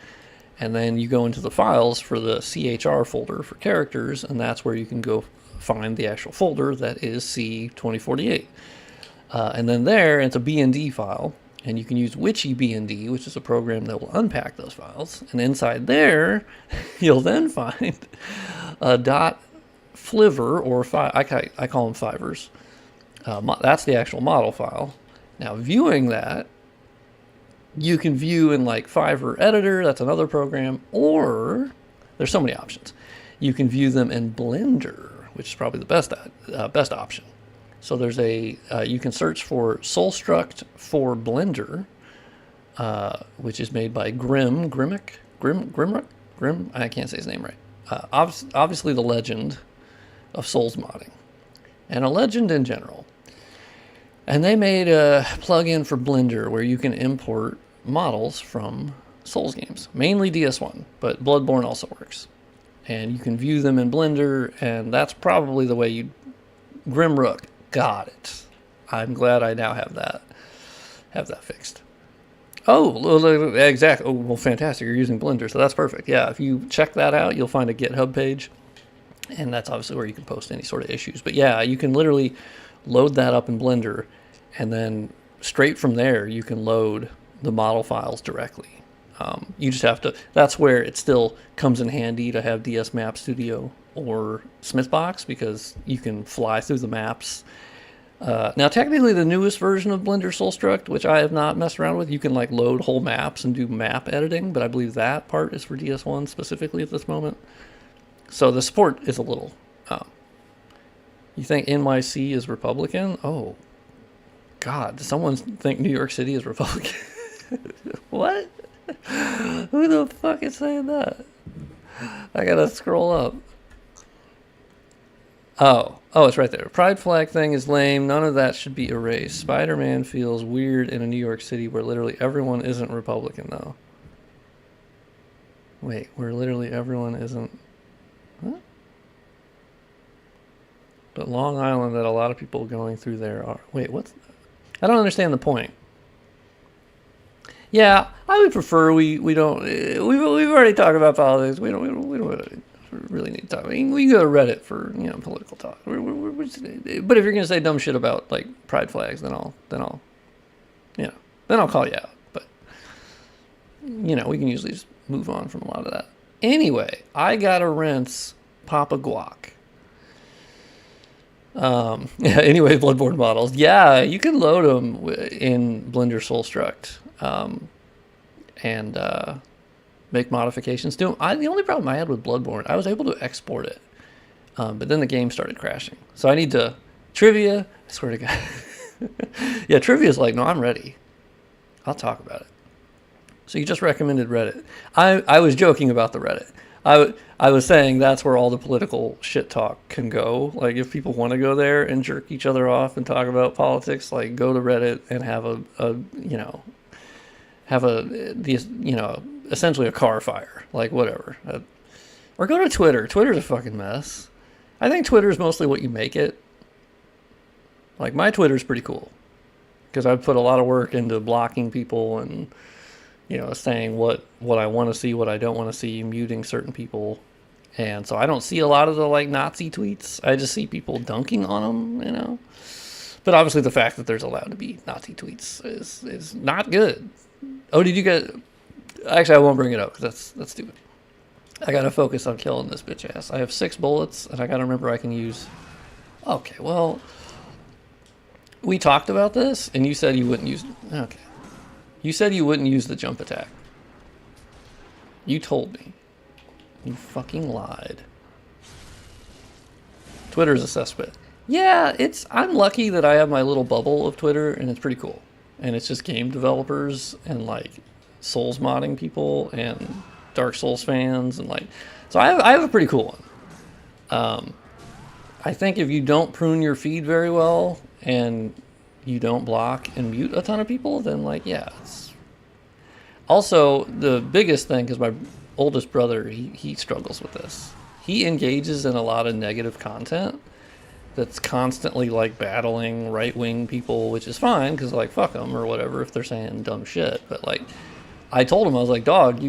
And then you go into the files for the CHR folder for characters, and that's where you can go find the actual folder that is C2048. And then there, it's a BND file, and you can use Witchy BND, which is a program that will unpack those files. And inside there, you'll then find a .fliver, or I call them fivers. That's the actual model file. Now, viewing that, you can view in like Fiverr Editor, that's another program, or there's so many options. You can view them in Blender, which is probably the best option. So there's you can search for Soulstruct for Blender, which is made by Grimrock. Grim, I can't say his name right. Obviously the legend of Souls modding, and a legend in general. And they made a plugin for Blender where you can import models from Souls games, mainly DS1, but Bloodborne also works. And you can view them in Blender, and that's probably the way you... Grimrook, got it. I'm glad I now have that fixed. Oh, exactly. Oh, well, fantastic. You're using Blender, so that's perfect. Yeah, if you check that out, you'll find a GitHub page, and that's obviously where you can post any sort of issues. But yeah, you can literally load that up in Blender, and then straight from there, you can load the model files directly. You just have to... That's where it still comes in handy to have DS Map Studio or Smithbox, because you can fly through the maps. Now, technically, the newest version of Blender Soulstruct, which I have not messed around with, you can like load whole maps and do map editing, but I believe that part is for DS1 specifically at this moment. So the support is a little... you think NYC is Republican? Oh, God. Does someone think New York City is Republican? What? Who the fuck is saying that? I gotta scroll up. Oh, it's right there. Pride flag thing is lame. None of that should be erased. Spider-Man feels weird in a New York City where literally everyone isn't Republican, though. Wait, where literally everyone isn't... Huh? But Long Island, that a lot of people going through there are... Wait, what's... I don't understand the point. Yeah, I would prefer we don't... We've already talked about politics. We don't really need to talk. I mean, we can go to Reddit for, political talk. But if you're gonna say dumb shit about like pride flags, then I'll call you out. But we can usually just move on from a lot of that. Anyway, I gotta rinse Papa Guac. Anyway, Bloodborne models. Yeah, you can load them in Blender Soulstruct, and make modifications to them. The only problem I had with Bloodborne, I was able to export it, but then the game started crashing. So I need to... Trivia, I swear to God. Yeah, Trivia's like, no, I'm ready. I'll talk about it. So you just recommended Reddit. I was joking about the Reddit. I was saying that's where all the political shit talk can go. Like, if people want to go there and jerk each other off and talk about politics, like, go to Reddit and essentially a car fire, like whatever. Or go to Twitter. Twitter's a fucking mess. I think Twitter's mostly what you make it. Like, my Twitter's pretty cool, because I've put a lot of work into blocking people and, saying what I want to see, what I don't want to see, muting certain people. And so I don't see a lot of the like Nazi tweets. I just see people dunking on them, But obviously the fact that there's allowed to be Nazi tweets is not good. Oh, did you get... Actually, I won't bring it up because that's stupid. I gotta focus on killing this bitch ass. I have 6 bullets, and I gotta remember I can use... Okay, well... We talked about this, and you said you wouldn't use... Okay. You said you wouldn't use the jump attack. You told me. You fucking lied. Twitter's a cesspit. Yeah, I'm lucky that I have my little bubble of Twitter, and it's pretty cool. And it's just game developers and like Souls modding people and Dark Souls fans, and like, so I have a pretty cool one. I think if you don't prune your feed very well and you don't block and mute a ton of people, then like, yeah. Also, the biggest thing, because my oldest brother, he struggles with this. He engages in a lot of negative content that's constantly like battling right-wing people, which is fine because like fuck them or whatever if they're saying dumb shit. But like, I told him, I was like, dog,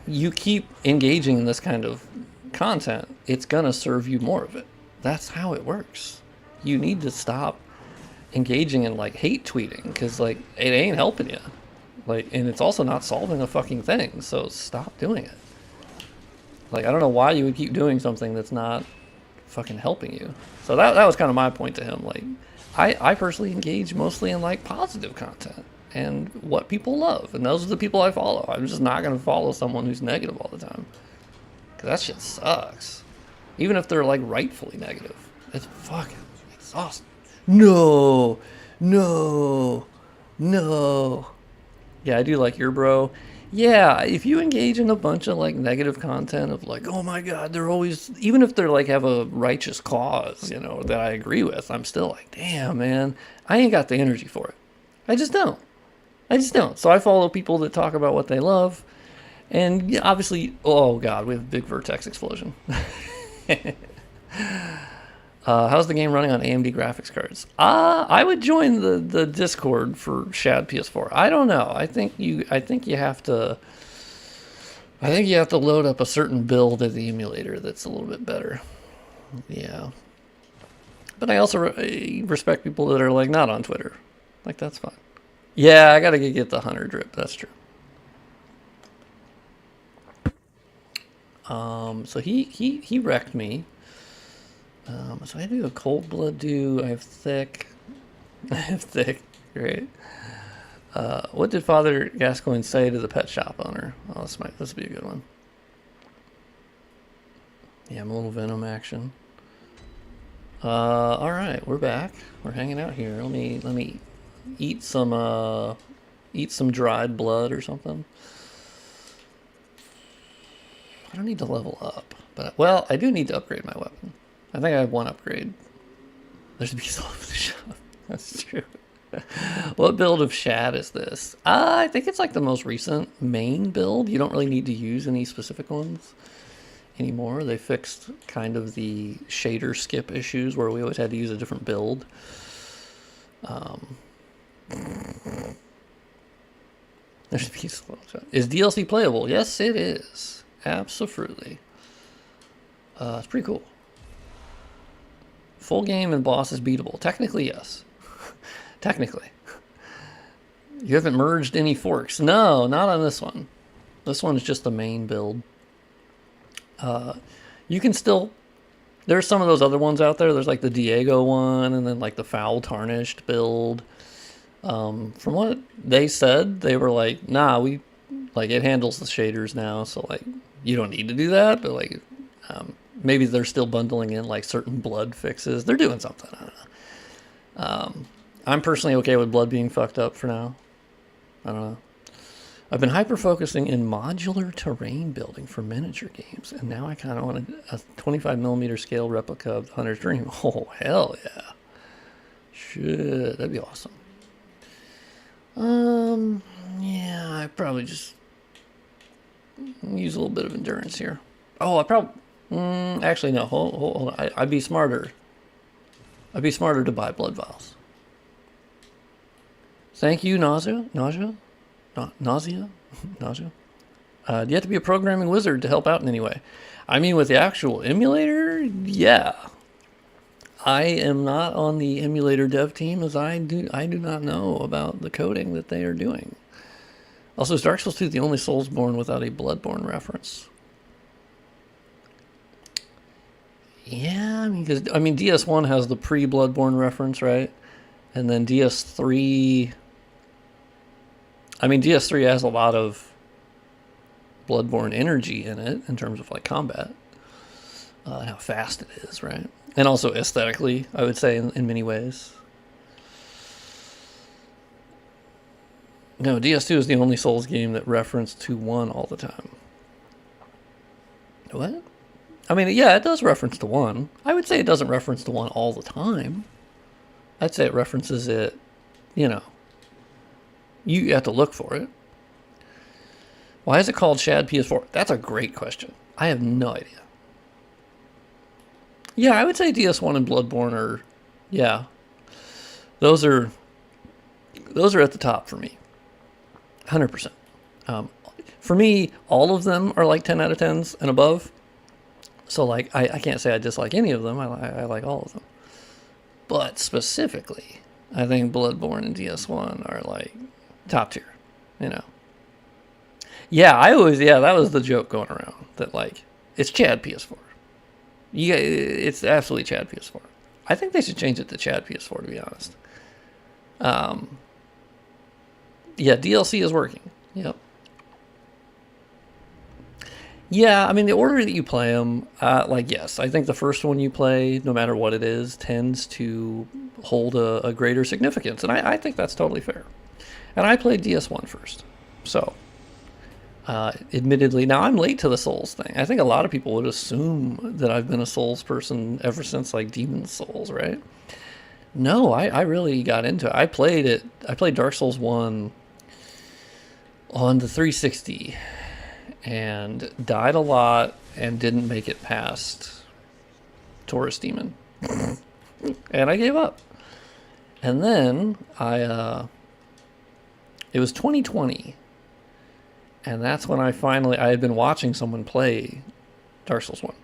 you keep engaging in this kind of content, it's gonna serve you more of it. That's how it works. You need to stop engaging in like hate tweeting, because like it ain't helping you. Like, and it's also not solving a fucking thing. So stop doing it. Like, I don't know why you would keep doing something that's not fucking helping you. So that was kind of my point to him. Like, I personally engage mostly in like positive content and what people love, and those are the people I follow. I'm just not going to follow someone who's negative all the time, because that shit sucks. Even if they're like rightfully negative, it's fucking exhausting. No. Yeah, I do like your bro. Yeah, if you engage in a bunch of like negative content of like, oh my God, they're always, even if they're like have a righteous cause, you know, that I agree with, I'm still like, damn, man, I ain't got the energy for it. I just don't. I just don't. So I follow people that talk about what they love. And yeah, obviously, oh God, we have a big vertex explosion. How's the game running on AMD graphics cards? I would join the Discord for Shad PS4. I don't know. I think you have to. I think you have to load up a certain build of the emulator that's a little bit better. Yeah. But I also respect people that are like not on Twitter. Like that's fine. Yeah, I gotta get the Hunter drip. That's true. So he wrecked me. So I do a cold blood do. I have thick. I have thick. Great. What did Father Gascoigne say to the pet shop owner? Oh, this will be a good one. Yeah, I'm a little Venom action. All right, we're back. We're hanging out here. Let me eat some dried blood or something. I don't need to level up, but well, I do need to upgrade my weapon. I think I have one upgrade. There's a beast all over the shop. That's true. What build of Shad is this? I think it's like the most recent main build. You don't really need to use any specific ones anymore. They fixed kind of the shader skip issues where we always had to use a different build. There's a beast. Is DLC playable? Yes, it is. Absolutely. It's pretty cool. Full game and boss is beatable. Technically, yes. Technically. You haven't merged any forks. No, not on this one. This one is just the main build. You can still... There's some of those other ones out there. There's like the Diego one and then like the foul tarnished build. From what they said, they were like, nah, like it handles the shaders now, so like you don't need to do that, but like maybe they're still bundling in like certain blood fixes. They're doing something. I don't know. I'm personally okay with blood being fucked up for now. I don't know. I've been hyper-focusing in modular terrain building for miniature games, and now I kind of want a 25mm scale replica of the Hunter's Dream. Oh, hell yeah. Shit, that'd be awesome. Yeah, I probably just use a little bit of endurance here. Oh, I probably... actually, no. Hold on. I'd be smarter. I'd be smarter to buy blood vials. Thank you, Nausea. Nausea? Nausea? Nausea? Do you have to be a programming wizard to help out in any way? I mean, with the actual emulator, yeah. I am not on the emulator dev team as I do not know about the coding that they are doing. Also, is Dark Souls 2 the only Soulsborne without a Bloodborne reference? Yeah, because DS1 has the pre-Bloodborne reference, right? And then DS3... DS3 has a lot of Bloodborne energy in it in terms of like combat. And how fast it is, right? And also aesthetically, I would say, in many ways. No, DS2 is the only Souls game that referenced 2-1 all the time. What? Yeah, it does reference to 1. I would say it doesn't reference to 1 all the time. I'd say it references it, you have to look for it. Why is it called Shad PS4? That's a great question. I have no idea. Yeah, I would say DS1 and Bloodborne are, yeah. Those are at the top for me. 100%. For me, all of them are like 10 out of 10s and above. So, like, I can't say I dislike any of them. I like all of them. But specifically, I think Bloodborne and DS1 are, like, top tier, Yeah, that was the joke going around. That, like, it's Chad PS4. Yeah, it's absolutely Chad PS4. I think they should change it to Chad PS4, to be honest. Yeah, DLC is working. Yep. Yeah, the order that you play them, yes, I think the first one you play, no matter what it is, tends to hold a greater significance, and I think that's totally fair. And I played DS1 first, so Admittedly, now I'm late to the Souls thing. I think a lot of people would assume that I've been a Souls person ever since like Demon's Souls, right? No, I really got into it. I played it. I played Dark Souls 1 on the 360 and died a lot and didn't make it past Taurus Demon. And I gave up. And then it was 2020. And that's when I had been watching someone play Dark Souls 1.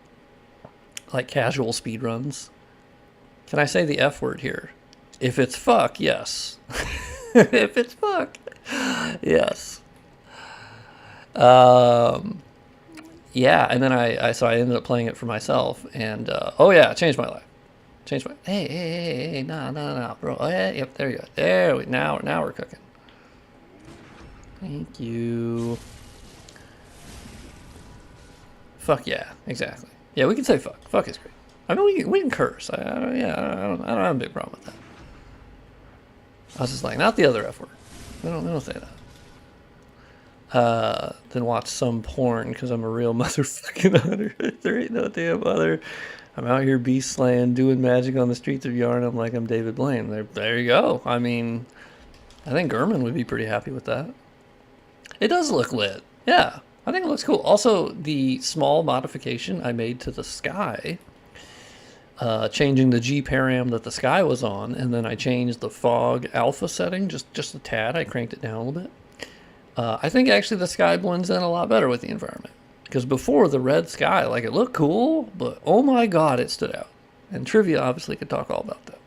Like casual speedruns. Can I say the F word here? If it's fuck, yes. If it's fuck, yes. Yeah, and then I ended up playing it for myself, and oh yeah, it changed my life. Hey, no, bro. Oh, yeah, yep, there you go. Now we're cooking. Thank you. Fuck yeah, exactly. Yeah, we can say fuck. Fuck is great. I mean, we can curse. I don't have a big problem with that. I was just like, not the other F word. We don't say that. Then watch some porn because I'm a real motherfucking hunter. There ain't no damn other. I'm out here beast slaying, doing magic on the streets of Yarn. I'm like I'm David Blaine. There you go. I mean, I think Gurman would be pretty happy with that. It does look lit. Yeah, I think it looks cool. Also, the small modification I made to the sky, changing the G param that the sky was on, and then I changed the fog alpha setting just a tad. I cranked it down a little bit. I think actually the sky blends in a lot better with the environment. Because before, the red sky, like, it looked cool, but oh my god, it stood out. And Trivia obviously could talk all about that.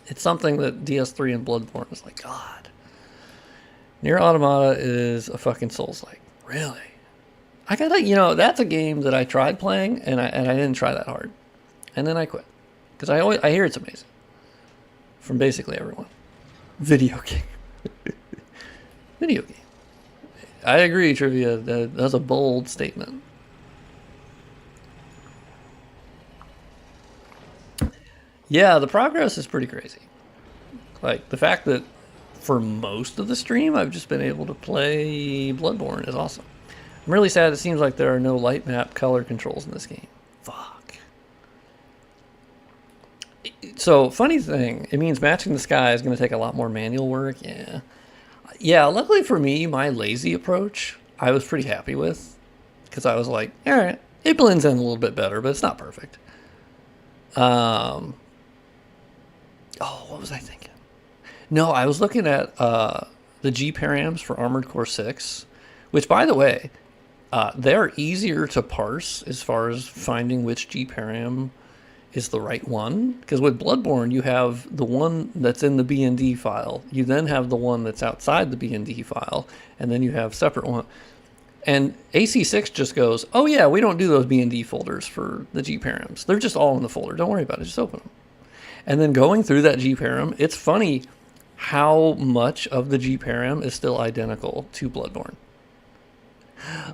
It's something that DS3 and Bloodborne is like, God. Nier Automata is a fucking Souls-like. Really? I gotta, that's a game that I tried playing, and I didn't try that hard. And then I quit. Because I hear it's amazing. From basically everyone. Video game. Video game. I agree, Trivia. That's a bold statement. Yeah, the progress is pretty crazy. Like, the fact that for most of the stream, I've just been able to play Bloodborne is awesome. I'm really sad it seems like there are no light map color controls in this game. Fuck. So, funny thing, it means matching the sky is going to take a lot more manual work. Yeah. Yeah, luckily for me, my lazy approach, I was pretty happy with. Because I was like, alright, it blends in a little bit better, but it's not perfect. Oh, what was I thinking? No, I was looking at the G params for Armored Core 6, which, by the way, they're easier to parse as far as finding which G param is the right one. Because with Bloodborne, you have the one that's in the BND file. You then have the one that's outside the BND file. And then you have separate one. And AC6 just goes, oh yeah, we don't do those BND folders for the G params. They're just all in the folder. Don't worry about it. Just open them. And then going through that G param, it's funny how much of the G param is still identical to Bloodborne.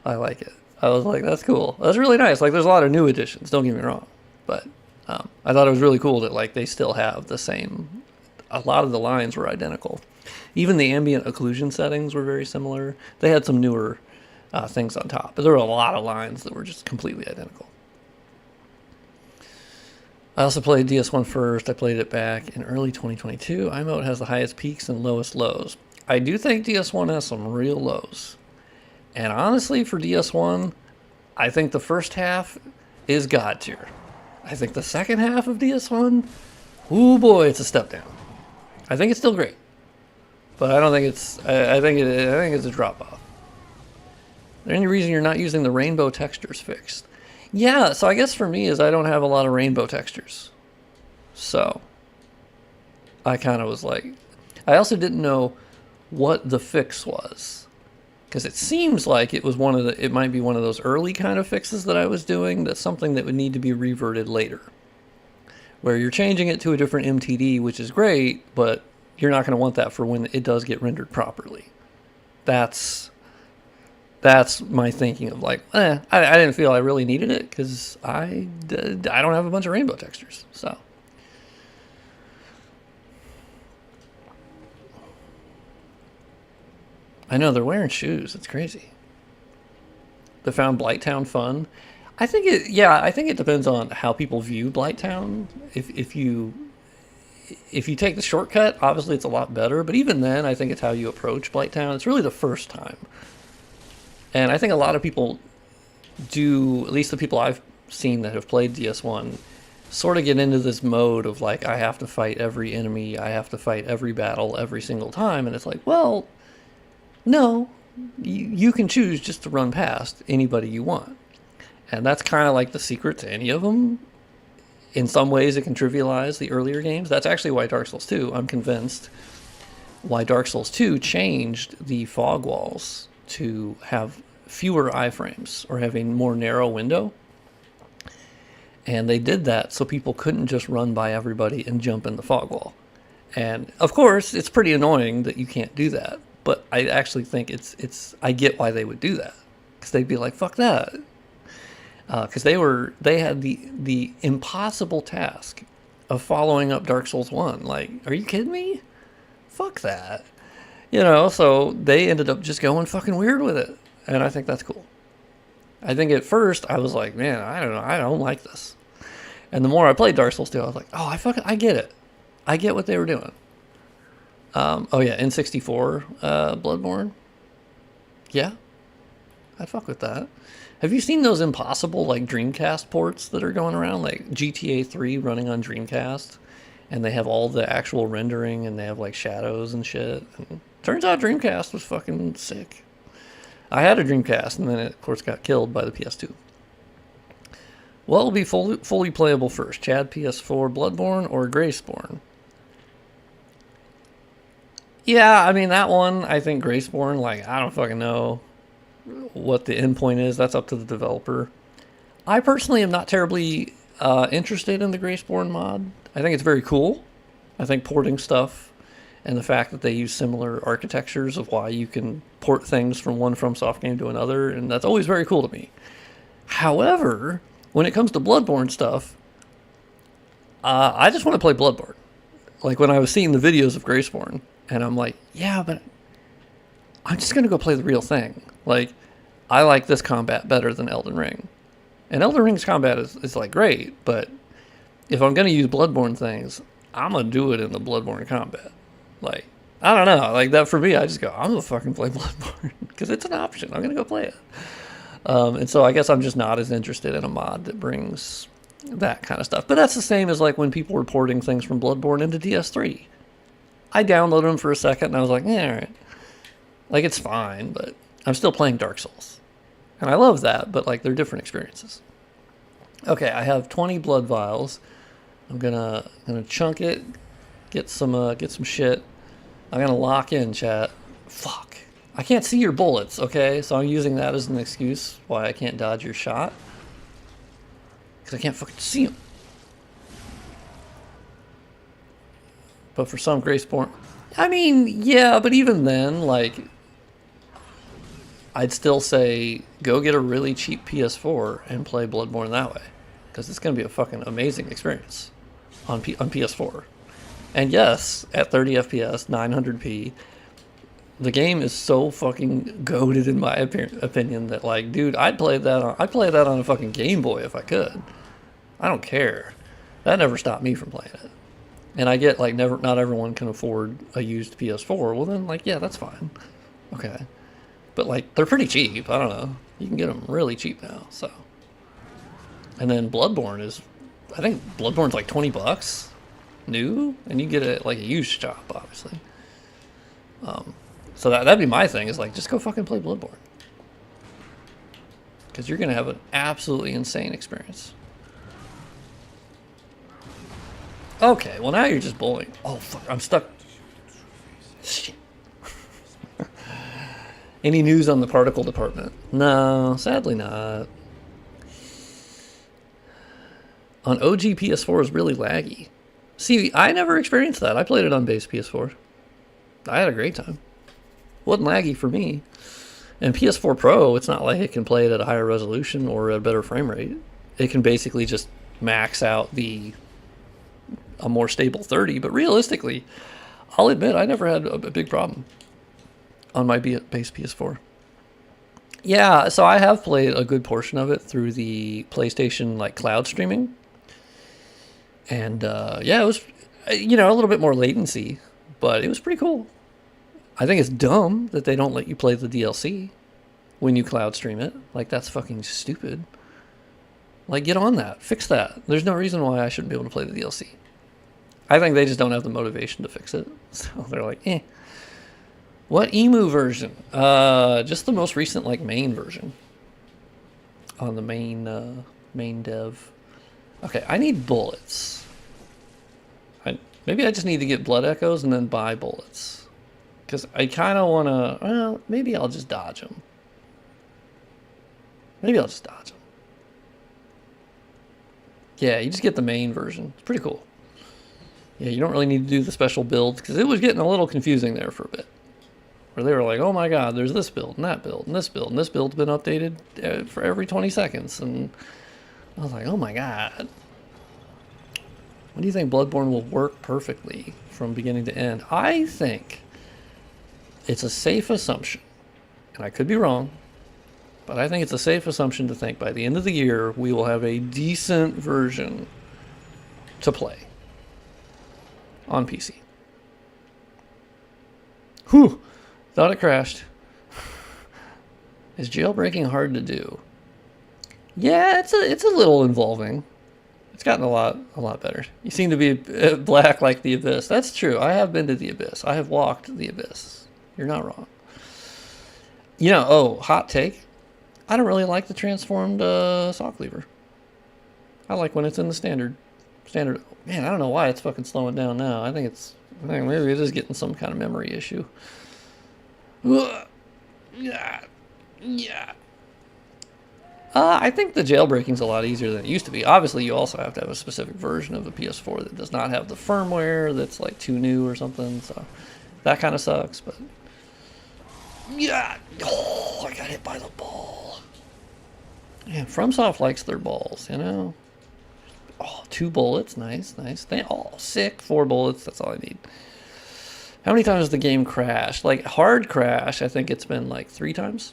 I like it. I was like, that's cool. That's really nice. Like, there's a lot of new additions. Don't get me wrong. But I thought it was really cool that like they still have the same. A lot of the lines were identical. Even the ambient occlusion settings were very similar. They had some newer things on top, but there were a lot of lines that were just completely identical. I also played DS1 first. I played it back in early 2022. iMode has the highest peaks and lowest lows. I do think DS1 has some real lows. And honestly, for DS1, I think the first half is God tier. I think the second half of DS1, ooh boy, it's a step down. I think it's still great, but I don't think it's. I think it's a drop off. Is there any reason you're not using the rainbow textures fixed? Yeah, so I guess for me is I don't have a lot of rainbow textures, so I kind of was like, I also didn't know what the fix was. Because it seems like it was it might be one of those early kind of fixes that I was doing. That's something that would need to be reverted later. Where you're changing it to a different MTD, which is great, but you're not going to want that for when it does get rendered properly. That's my thinking of like, I didn't feel I really needed it because I don't have a bunch of rainbow textures. So. I know, they're wearing shoes. It's crazy. that found Blighttown fun. I think I think it depends on how people view Blighttown. If you take the shortcut, obviously it's a lot better. But even then, I think it's how you approach Blighttown. It's really the first time, and I think a lot of people do. At least the people I've seen that have played DS1 sort of get into this mode of like, I have to fight every enemy, I have to fight every battle every single time, and it's like, well, no, you can choose just to run past anybody you want. And that's kind of like the secret to any of them. In some ways, it can trivialize the earlier games. That's actually why Dark Souls 2, I'm convinced, why Dark Souls 2 changed the fog walls to have fewer iframes or have a more narrow window. And they did that so people couldn't just run by everybody and jump in the fog wall. And of course, it's pretty annoying that you can't do that. But I actually think I get why they would do that. Because they'd be like, fuck that. Because they had the impossible task of following up Dark Souls 1. Like, are you kidding me? Fuck that. So they ended up just going fucking weird with it. And I think that's cool. I think at first I was like, man, I don't know, I don't like this. And the more I played Dark Souls 2, I was like, oh, I get it. I get what they were doing. Oh yeah, N64 Bloodborne. Yeah, I'd fuck with that. Have you seen those impossible like Dreamcast ports that are going around, like GTA 3 running on Dreamcast, and they have all the actual rendering and they have like shadows and shit. And turns out Dreamcast was fucking sick. I had a Dreamcast, and then it, of course, got killed by the PS2. What will be fully playable first? Chad PS4 Bloodborne or Graceborn? Yeah, I mean, that one, I think Graceborn, like, I don't fucking know what the endpoint is. That's up to the developer. I personally am not terribly interested in the Graceborn mod. I think it's very cool. I think porting stuff and the fact that they use similar architectures of why you can port things from one FromSoft game to another, and that's always very cool to me. However, when it comes to Bloodborne stuff, I just want to play Bloodborne. Like when I was seeing the videos of Graceborn, and I'm like, yeah, but I'm just going to go play the real thing. Like, I like this combat better than Elden Ring. And Elden Ring's combat is like great, but if I'm going to use Bloodborne things, I'm going to do it in the Bloodborne combat. Like, I don't know. Like, that for me, I just go, I'm going to fucking play Bloodborne. Because it's an option. I'm going to go play it. And so I guess I'm just not as interested in a mod that brings that kind of stuff. But that's the same as, like, when people were porting things from Bloodborne into DS3. I downloaded them for a second, and I was like, yeah, all right. Like, it's fine, but I'm still playing Dark Souls. And I love that, but, like, they're different experiences. Okay, I have 20 blood vials. I'm gonna chunk it, get some shit. I'm gonna lock in, chat. Fuck. I can't see your bullets, okay? So I'm using that as an excuse why I can't dodge your shot. Because I can't fucking see them. But for some Graceborn... I mean, yeah, but even then, like... I'd still say, go get a really cheap PS4 and play Bloodborne that way. Because it's going to be a fucking amazing experience on PS4. And yes, at 30 FPS, 900p, the game is so fucking goated in my opinion that, like, dude, I'd play that on a fucking Game Boy if I could. I don't care. That never stopped me from playing it. And I get, like, not everyone can afford a used PS4. Well, then, like, yeah, that's fine. Okay. But, like, they're pretty cheap. I don't know. You can get them really cheap now, so. And then Bloodborne is, I think Bloodborne's like $20 new, and you get it like a used shop, obviously. So that'd be my thing, is like, just go fucking play Bloodborne. Because you're going to have an absolutely insane experience. Okay, well now you're just bullying. Oh, fuck, I'm stuck. Shit. Any news on the particle department? No, sadly not. On OG PS4 is really laggy. See, I never experienced that. I played it on base PS4. I had a great time. Wasn't laggy for me. And PS4 Pro, it's not like it can play it at a higher resolution or at a better frame rate. It can basically just max out a more stable 30. But realistically, I'll admit I never had a big problem on my base PS4. Yeah, so I have played a good portion of it through the PlayStation like cloud streaming, and yeah, it was a little bit more latency, but it was pretty cool. I think it's dumb that they don't let you play the DLC when you cloud stream it. Like that's fucking stupid. Like get on that, fix that. There's no reason why I shouldn't be able to play the DLC. I think they just don't have the motivation to fix it, so they're like, eh. What emu version? Just the most recent, like, main version. On the main dev. Okay, I need bullets. Maybe I just need to get blood echoes and then buy bullets. Because I kind of want to... Well, maybe I'll just dodge them. Yeah, you just get the main version. It's pretty cool. Yeah, you don't really need to do the special builds, because it was getting a little confusing there for a bit. Where they were like, oh my god, there's this build, and that build, and this build, and this build's been updated for every 20 seconds. And I was like, oh my god. When do you think Bloodborne will work perfectly from beginning to end? I think it's a safe assumption, and I could be wrong, but I think it's a safe assumption to think by the end of the year we will have a decent version to play on PC. Whew. Thought it crashed. Is jailbreaking hard to do? Yeah, it's a little involving. It's gotten a lot better. You seem to be black like the Abyss. That's true. I have been to the Abyss. I have walked the Abyss. You're not wrong. Hot take. I don't really like the transformed saw cleaver. I like when it's in the standard. Man, I don't know why it's fucking slowing down now. I think maybe it is getting some kind of memory issue. Yeah. I think the jailbreaking's a lot easier than it used to be. Obviously, you also have to have a specific version of the PS4 that does not have the firmware that's like too new or something. So that kind of sucks. But yeah, I got hit by the ball. Yeah, FromSoft likes their balls, Oh, 2 bullets, nice. Sick, 4 bullets. That's all I need. How many times has the game crashed? Like, hard crash, I think it's been like 3 times.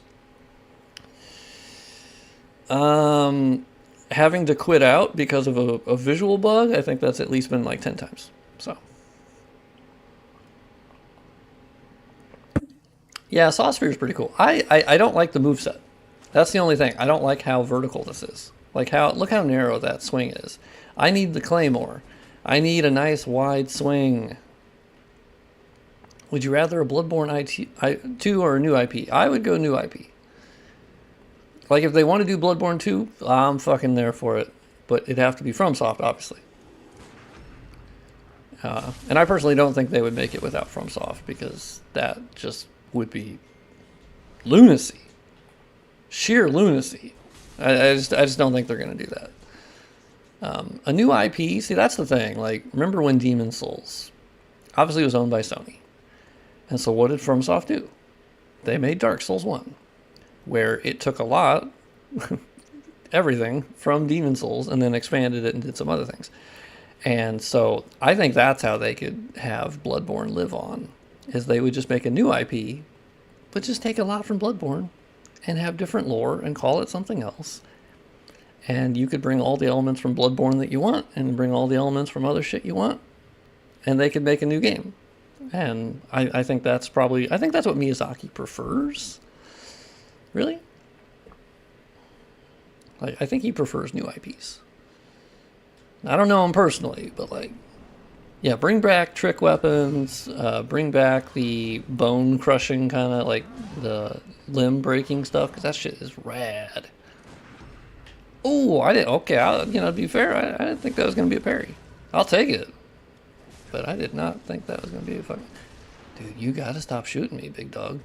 Having to quit out because of a visual bug, I think that's at least been like 10 times. So. Yeah, Sawsphere is pretty cool. I don't like the moveset. That's the only thing. I don't like how vertical this is. Look how narrow that swing is. I need the Claymore. I need a nice wide swing. Would you rather a Bloodborne 2 or a new IP? I would go new IP. Like, if they want to do Bloodborne 2, I'm fucking there for it. But it'd have to be FromSoft, obviously. And I personally don't think they would make it without FromSoft, because that just would be lunacy. Sheer lunacy. I just don't think they're going to do that. A new IP, see, that's the thing. Like, remember when Demon's Souls obviously was owned by Sony. And so what did FromSoft do? They made Dark Souls 1, where it took a lot, everything from Demon's Souls, and then expanded it and did some other things. And so I think that's how they could have Bloodborne live on, is they would just make a new IP, but just take a lot from Bloodborne and have different lore and call it something else. And you could bring all the elements from Bloodborne that you want and bring all the elements from other shit you want, and they could make a new game. And I think that's what Miyazaki prefers. Really? Like, I think he prefers new IPs. I don't know him personally, but like, yeah, bring back trick weapons, bring back the bone crushing kind of, like the limb breaking stuff, because that shit is rad. Oh, to be fair, I didn't think that was going to be a parry. I'll take it. But I did not think that was going to be a fucking... Dude, you got to stop shooting me, big dog.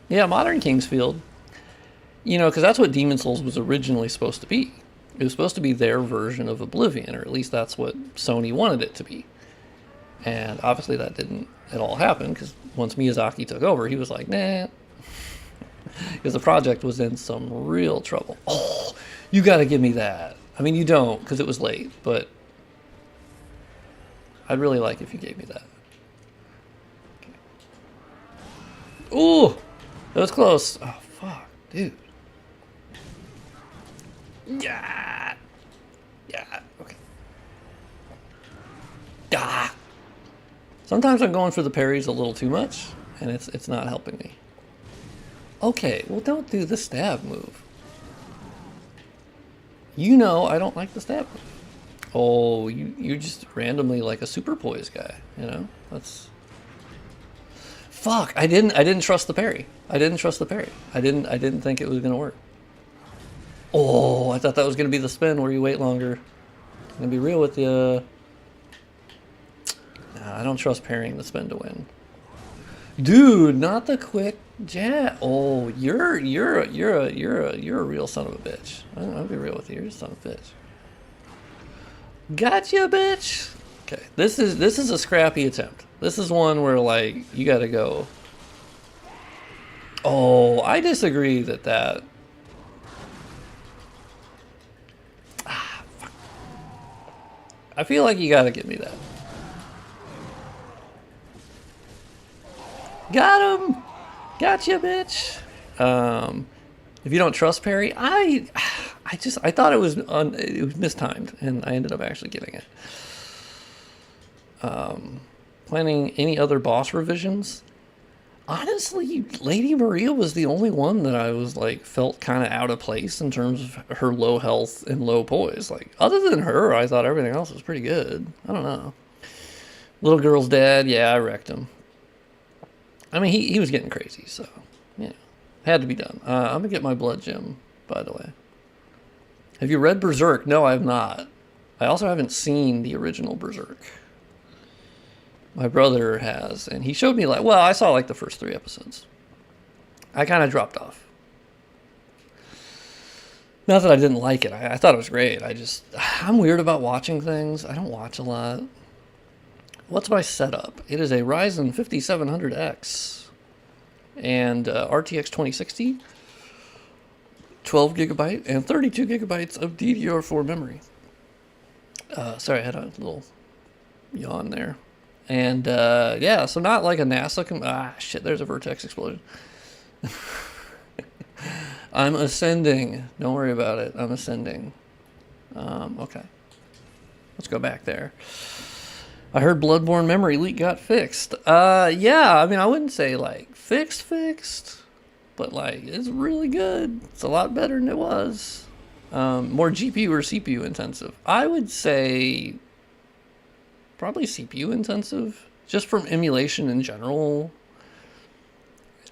Yeah, Modern Kingsfield. Because that's what Demon's Souls was originally supposed to be. It was supposed to be their version of Oblivion, or at least that's what Sony wanted it to be. And obviously that didn't at all happen, because once Miyazaki took over, he was like, nah. Because the project was in some real trouble. Oh, you got to give me that. I mean, you don't, because it was late, but I'd really like if you gave me that. Okay. Ooh, It was close. Oh, fuck, dude. Yeah. Yeah, okay. Ah. Sometimes I'm going for the parries a little too much, and it's not helping me. Okay, well, don't do the stab move. You know I don't like the stab move. Oh, you're just randomly like a super poise guy, you know? That's... Fuck, I didn't trust the parry. I didn't trust the parry. I didn't think it was gonna work. Oh, I thought that was gonna be the spin where you wait longer. I'm gonna be real with you. Nah, I don't trust parrying the spin to win. Dude, not the quick jab. Oh, you're a real son of a bitch. I'll be real with you. You're a son of a bitch. Gotcha, bitch. Okay, this is a scrappy attempt. This is one where like you got to go. Oh, I disagree that. Ah, fuck. I feel like you got to give me that. Got him. Gotcha, bitch. If you don't trust parry, I thought it was mistimed, and I ended up actually getting it. Planning any other boss revisions? Honestly, Lady Maria was the only one that I was like felt kind of out of place in terms of her low health and low poise. Like other than her, I thought everything else was pretty good. I don't know. Little girl's dad, yeah, I wrecked him. I mean, he was getting crazy, so yeah, had to be done. I'm gonna get my blood gem, by the way. Have you read Berserk? No, I have not. I also haven't seen the original Berserk. My brother has, and he showed me like, well, I saw like the first 3 episodes. I kind of dropped off. Not that I didn't like it. I thought it was great. I'm weird about watching things. I don't watch a lot. What's my setup? It is a Ryzen 5700X and RTX 2060, 12 gigabyte and 32 gigabytes of DDR4 memory. Sorry, I had a little yawn there. And yeah, so not like a NASA... shit, there's a vertex explosion. I'm ascending. Don't worry about it. I'm ascending. Okay. Let's go back there. I heard Bloodborne memory leak got fixed. Yeah, I mean, I wouldn't say like fixed, but like it's really good. It's a lot better than it was. More GPU or CPU intensive? I would say probably CPU intensive, just from emulation in general.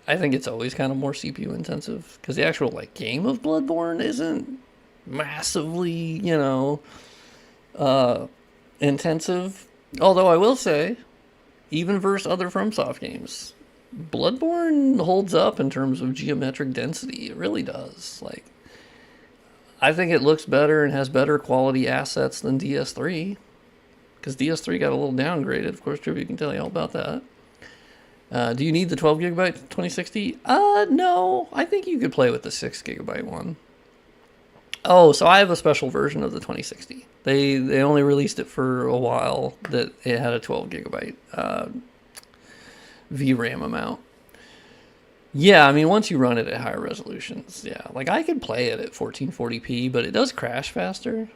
I think it's always kind of more CPU intensive because the actual like game of Bloodborne isn't massively, you know, intensive. Although I will say, even versus other FromSoft games, Bloodborne holds up in terms of geometric density. It really does. Like, I think it looks better and has better quality assets than DS3. Because DS3 got a little downgraded. Of course, Trivia can tell you all about that. Do you need the 12 gigabyte 2060? No. I think you could play with the 6 gigabyte one. Oh, so I have a special version of the 2060. They only released it for a while that it had a 12 gigabyte VRAM amount. Yeah, I mean, once you run it at higher resolutions, yeah. Like, I could play it at 1440p, but it does crash faster.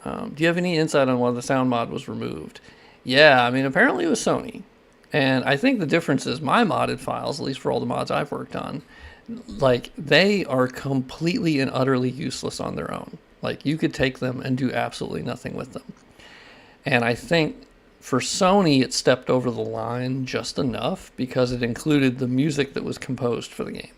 Do you have any insight on why the sound mod was removed? Yeah, I mean, apparently it was Sony. And I think the difference is my modded files, at least for all the mods I've worked on, like, they are completely and utterly useless on their own. Like, you could take them and do absolutely nothing with them. And I think for Sony, it stepped over the line just enough because it included the music that was composed for the game.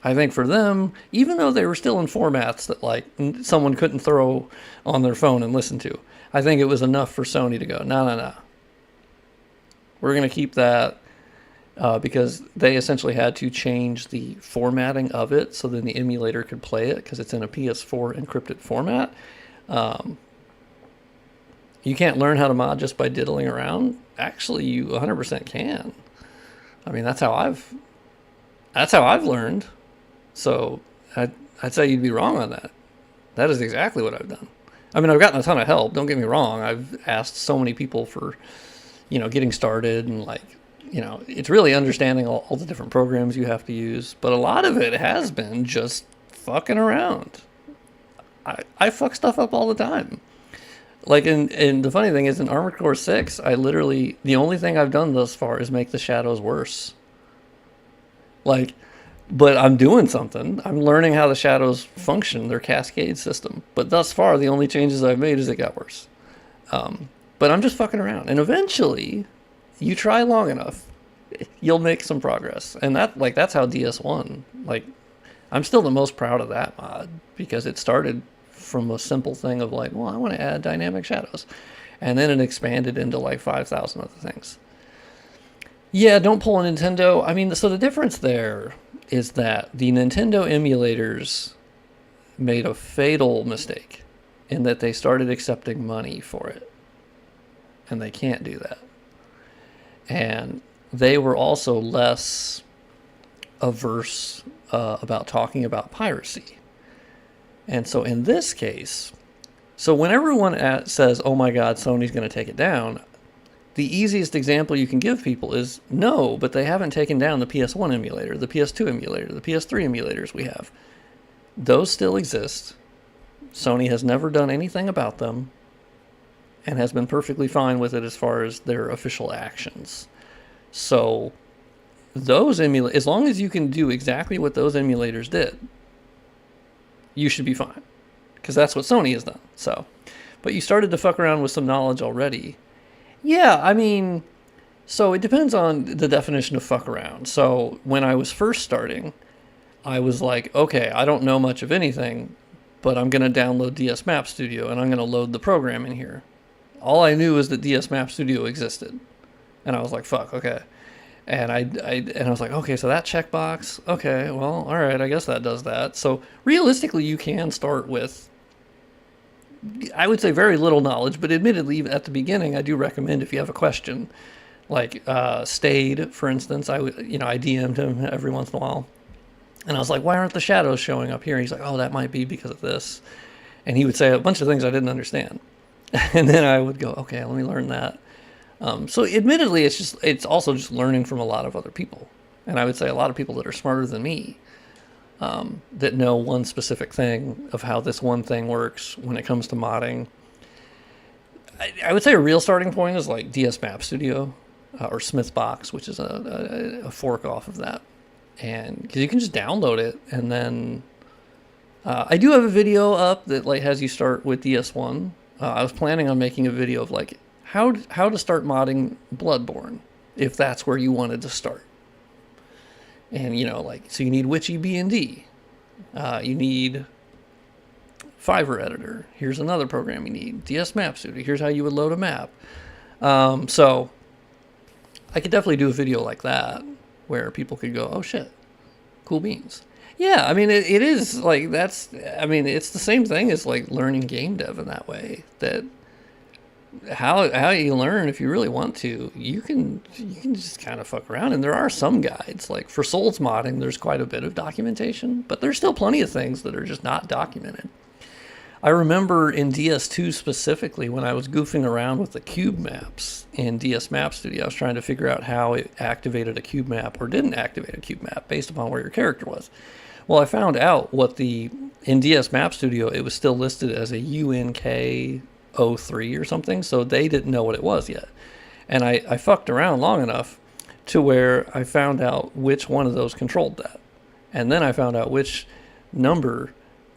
I think for them, even though they were still in formats that like someone couldn't throw on their phone and listen to, I think it was enough for Sony to go, no. We're going to keep that because they essentially had to change the formatting of it so then the emulator could play it because it's in a PS4 encrypted format. You can't learn how to mod just by diddling around. Actually, you 100% can. I mean, that's how I've learned. So I'd say you'd be wrong on that. That is exactly what I've done. I mean, I've gotten a ton of help. Don't get me wrong. I've asked so many people for, you know, getting started and like it's really understanding all the different programs you have to use, but a lot of it has been just fucking around. I fuck stuff up all the time. Like, and the funny thing is, in Armored Core 6, the only thing I've done thus far is make the shadows worse. Like, but I'm doing something. I'm learning how the shadows function, their cascade system. But thus far, the only changes I've made is it got worse. But I'm just fucking around. And eventually, you try long enough, you'll make some progress. And that's how DS1, I'm still the most proud of that mod, because it started from a simple thing of I want to add dynamic shadows. And then it expanded into 5,000 other things. Yeah, don't pull a Nintendo. I mean, so the difference there is that the Nintendo emulators made a fatal mistake in that they started accepting money for it. And they can't do that. And they were also less averse about talking about piracy. And so in this case, when everyone says, oh my God, Sony's going to take it down, the easiest example you can give people is, no, but they haven't taken down the PS1 emulator, the PS2 emulator, the PS3 emulators we have. Those still exist. Sony has never done anything about them and has been perfectly fine with it as far as their official actions. So those as long as you can do exactly what those emulators did, you should be fine, because that's what Sony has done. So, but you started to fuck around with some knowledge already. Yeah, I mean, so it depends on the definition of fuck around. So when I was first starting, I was like, okay, I don't know much of anything, but I'm going to download DS Map Studio and I'm going to load the program in here. All I knew was that DS Map Studio existed. And I was like, fuck, okay. And I was like, okay, so that checkbox, okay, well, all right, I guess that does that. So realistically, you can start with, I would say, very little knowledge, but admittedly, at the beginning, I do recommend, if you have a question, Stayed, for instance, I DM'd him every once in a while, and I was like, why aren't the shadows showing up here? And he's like, oh, that might be because of this. And he would say a bunch of things I didn't understand. And then I would go, okay, let me learn that. So admittedly, it's also just learning from a lot of other people. And I would say a lot of people that are smarter than me, that know one specific thing of how this one thing works when it comes to modding. I would say a real starting point is DS Map Studio, or Smithbox, which is a fork off of that. And because you can just download it, and then I do have a video up that has you start with DS1. I was planning on making a video of how to start modding Bloodborne, if that's where you wanted to start. And so you need Witchy B&D, you need Fiverr Editor. Here's another program you need, DS Map Studio. Here's how you would load a map. So I could definitely do a video like that where people could go, oh shit, cool beans. Yeah, I mean, it is it's the same thing as learning game dev in that way. That how you learn, if you really want to, you can just kind of fuck around. And there are some guides, for Souls modding, there's quite a bit of documentation, but there's still plenty of things that are just not documented. I remember in DS2 specifically, when I was goofing around with the cube maps in DS Map Studio, I was trying to figure out how it activated a cube map or didn't activate a cube map based upon where your character was. Well, I found out in DS Map Studio, it was still listed as a UNK 03 or something, so they didn't know what it was yet. And I fucked around long enough to where I found out which one of those controlled that. And then I found out which number,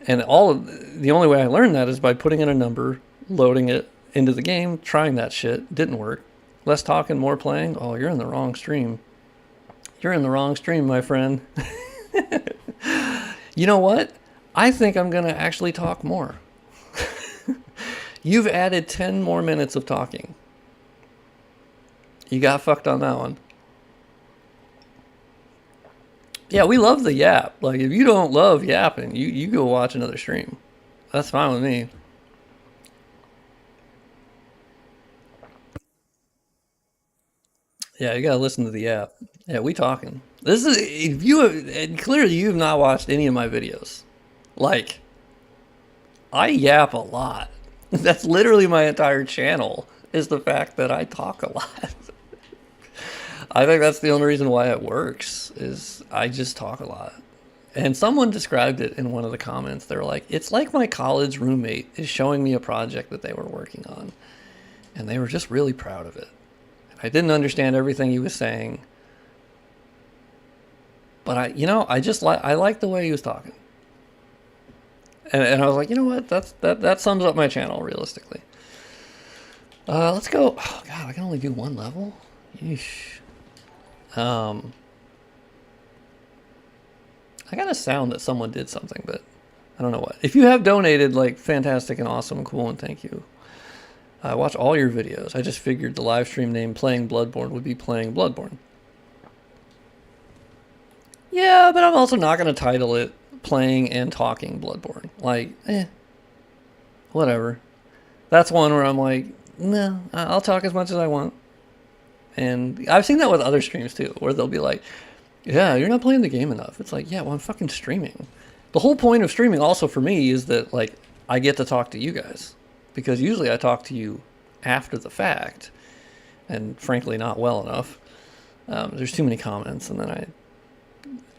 and the only way I learned that is by putting in a number, loading it into the game, trying that shit. Didn't work. Less talking, more playing. Oh, you're in the wrong stream. You're in the wrong stream, my friend. You know what? I think I'm going to actually talk more. You've added 10 more minutes of talking. You got fucked on that one. Yeah, we love the yap. If you don't love yapping, you go watch another stream. That's fine with me. Yeah, you gotta listen to the yap. Yeah, we talking. This is, if you have, clearly you have not watched any of my videos. I yap a lot. That's literally my entire channel, is the fact that I talk a lot. I think that's the only reason why it works, is I just talk a lot. And someone described it in one of the comments. They were like, it's like my college roommate is showing me a project that they were working on. And they were just really proud of it. I didn't understand everything he was saying. But I like the way he was talking. And I was like, you know what? That sums up my channel, realistically. Let's go. Oh, God, I can only do one level? Yeesh. I got a sound that someone did something, but I don't know what. If you have donated, like, fantastic and awesome and cool, and thank you. I watch all your videos. I just figured the live stream name Playing Bloodborne would be Playing Bloodborne. Yeah, but I'm also not going to title it Playing and Talking Bloodborne. Like, whatever. That's one where I'm like, no, I'll talk as much as I want. And I've seen that with other streams too, where they'll be like, yeah, you're not playing the game enough. It's like, yeah, well, I'm fucking streaming. The whole point of streaming also for me is that, like, I get to talk to you guys. Because usually I talk to you after the fact. And frankly, not well enough. There's too many comments, and then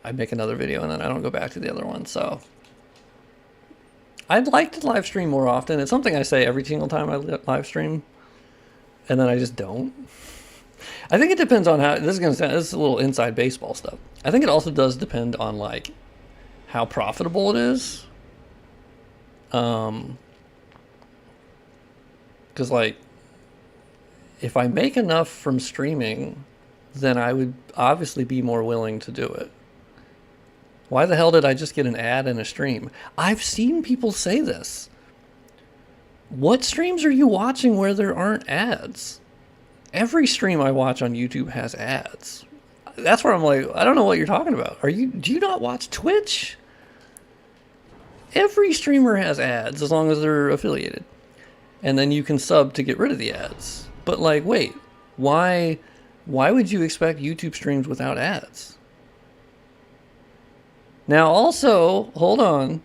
I make another video, and then I don't go back to the other one. So I'd like to live stream more often. It's something I say every single time I live stream, and then I just don't. I think it depends on how, this is a little inside baseball stuff. I think it also does depend on, like, how profitable it is. Because, like, if I make enough from streaming, then I would obviously be more willing to do it. Why the hell did I just get an ad in a stream? I've seen people say this. What streams are you watching where there aren't ads? Every stream I watch on YouTube has ads. That's where I'm like, I don't know what you're talking about. Do you not watch Twitch? Every streamer has ads as long as they're affiliated. And then you can sub to get rid of the ads. But, like, wait, why would you expect YouTube streams without ads? Now, also, hold on.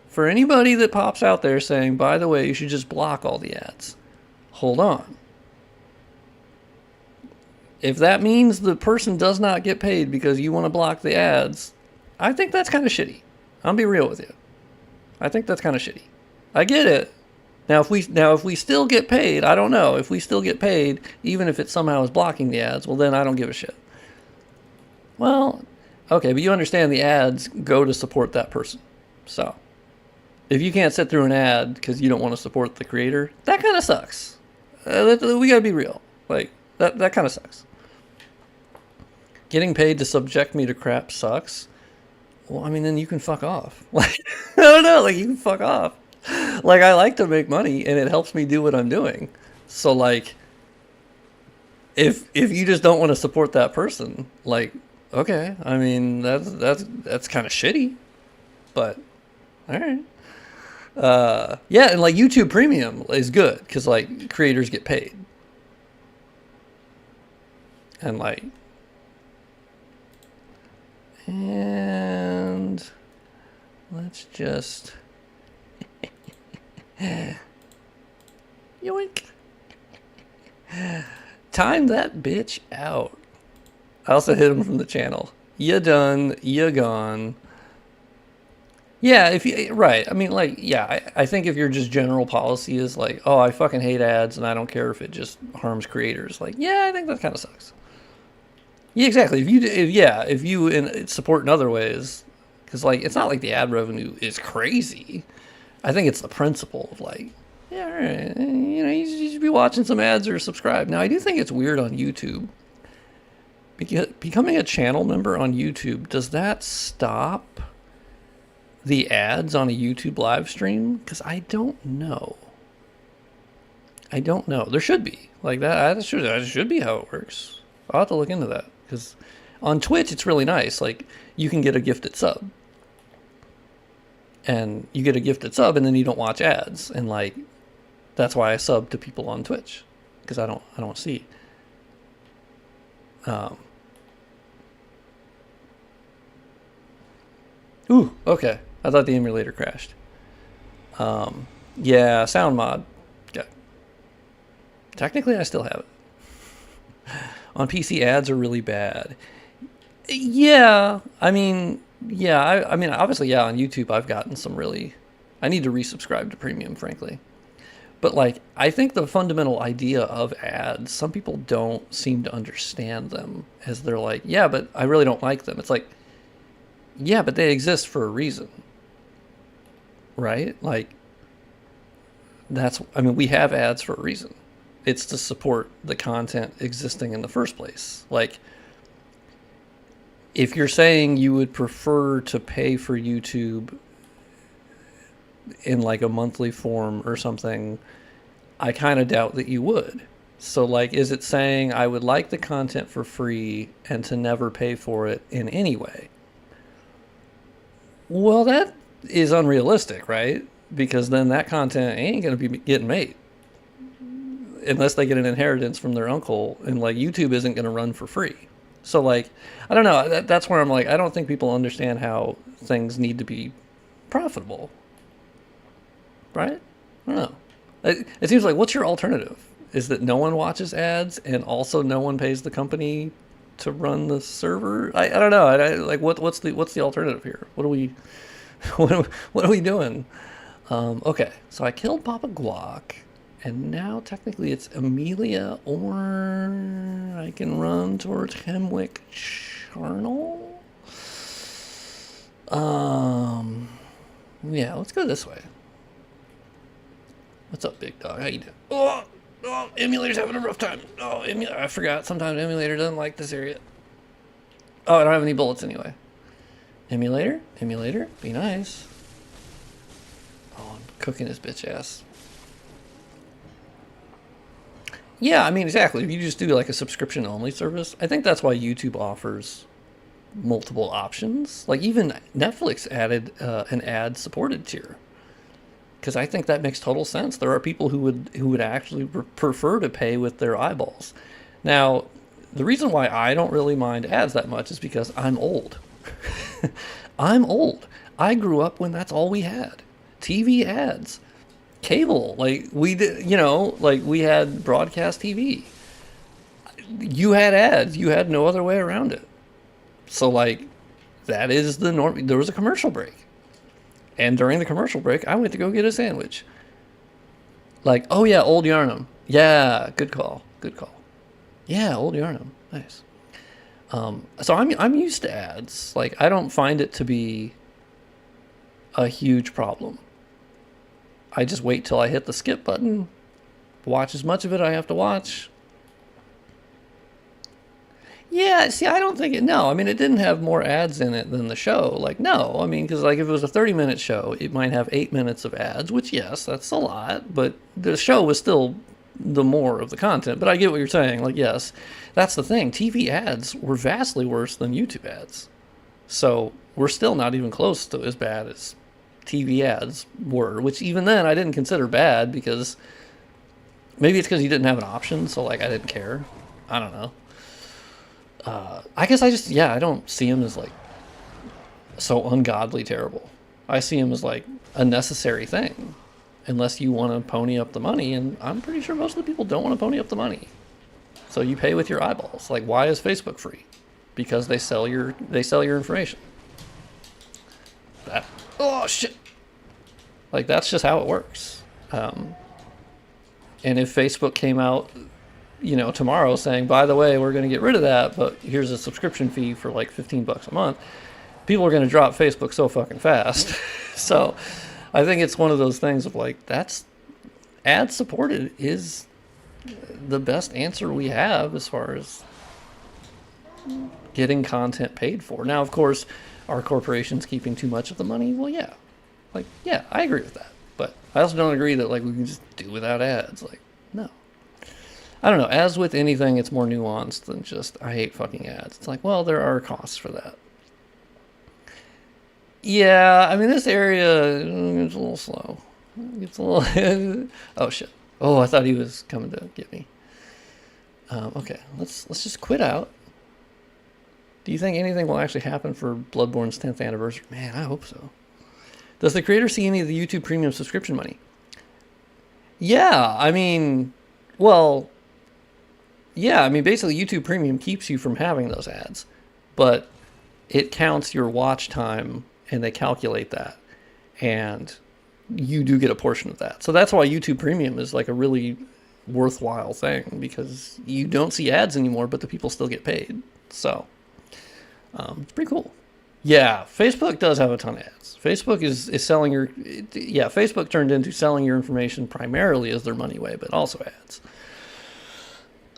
For anybody that pops out there saying, by the way, you should just block all the ads. Hold on. If that means the person does not get paid because you want to block the ads, I think that's kind of shitty. I'll be real with you. I think that's kind of shitty. I get it. Now, if we still get paid, I don't know. If we still get paid, even if it somehow is blocking the ads, well, then I don't give a shit. Well, okay, but you understand the ads go to support that person. So, if you can't sit through an ad because you don't want to support the creator, that kind of sucks. We gotta be real. Like, that kind of sucks. Getting paid to subject me to crap sucks. Well, I mean, then you can fuck off. Like, I don't know, like, you can fuck off. Like, I like to make money, and it helps me do what I'm doing. So, like, if you just don't want to support that person, like, okay, I mean, that's kind of shitty, but all right. Yeah, and, like, YouTube Premium is good because, like, creators get paid. And, like, and let's just yoink. Time that bitch out. I also hit him from the channel. You done, you gone. Yeah, if you, right. I mean, like, yeah, I think if your just general policy is like, oh, I fucking hate ads and I don't care if it just harms creators. Like, yeah, I think that kind of sucks. Yeah, exactly. If you support in other ways, because, like, it's not like the ad revenue is crazy. I think it's the principle of, like, yeah, all right, you know, you should be watching some ads or subscribe. Now, I do think it's weird on YouTube. Becoming a channel member on YouTube, does that stop the ads on a YouTube live stream? Because I don't know. There should be. Like, that should be how it works. I'll have to look into that. Because on Twitch, it's really nice. Like, you can get a gifted sub. And you get a gifted sub, and then you don't watch ads. And, like, that's why I sub to people on Twitch. Because I don't see. Ooh, okay. I thought the emulator crashed. Yeah, sound mod. Yeah. Technically, I still have it. On PC, ads are really bad. Yeah, I mean, yeah, I mean, obviously, yeah, on YouTube, I've gotten some really. I need to resubscribe to premium, frankly. But like, I think the fundamental idea of ads, some people don't seem to understand them, as they're like, yeah, but I really don't like them. It's like, yeah, but they exist for a reason, right? Like, I mean, we have ads for a reason. It's to support the content existing in the first place. Like, if you're saying you would prefer to pay for YouTube in like a monthly form or something, I kind of doubt that you would. So like, is it saying I would like the content for free and to never pay for it in any way? Well, that is unrealistic, right? Because then that content ain't going to be getting made unless they get an inheritance from their uncle, and like YouTube isn't going to run for free. So like, I don't know. That's where I'm like, I don't think people understand how things need to be profitable, right? I don't know. It seems like, what's your alternative? Is that no one watches ads and also no one pays the company to run the server? I don't know. Like what's the alternative here? What are we what are we doing? Okay, so I killed Papa Guac, and now technically it's Amelia, or I can run towards Hemwick Charnel. Yeah, let's go this way. What's up, big dog? How you doing? Oh, Emulator's having a rough time. Oh, I forgot. Sometimes Emulator doesn't like this area. Oh, I don't have any bullets anyway. Emulator, be nice. Oh, I'm cooking his bitch ass. Yeah, I mean, exactly. If you just do like a subscription-only service, I think that's why YouTube offers multiple options. Like even Netflix added an ad-supported tier, because I think that makes total sense. There are people who would actually prefer to pay with their eyeballs. Now, the reason why I don't really mind ads that much is because I'm old. I'm old. I grew up when that's all we had. TV ads. Cable. Like we did, like we had broadcast TV. You had ads. You had no other way around it. So like, that is the norm. There was a commercial break. And during the commercial break, I went to go get a sandwich. Like, oh yeah, Old Yarnum. Yeah, good call. Yeah, Old Yarnum. Nice. So I'm used to ads. Like, I don't find it to be a huge problem. I just wait till I hit the skip button, watch as much of it I have to watch. Yeah, see, I don't think no, I mean, it didn't have more ads in it than the show. Like, no, I mean, because like if it was a 30-minute show, it might have 8 minutes of ads, which, yes, that's a lot, but the show was still the more of the content. But I get what you're saying. Like, yes, that's the thing. TV ads were vastly worse than YouTube ads. So we're still not even close to as bad as TV ads were, which even then I didn't consider bad, because maybe it's because you didn't have an option, so like I didn't care. I don't know. I guess I don't see him as like so ungodly terrible. I see him as like a necessary thing, unless you want to pony up the money, and I'm pretty sure most of the people don't want to pony up the money. So you pay with your eyeballs. Like, why is Facebook free? Because they sell your information. Oh shit. Like, that's just how it works. And if Facebook came out, tomorrow saying, by the way, we're going to get rid of that, but here's a subscription fee for like $15 a month, people are going to drop Facebook so fucking fast. So I think it's one of those things of like, that's ad supported is the best answer we have as far as getting content paid for. Now, of course, are corporations keeping too much of the money? Well, yeah. Like, yeah, I agree with that. But I also don't agree that like we can just do without ads. Like, no. I don't know. As with anything, it's more nuanced than just, I hate fucking ads. It's like, well, there are costs for that. Yeah, I mean, this area is a little slow. It's a little... Oh, shit. Oh, I thought he was coming to get me. Okay, let's just quit out. Do you think anything will actually happen for Bloodborne's 10th anniversary? Man, I hope so. Does the creator see any of the YouTube Premium subscription money? Yeah, I mean, well, Yeah, I mean, basically, YouTube Premium keeps you from having those ads, but it counts your watch time and they calculate that. And you do get a portion of that. So that's why YouTube Premium is like a really worthwhile thing because you don't see ads anymore, but the people still get paid. So it's pretty cool. Yeah, Facebook does have a ton of ads. Facebook is selling your, yeah, Facebook turned into selling your information primarily as their money way, but also ads.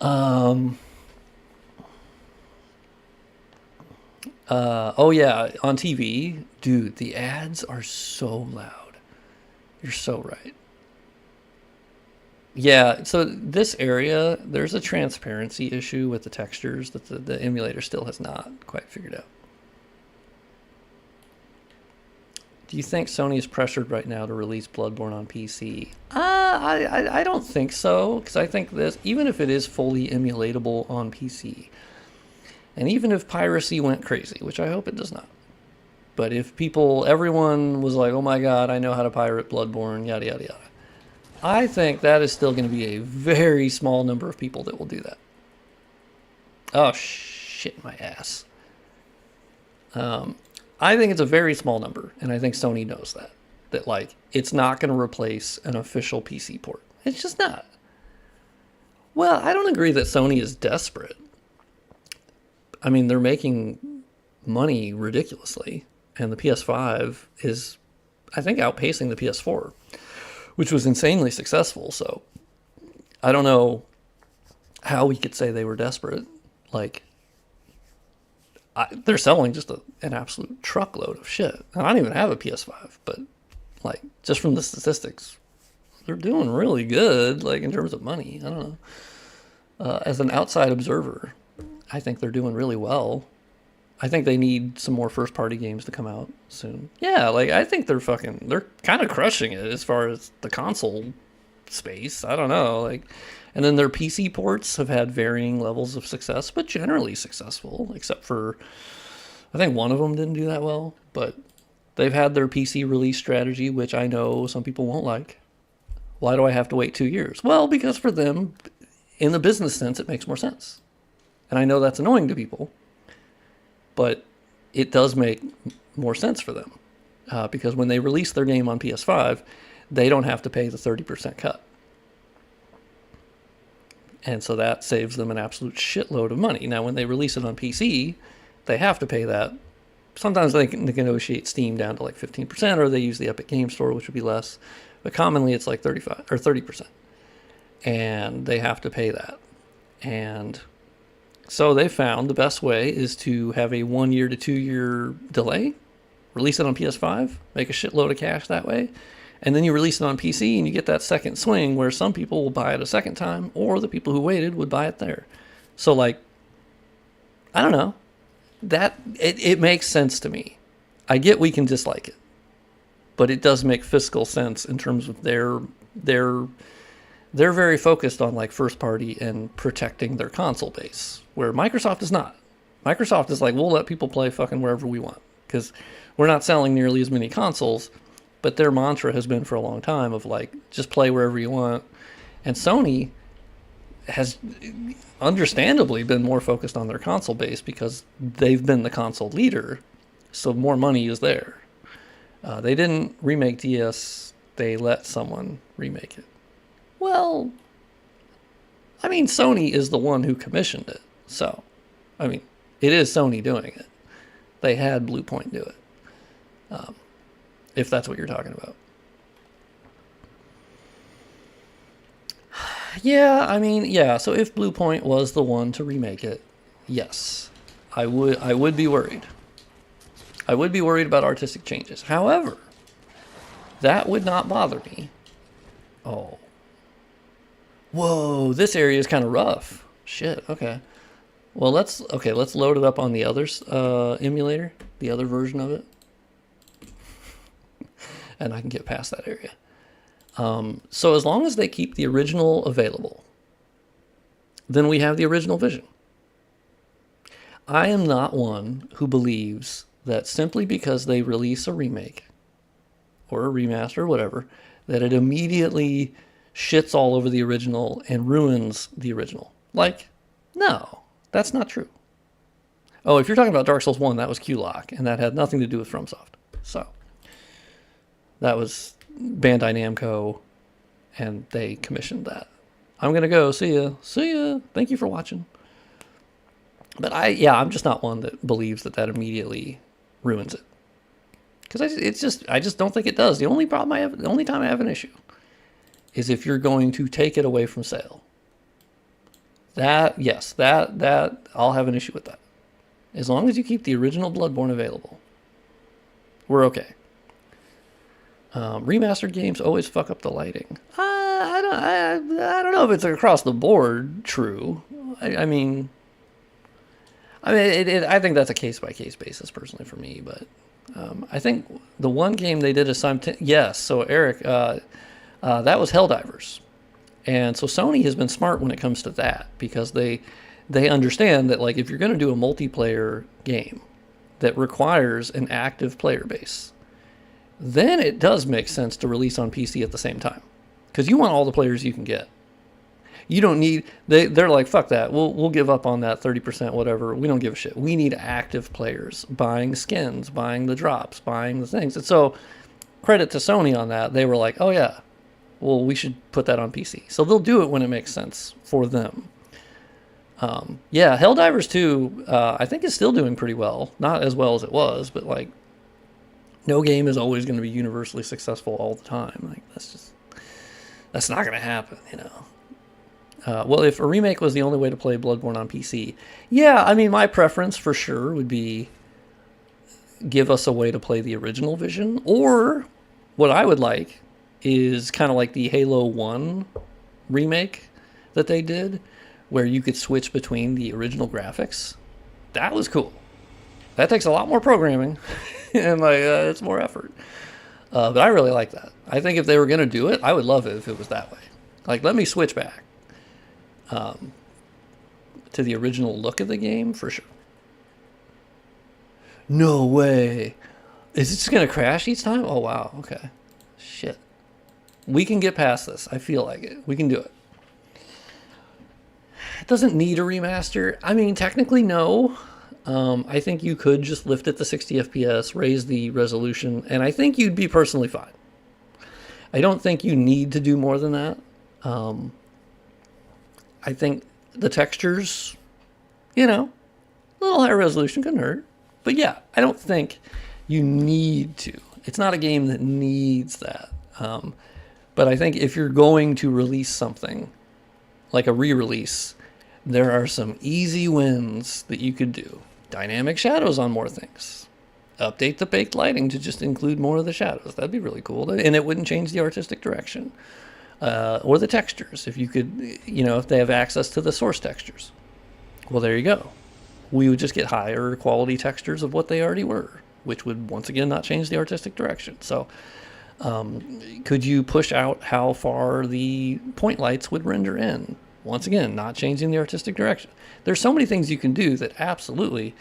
Oh yeah, on TV, dude, the ads are so loud. You're so right. Yeah, so this area, there's a transparency issue with the textures that the emulator still has not quite figured out. Do you think Sony is pressured right now to release Bloodborne on PC? I don't think so, because I think this, even if it is fully emulatable on PC, and even if piracy went crazy, which I hope it does not, but if everyone was like, oh my god, I know how to pirate Bloodborne, yada yada yada, I think that is still going to be a very small number of people that will do that. Oh shit, my ass. I think it's a very small number, and I think Sony knows that. That, like, it's not going to replace an official PC port. It's just not. Well, I don't agree that Sony is desperate. I mean, they're making money ridiculously, and the PS5 is, I think, outpacing the PS4, which was insanely successful, so I don't know how we could say they were desperate. Like, they're selling just an absolute truckload of shit. And I don't even have a PS5, but like just from the statistics, they're doing really good. Like in terms of money, I don't know. As an outside observer, I think they're doing really well. I think they need some more first-party games to come out soon. Yeah, like I think they're kind of crushing it as far as the console space. I don't know, like. And then their PC ports have had varying levels of success, but generally successful, except for, I think one of them didn't do that well, but they've had their PC release strategy, which I know some people won't like. Why do I have to wait 2 years? Well, because for them, in the business sense, it makes more sense. And I know that's annoying to people, but it does make more sense for them. Because when they release their game on PS5, they don't have to pay the 30% cut. And so that saves them an absolute shitload of money. Now, when they release it on PC, they have to pay that. Sometimes they can negotiate Steam down to like 15%, or they use the Epic Game Store, which would be less. But commonly, it's like 35 or 30%, and they have to pay that. And so they found the best way is to have a 1 year to 2 year delay, release it on PS5, make a shitload of cash that way. And then you release it on PC and you get that second swing where some people will buy it a second time, or the people who waited would buy it there. So, like, I don't know. It makes sense to me. I get we can dislike it, but it does make fiscal sense in terms of they're very focused on like first party and protecting their console base, where Microsoft is not. Microsoft is like, we'll let people play fucking wherever we want because we're not selling nearly as many consoles. But their mantra has been for a long time of like, just play wherever you want. And Sony has understandably been more focused on their console base because they've been the console leader. So more money is there. They didn't remake DS. They let someone remake it. Well, I mean, Sony is the one who commissioned it. So, I mean, it is Sony doing it. They had Blue Point do it. If that's what you're talking about. Yeah, I mean, yeah, so if Blue Point was the one to remake it, yes, I would be worried. I would be worried about artistic changes. However, that would not bother me. Oh. Whoa, this area is kind of rough. Shit, okay. Well, let's load it up on the other emulator, the other version of it. And I can get past that area. So as long as they keep the original available, then we have the original vision. I am not one who believes that simply because they release a remake or a remaster or whatever, that it immediately shits all over the original and ruins the original. Like, No, that's not true. Oh, if you're talking about Dark Souls 1, that was Q-Lock, and that had nothing to do with FromSoft. So, that was Bandai Namco, and they commissioned that. I'm going to go. See ya. See ya. Thank you for watching. But I'm just not one that believes that immediately ruins it. Because I just don't think it does. The only time I have an issue is if you're going to take it away from sale. That I'll have an issue with that. As long as you keep the original Bloodborne available, we're okay. Remastered games always fuck up the lighting. I don't know if it's across the board true. I think that's a case-by-case basis, personally, for me. But I think the one game they did a yes. So Eric, that was Helldivers, and so Sony has been smart when it comes to that, because they understand that, like, if you're going to do a multiplayer game that requires an active player base, then it does make sense to release on PC at the same time, because you want all the players you can get. You don't need, they're like, fuck that. We'll give up on that 30%, whatever. We don't give a shit. We need active players buying skins, buying the drops, buying the things. And so credit to Sony on that. They were like, oh yeah, well, we should put that on PC. So they'll do it when it makes sense for them. Helldivers 2, I think is still doing pretty well. Not as well as it was, but like, no game is always going to be universally successful all the time. Like, that's not going to happen, you know. Well, if a remake was the only way to play Bloodborne on PC, yeah, I mean, my preference for sure would be give us a way to play the original vision, or what I would like is kind of like the Halo 1 remake that they did, where you could switch between the original graphics. That was cool. That takes a lot more programming, and it's more effort. But I really like that. I think if they were going to do it, I would love it if it was that way. Like, let me switch back to the original look of the game, for sure. No way. Is it just going to crash each time? Oh, wow. Okay. Shit. We can get past this. I feel like it. We can do it. It doesn't need a remaster. I mean, technically, no. I think you could just lift it to 60 FPS, raise the resolution, and I think you'd be personally fine. I don't think you need to do more than that. I think the textures, a little higher resolution couldn't hurt. But yeah, I don't think you need to. It's not a game that needs that. But I think if you're going to release something, like a re-release, there are some easy wins that you could do. Dynamic shadows on more things. Update the baked lighting to just include more of the shadows. That'd be really cool. And it wouldn't change the artistic direction. Or the textures, if you could, if they have access to the source textures. Well, there you go. We would just get higher quality textures of what they already were, which would, once again, not change the artistic direction. So, could you push out how far the point lights would render in? Once again, not changing the artistic direction. There's so many things you can do that absolutely...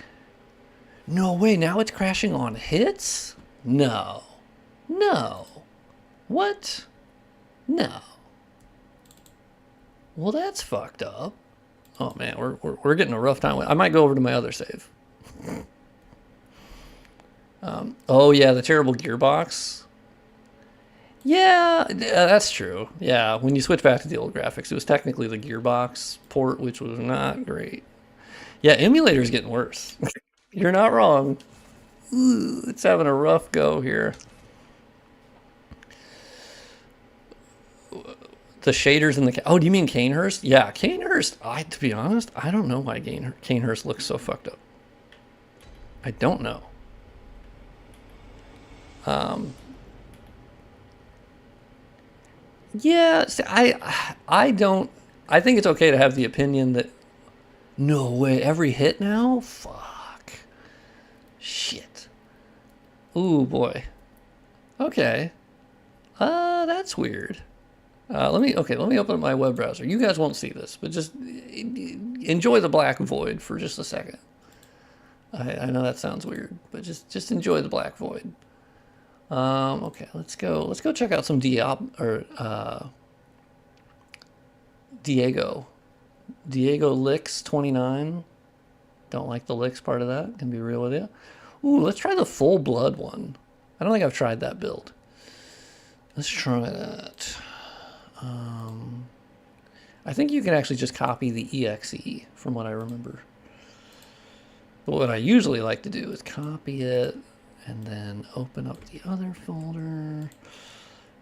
No way, now it's crashing on hits? No. What? No. Well, that's fucked up. Oh man, we're getting a rough time. I might go over to my other save. Oh yeah, the terrible gearbox. Yeah, that's true. Yeah, when you switch back to the old graphics, it was technically the gearbox port, which was not great. Yeah, Emulator's getting worse. You're not wrong. Ooh, it's having a rough go here. The shaders in the... Oh, do you mean Canehurst? Yeah, Canehurst. To be honest, I don't know why Canehurst looks so fucked up. I don't know. Yeah, see, I don't... I think it's okay to have the opinion that... No way, every hit now? Fuck. Shit. Ooh, boy. Okay. That's weird. Let me open up my web browser. You guys won't see this, but just enjoy the black void for just a second. I know that sounds weird, but just enjoy the black void. Okay, let's go check out some Diego. Diego Licks 29. Don't like the licks part of that. Can be real with you. Ooh, let's try the full blood one. I don't think I've tried that build. Let's try that. I think you can actually just copy the exe from what I remember. But what I usually like to do is copy it and then open up the other folder,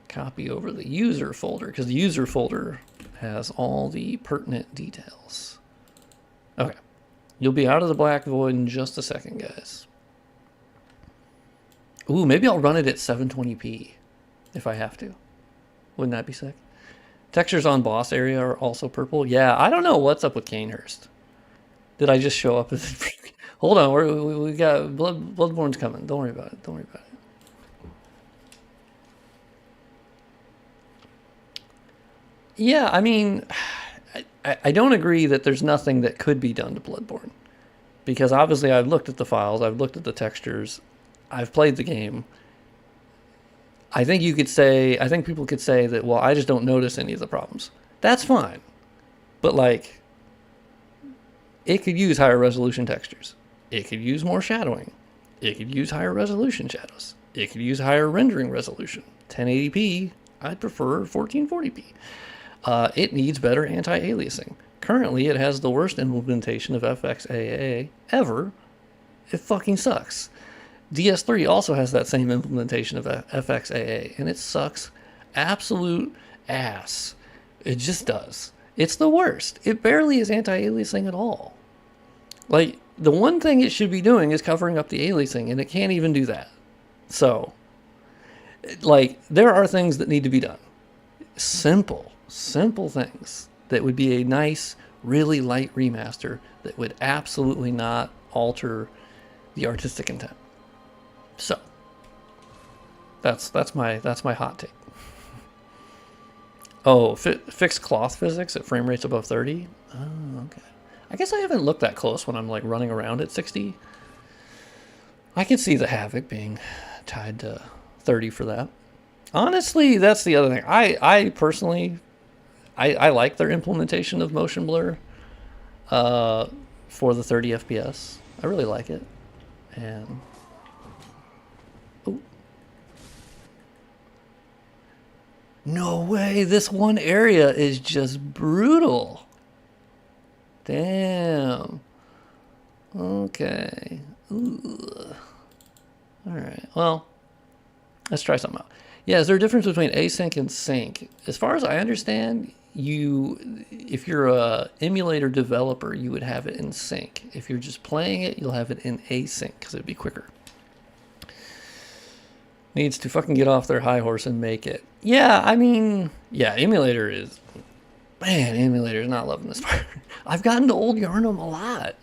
copy over the user folder, because the user folder has all the pertinent details. Okay, you'll be out of the black void in just a second, guys. Ooh, maybe I'll run it at 720p if I have to. Wouldn't that be sick? Textures on boss area are also purple. Yeah, I don't know what's up with Canehurst. Did I just show up as... Hold on, we got... Bloodborne's coming. Don't worry about it. Don't worry about it. Yeah, I mean... I don't agree that there's nothing that could be done to Bloodborne. Because obviously I've looked at the files, I've looked at the textures, I've played the game. I think you could say, I think people could say that, well, I just don't notice any of the problems. That's fine. But like, it could use higher resolution textures. It could use more shadowing. It could use higher resolution shadows. It could use higher rendering resolution. 1080p, I'd prefer 1440p. It needs better anti-aliasing. Currently, it has the worst implementation of FXAA ever. It fucking sucks. DS3 also has that same implementation of FXAA, and it sucks absolute ass. It just does. It's the worst. It barely is anti-aliasing at all. Like, the one thing it should be doing is covering up the aliasing, and it can't even do that. So, like, there are things that need to be done. Simple things that would be a nice, really light remaster that would absolutely not alter the artistic intent. So, that's my hot take. Oh, fixed cloth physics at frame rates above 30? Oh, okay. I guess I haven't looked that close when I'm like running around at 60. I can see the havoc being tied to 30 for that. Honestly, that's the other thing. I personally, I like their implementation of motion blur for the 30 FPS. I really like it. And oh, no way! This one area is just brutal. Damn. Okay. Ooh. All right. Well, let's try something out. Yeah, is there a difference between async and sync? As far as I understand, if you're a emulator developer, you would have it in sync. If you're just playing it, you'll have it in async because it'd be quicker. Needs to fucking get off their high horse and make it. Yeah, I mean, yeah, emulator is... Man, emulator is not loving this part. I've gotten to Old Yarnum a lot.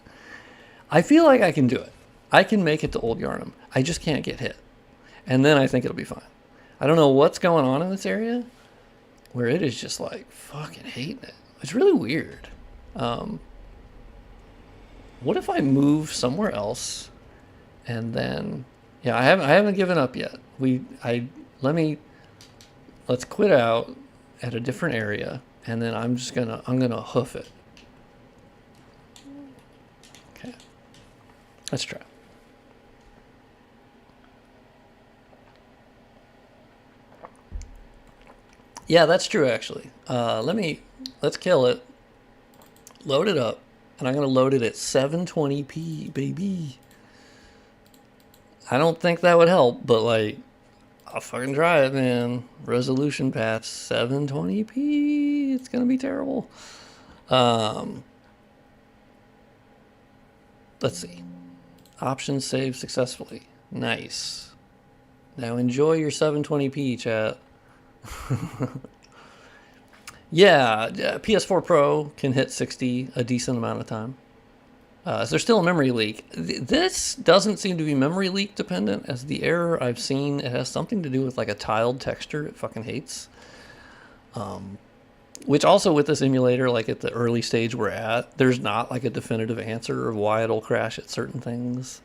I feel like I can do it. I can make it to Old Yarnum. I just can't get hit. And then I think it'll be fine. I don't know what's going on in this area where it is just like fucking hating it. It's really weird. What if I move somewhere else and then, yeah, I haven't given up yet. Let's quit out at a different area and then I'm gonna hoof it. Okay. Let's try. Yeah, that's true, actually. Let's kill it, load it up, and I'm going to load it at 720p, baby. I don't think that would help, but, like, I'll fucking try it, man. Resolution patch, 720p. It's going to be terrible. Let's see. Options saved successfully. Nice. Now enjoy your 720p, chat. Yeah, PS4 Pro can hit 60 a decent amount of time. So there's still a memory leak. This doesn't seem to be memory leak dependent, as the error I've seen, it has something to do with like a tiled texture it fucking hates. Which also with this emulator, like at the early stage we're at, there's not like a definitive answer of why it'll crash at certain things.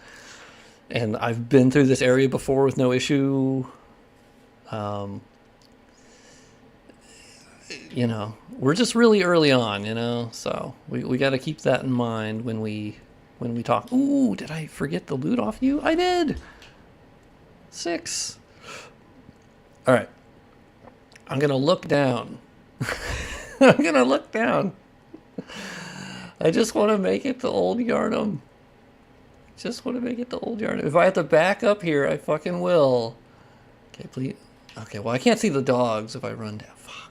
And I've been through this area before with no issue. you know, we're just really early on, you know, so we got to keep that in mind when we talk. Ooh, did I forget the loot off you? I did. 6. All right. I'm going to look down. I'm going to look down. I just want to make it to Old Yarnum. Just want to make it to Old Yarnum. If I have to back up here, I fucking will. Okay, please. Okay, well, I can't see the dogs if I run down. Fuck.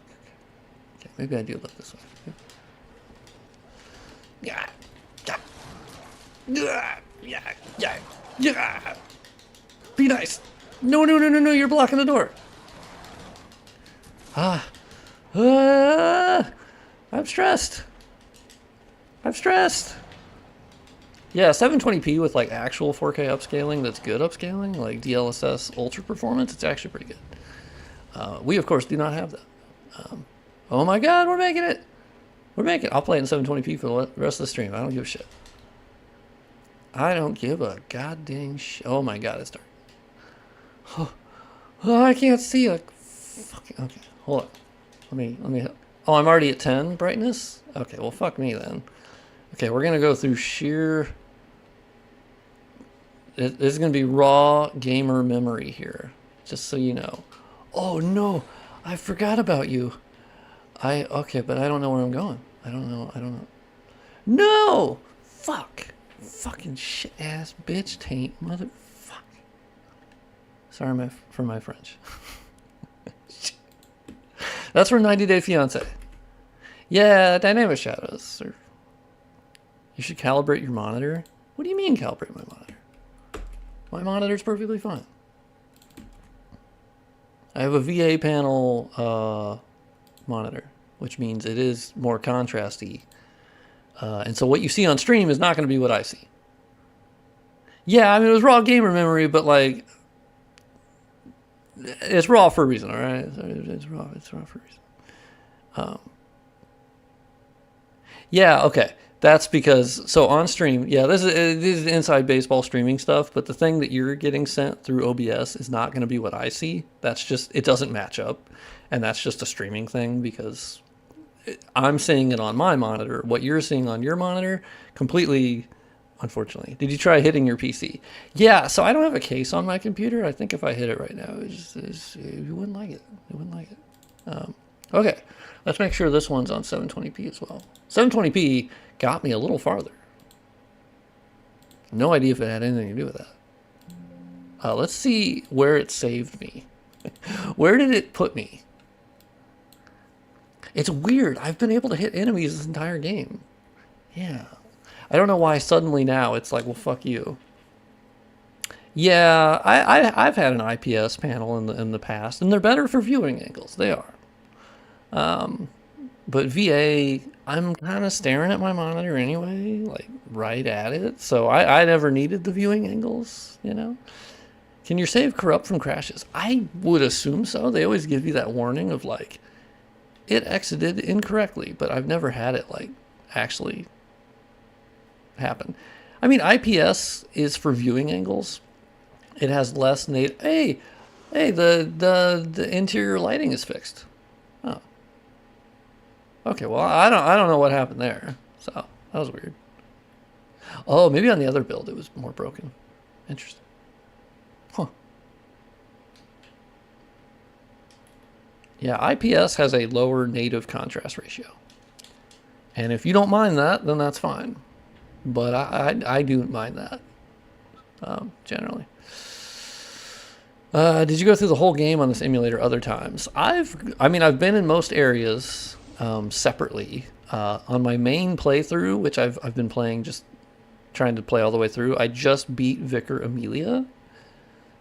Okay, maybe I do look this way. Yeah. Yeah. Yeah. Yeah. Yeah. Yeah. Be nice. No, no, no, no, no. You're blocking the door. I'm stressed. I'm stressed. Yeah, 720p with like actual 4K upscaling that's good upscaling, like DLSS Ultra Performance, it's actually pretty good. We, of course, do not have that. Oh my god, we're making it! We're making it. I'll play it in 720p for the rest of the stream. I don't give a shit. I don't give a goddamn shit. Oh my god, it's dark. Oh, I can't see a fucking... Okay, hold on. Let me... Oh, I'm already at 10 brightness? Okay, well, fuck me then. Okay, we're gonna go through sheer... This is gonna be raw gamer memory here, just so you know. Oh no, I forgot about you. Okay, but I don't know where I'm going. I don't know. No! Fuck! Fucking shit ass bitch taint motherfuck. Sorry for my French. That's for 90 Day Fiance. Yeah, dynamic shadows. You should calibrate your monitor. What do you mean calibrate my monitor? My monitor's perfectly fine. I have a VA panel monitor, which means it is more contrasty. And so what you see on stream is not going to be what I see. Yeah, I mean, it was raw gamer memory, but like, it's raw for a reason, all right? It's raw for a reason. Yeah, okay. That's because, so on stream, yeah, this is inside baseball streaming stuff, but the thing that you're getting sent through OBS is not going to be what I see. That's just, it doesn't match up. And that's just a streaming thing because I'm seeing it on my monitor. What you're seeing on your monitor, completely, unfortunately. Did you try hitting your PC? Yeah, so I don't have a case on my computer. I think if I hit it right now, you wouldn't like it. You wouldn't like it. Okay, let's make sure this one's on 720p as well. 720p got me a little farther. No idea if it had anything to do with that. Let's see where it saved me. Where did it put me? It's weird. I've been able to hit enemies this entire game. Yeah. I don't know why suddenly now it's like, well, fuck you. Yeah, I've had an IPS panel in the past, and they're better for viewing angles. They are. But VA, I'm kind of staring at my monitor anyway, like right at it. So I never needed the viewing angles, you know? Can your save corrupt from crashes? I would assume so. They always give you that warning of like, it exited incorrectly, but I've never had it like actually happen. I mean, IPS is for viewing angles. It has less native. Hey, the interior lighting is fixed. Oh. Okay, well, I don't know what happened there. So that was weird. Oh, maybe on the other build it was more broken. Interesting. Huh. Yeah, IPS has a lower native contrast ratio. And if you don't mind that, then that's fine. But I do mind that, generally. Did you go through the whole game on this emulator other times? I've been in most areas separately. On my main playthrough, which I've been playing, just trying to play all the way through, I just beat Vicar Amelia.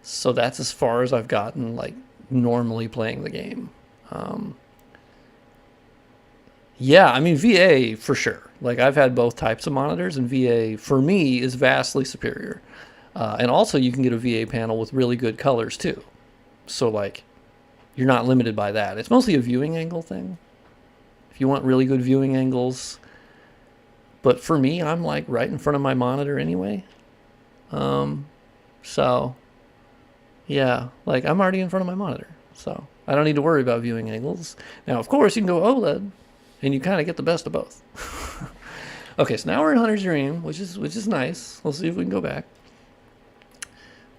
So that's as far as I've gotten, like, normally playing the game. Yeah, I mean, VA, for sure. Like, I've had both types of monitors, and VA, for me, is vastly superior. And also, you can get a VA panel with really good colors, too. So, like, you're not limited by that. It's mostly a viewing angle thing. If you want really good viewing angles. But for me, I'm, like, right in front of my monitor anyway. So, yeah, like, I'm already in front of my monitor. So I don't need to worry about viewing angles. Now, of course, you can go OLED, and you kind of get the best of both. Okay, so now we're in Hunter's Dream, which is nice. We'll see if we can go back.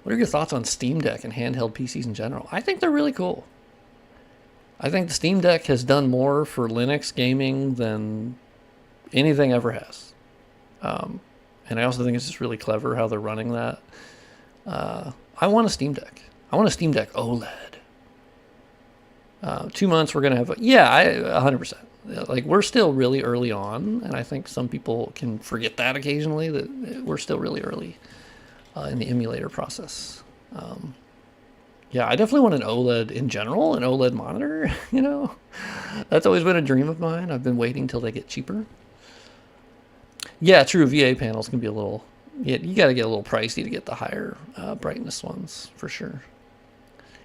What are your thoughts on Steam Deck and handheld PCs in general? I think they're really cool. I think the Steam Deck has done more for Linux gaming than anything ever has. And I also think it's just really clever how they're running that. I want a Steam Deck. I want a Steam Deck OLED. 2 months we're going to have... 100%. Like, we're still really early on, and I think some people can forget that occasionally, that we're still really early in the emulator process. I definitely want an OLED in general, an OLED monitor, you know? That's always been a dream of mine. I've been waiting till they get cheaper. Yeah, true, VA panels can be a little... you got to get a little pricey to get the higher brightness ones, for sure.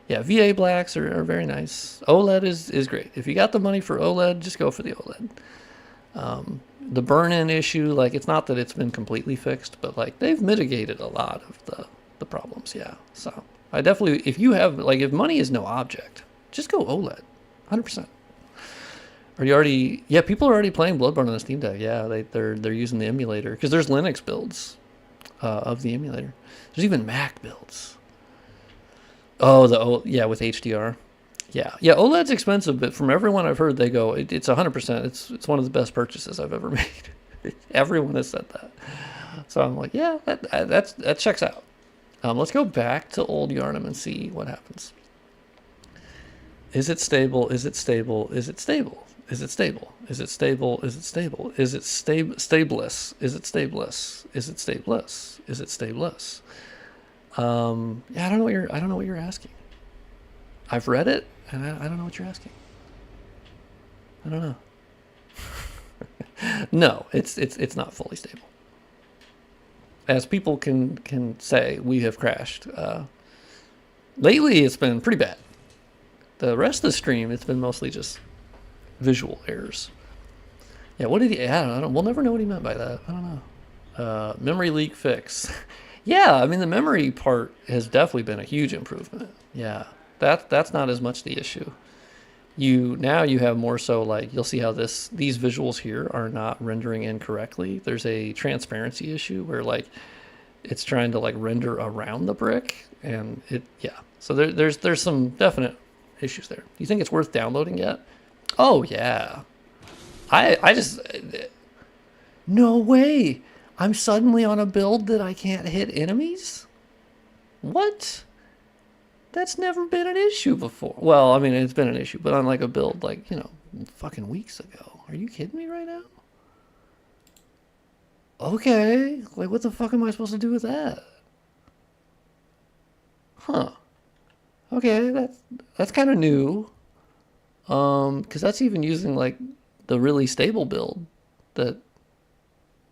Yeah, VA blacks are very nice. OLED is great. If you got the money for OLED, just go for the OLED. The burn-in issue, like, it's not that it's been completely fixed, but, like, they've mitigated a lot of the problems, yeah. So, I definitely, if you have, like, if money is no object, just go OLED, 100%. Are you already, yeah, people are already playing Bloodborne on the Steam Deck, yeah, they're using the emulator, because there's Linux builds of the emulator. There's even Mac builds. Oh, with HDR. Yeah, OLED's expensive, but from everyone I've heard, they go, it's 100%. It's one of the best purchases I've ever made. Everyone has said that. So I'm like, yeah, that checks out. Let's go back to old Yarnum and see what happens. Is it stable? Is it stable? Is it stable? Is it stable? Is it stable? Is it stable? Is it stabilis? Is it stabilis? Is it stabilis? Is it stabilis? I don't know what you're asking. I've read it, and I don't know what you're asking. I don't know. No, it's not fully stable. As people can say, we have crashed. Lately, it's been pretty bad. The rest of the stream, it's been mostly just visual errors. Yeah, what did he... I don't know. We'll never know what he meant by that. I don't know. Memory leak fix. Yeah, I mean, the memory part has definitely been a huge improvement. Yeah, that's not as much the issue. Now you have more so, like, you'll see how these visuals here are not rendering incorrectly. There's a transparency issue where, like, it's trying to, like, render around the brick, and so there's some definite issues there. Do you think it's worth downloading yet? Oh yeah, I just no way. I'm suddenly on a build that I can't hit enemies? What? That's never been an issue before. Well, I mean, it's been an issue, but on, like, a build, like, you know, fucking weeks ago. Are you kidding me right now? Okay. Like, what the fuck am I supposed to do with that? Huh. Okay, that's kind of new. Because that's even using, like, the really stable build that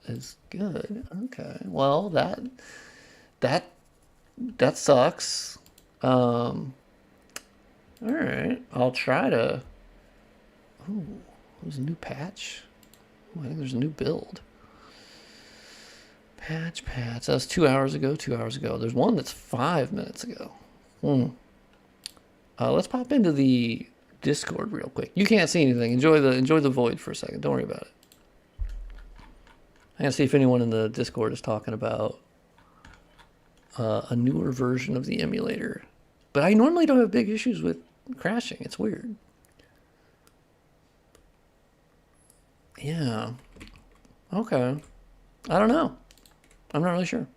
is good. Okay. Well, that sucks. All right. I'll try to... Ooh, there's a new patch. Ooh, I think there's a new build. Patch. That was 2 hours ago. There's one that's 5 minutes ago. Let's pop into the Discord real quick. You can't see anything. Enjoy the void for a second. Don't worry about it. I'm gonna see if anyone in the Discord is talking about a newer version of the emulator. But I normally don't have big issues with crashing. It's weird. Yeah. Okay. I don't know. I'm not really sure.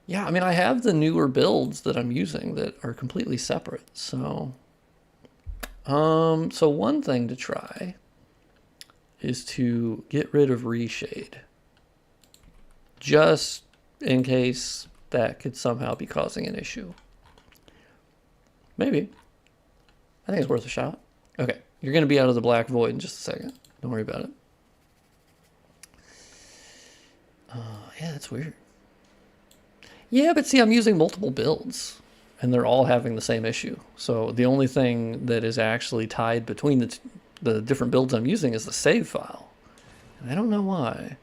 Yeah, I mean, I have the newer builds that I'm using that are completely separate. So, so one thing to try is to get rid of reshade, just in case that could somehow be causing an issue. Maybe. I think it's worth a shot. Okay, you're going to be out of the black void in just a second. Don't worry about it. Yeah, that's weird. Yeah, but see, I'm using multiple builds, and they're all having the same issue. So the only thing that is actually tied between the different builds I'm using is the save file. And I don't know why.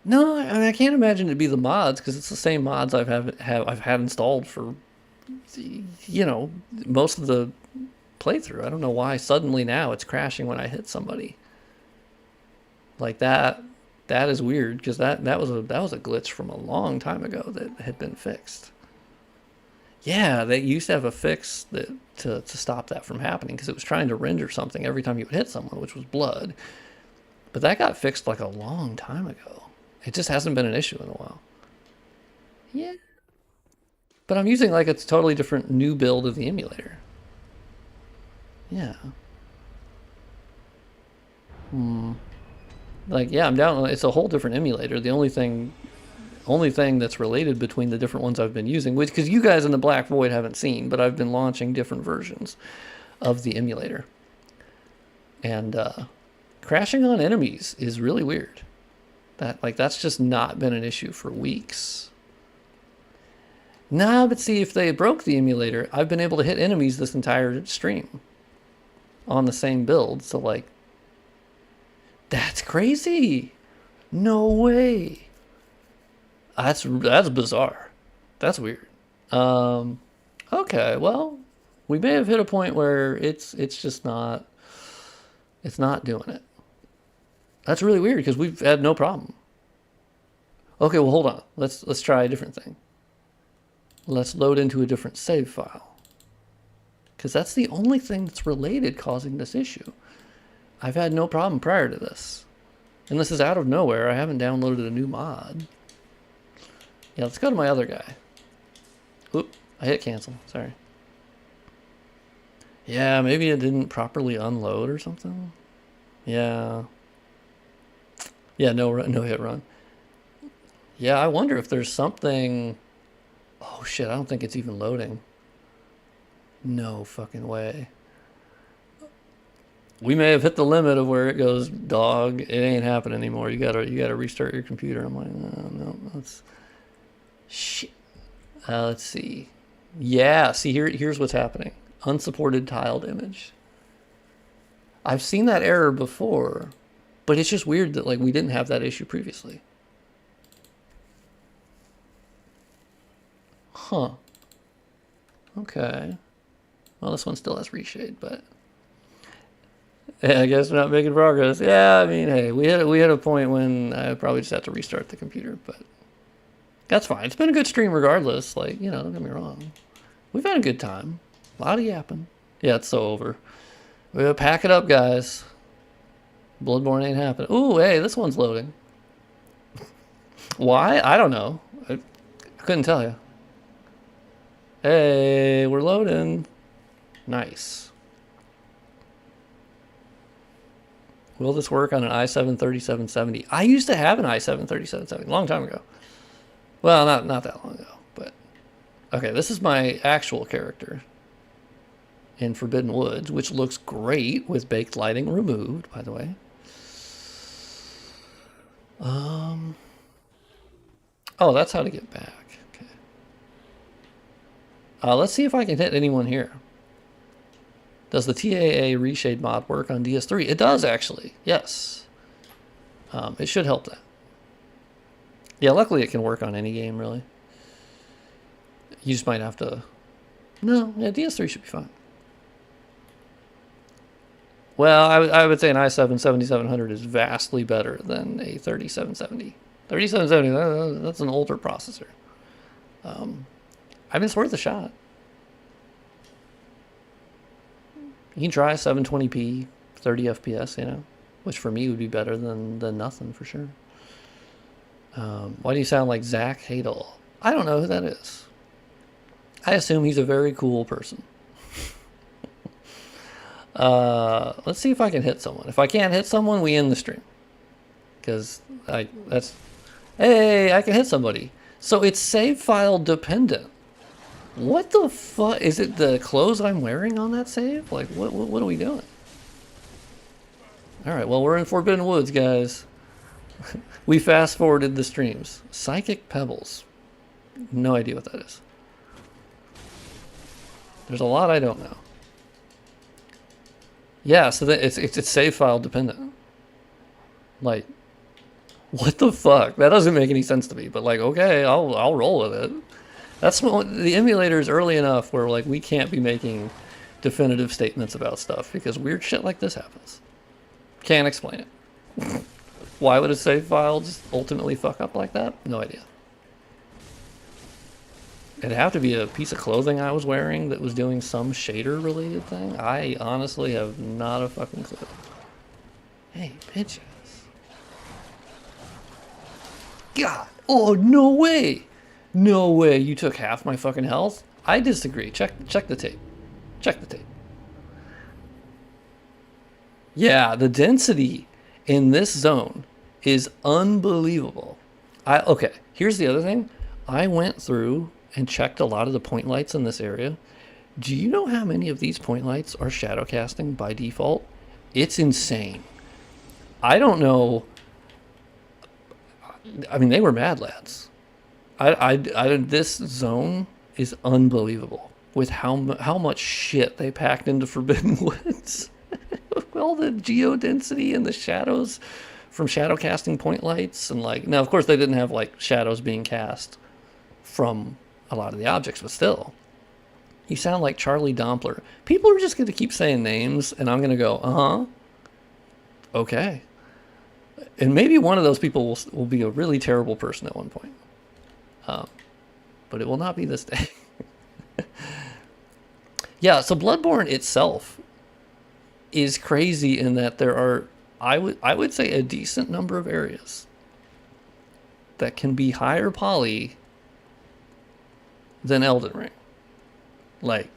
No, I can't imagine it'd be the mods, because it's the same mods I've had installed for you know, most of the playthrough. I don't know why suddenly now it's crashing when I hit somebody. Like that is weird because that was a glitch from a long time ago that had been fixed. Yeah, they used to have a fix that to stop that from happening because it was trying to render something every time you would hit someone, which was blood. But that got fixed like a long time ago. It just hasn't been an issue in a while. Yeah. But I'm using like a totally different new build of the emulator. Yeah. Like, yeah, I'm down. It's a whole different emulator. The only thing that's related between the different ones I've been using, which, because you guys in the Black Void haven't seen, but I've been launching different versions of the emulator. And crashing on enemies is really weird. That's just not been an issue for weeks. Nah, but see, if they broke the emulator, I've been able to hit enemies this entire stream on the same build. So, like, that's crazy. No way. That's bizarre. That's weird. Okay, well, we may have hit a point where it's just not, it's not doing it. That's really weird because we've had no problem. Okay, well, hold on. Let's try a different thing. Let's load into a different save file. Because that's the only thing that's related causing this issue. I've had no problem prior to this. And this is out of nowhere. I haven't downloaded a new mod. Yeah, let's go to my other guy. Oop, I hit cancel. Sorry. Yeah, maybe it didn't properly unload or something. Yeah. Yeah, no hit run. Yeah, I wonder if there's something... Oh shit, I don't think it's even loading. No fucking way. We may have hit the limit of where it goes, dog. It ain't happening anymore. You gotta restart your computer. I'm like, no, that's shit. Let's see. Yeah, see here's what's happening. Unsupported tiled image. I've seen that error before, but it's just weird that like we didn't have that issue previously. Huh. Okay. Well, this one still has reshade, but yeah, I guess we're not making progress. Yeah, I mean, hey, we had a point when I probably just had to restart the computer, but that's fine. It's been a good stream regardless. Like, you know, don't get me wrong. We've had a good time. A lot of yapping. Yeah, it's so over. We gotta pack it up, guys. Bloodborne ain't happening. Ooh, hey, this one's loading. Why? I don't know. I couldn't tell you. Hey, we're loading. Nice. Will this work on an i7-3770? I used to have an i7-3770 a long time ago. Well, not that long ago, but okay, this is my actual character in Forbidden Woods, which looks great with baked lighting removed, by the way. Oh, that's how to get back. Okay. Let's see if I can hit anyone here. Does the TAA reshade mod work on DS3? It does, actually. Yes. It should help that. Yeah, luckily it can work on any game, really. You just might have to... No, yeah, DS3 should be fine. Well, I would say an i7-7700 is vastly better than a 3770. 3770, that's an older processor. I mean, it's worth a shot. You can try 720p, 30 FPS, you know, which for me would be better than nothing for sure. Why do you sound like Zach Hadel? I don't know who that is. I assume he's a very cool person. Let's see if I can hit someone. If I can't hit someone, we end the stream. Because hey, I can hit somebody. So it's save file dependent. What the fuck? Is it the clothes I'm wearing on that save? Like, what are we doing? Alright, well, we're in Forbidden Woods, guys. We fast-forwarded the streams. Psychic Pebbles. No idea what that is. There's a lot I don't know. Yeah, so it's save file dependent. Like, what the fuck? That doesn't make any sense to me, but like, okay, I'll roll with it. The emulator is early enough where like we can't be making definitive statements about stuff because weird shit like this happens. Can't explain it. Why would a save file just ultimately fuck up like that? No idea. It'd have to be a piece of clothing I was wearing that was doing some shader related thing. I honestly have not a fucking clue. Hey, bitches. God. Oh, no way. No way you took half my fucking health? I disagree. Check the tape. Check the tape. Yeah, the density in this zone is unbelievable. Okay, here's the other thing. I went through and checked a lot of the point lights in this area. Do you know how many of these point lights are shadow casting by default? It's insane. I don't know. I mean, they were mad lads. This zone is unbelievable with how much shit they packed into Forbidden Woods. All the geodensity and the shadows from shadow casting point lights, and like, now of course they didn't have like shadows being cast from a lot of the objects, but still, you sound like Charlie Dompler. People are just going to keep saying names, and I'm going to go, okay. And maybe one of those people will be a really terrible person at one point. But it will not be this day. Yeah, so Bloodborne itself is crazy in that there are, I would say, a decent number of areas that can be higher poly than Elden Ring. Like,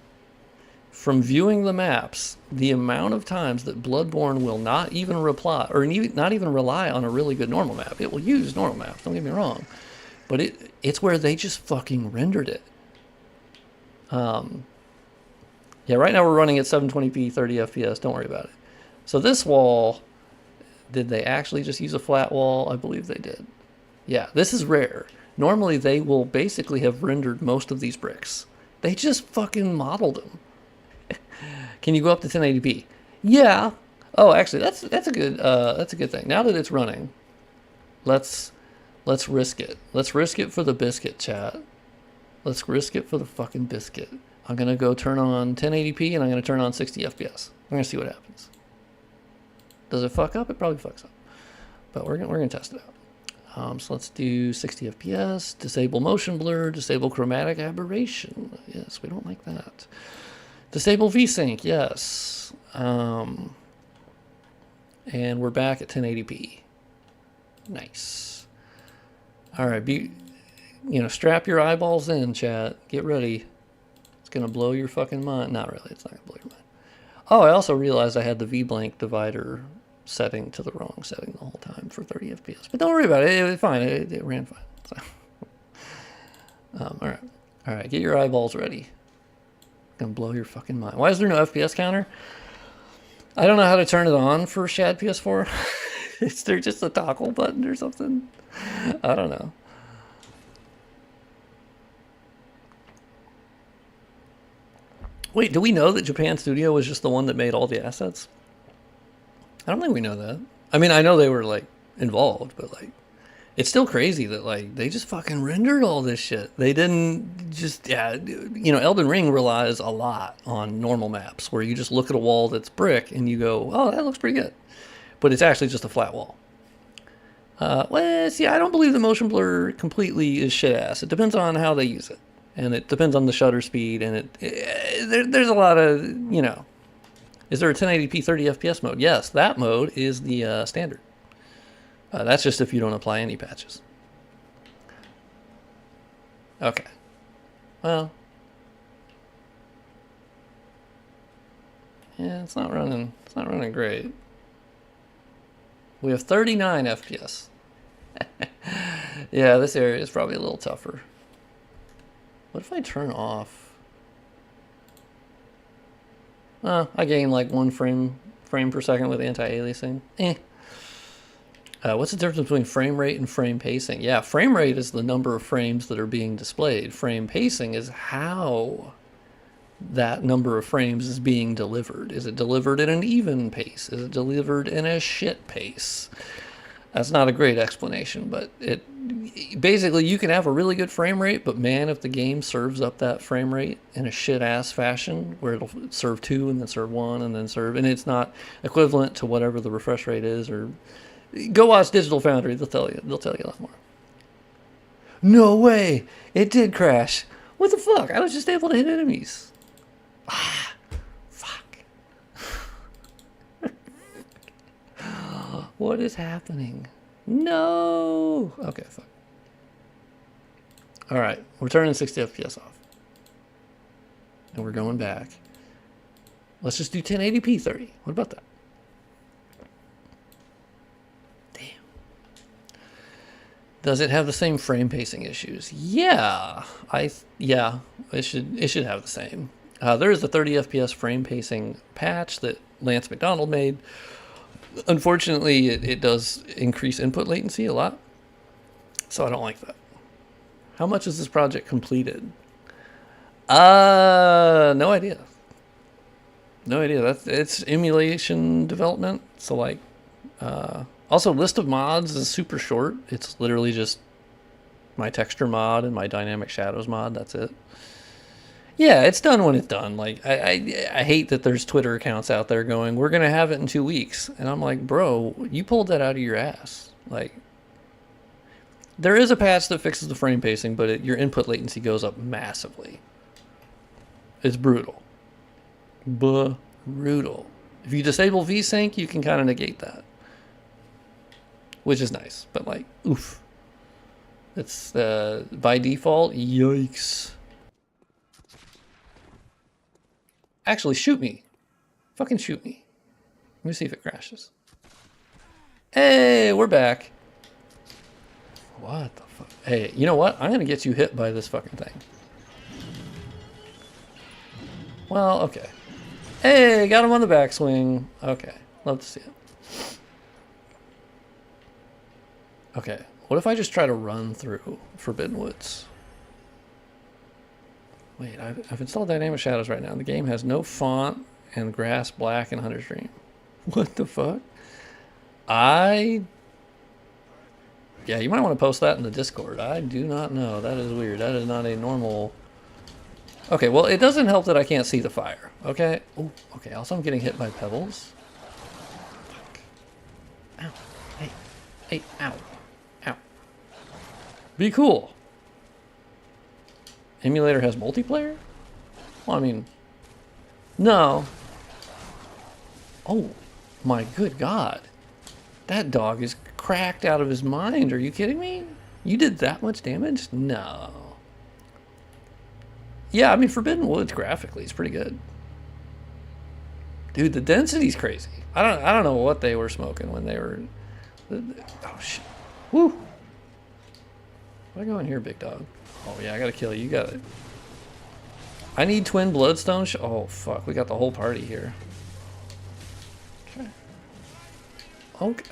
from viewing the maps, the amount of times that Bloodborne will not even reply, or not even rely on a really good normal map. It will use normal maps, don't get me wrong. But it's where they just fucking rendered it. Yeah, right now we're running at 720p, 30 FPS, don't worry about it. So this wall, did they actually just use a flat wall? I believe they did. Yeah, this is rare. Normally they will basically have rendered most of these bricks. They just fucking modeled them. Can you go up to 1080p? Yeah. Oh, actually, that's a good thing. Now that it's running, let's risk it. Let's risk it for the biscuit, chat. Let's risk it for the fucking biscuit. I'm gonna go turn on 1080p and I'm gonna turn on 60 FPS. We're gonna see what happens. Does it fuck up? It probably fucks up, but we're gonna test it out. So let's do 60 FPS, disable motion blur, disable chromatic aberration. Yes, we don't like that. Disable VSync, yes. And we're back at 1080p. Nice. All right, strap your eyeballs in, chat. Get ready. It's gonna blow your fucking mind. Not really, it's not gonna blow your mind. Oh, I also realized I had the V-blank divider setting to the wrong setting the whole time for 30 FPS. But don't worry about it. It was fine. It ran fine. So. All right. Get your eyeballs ready. Gonna blow your fucking mind. Why is there no FPS counter? I don't know how to turn it on for Shad PS4. Is there just a toggle button or something? I don't know. Wait, do we know that Japan Studio was just the one that made all the assets? I don't think we know that. I mean, I know they were, like, involved, but, like, it's still crazy that, like, they just fucking rendered all this shit. They didn't just, Elden Ring relies a lot on normal maps, where you just look at a wall that's brick, and you go, oh, that looks pretty good. But it's actually just a flat wall. I don't believe the motion blur completely is shit-ass. It depends on how they use it. And it depends on the shutter speed, and there's a lot of, Is there a 1080p 30 FPS mode? Yes, that mode is the standard. That's just if you don't apply any patches. Okay. Well. Yeah, it's not running great. We have 39 FPS. Yeah, this area is probably a little tougher. What if I turn off? I gain like 1 frame per second with anti-aliasing. What's the difference between frame rate and frame pacing? Yeah, frame rate is the number of frames that are being displayed. Frame pacing is how that number of frames is being delivered. Is it delivered at an even pace? Is it delivered in a shit pace? That's not a great explanation, but basically you can have a really good frame rate, but man, if the game serves up that frame rate in a shit ass fashion where it'll serve 2 and then serve 1 and then serve, and it's not equivalent to whatever the refresh rate is, or go watch Digital Foundry, they'll tell you a lot more. No way, it did crash. What the fuck? I was just able to hit enemies. Ah, fuck. What is happening? No. Okay, fuck. All right, we're turning 60 FPS off. And we're going back. Let's just do 1080p 30. What about that? Damn. Does it have the same frame pacing issues? Yeah. Yeah, it should have the same. There is a 30 FPS frame pacing patch that Lance McDonald made. Unfortunately, it does increase input latency a lot, so I don't like that. How much is this project completed? No idea. No idea. It's emulation development, so like, also list of mods is super short. It's literally just my texture mod and my dynamic shadows mod. That's it. Yeah, it's done when it's done. Like, I hate that there's Twitter accounts out there going, we're going to have it in 2 weeks. And I'm like, bro, you pulled that out of your ass. Like, there is a patch that fixes the frame pacing, but your input latency goes up massively. It's brutal. Brutal. If you disable VSync, you can kind of negate that. Which is nice, but like, oof. It's by default, yikes. Actually, shoot me. Fucking shoot me. Let me see if it crashes. Hey, we're back. What the fuck? Hey, you know what? I'm going to get you hit by this fucking thing. Well, okay. Hey, got him on the backswing. Okay, love to see it. Okay, what if I just try to run through Forbidden Woods? Wait, I've installed Dynamic Shadows right now. The game has no font and grass black and Hunter's Dream. What the fuck? Yeah, you might want to post that in the Discord. I do not know. That is weird. That is not a normal... Okay, well, it doesn't help that I can't see the fire. Okay? Oh, okay. Also, I'm getting hit by pebbles. Fuck. Ow. Hey. Hey, ow. Ow. Be cool. Emulator has multiplayer? Well, I mean... No. Oh, my good God. That dog is cracked out of his mind. Are you kidding me? You did that much damage? No. Yeah, I mean, Forbidden Woods graphically is pretty good. Dude, the density's crazy. I don't know what they were smoking when they were... Oh, shit. Woo! What do I go in here, big dog? Oh, yeah, I gotta kill you. You got it. I need twin bloodstone. Oh, fuck. We got the whole party here. Okay.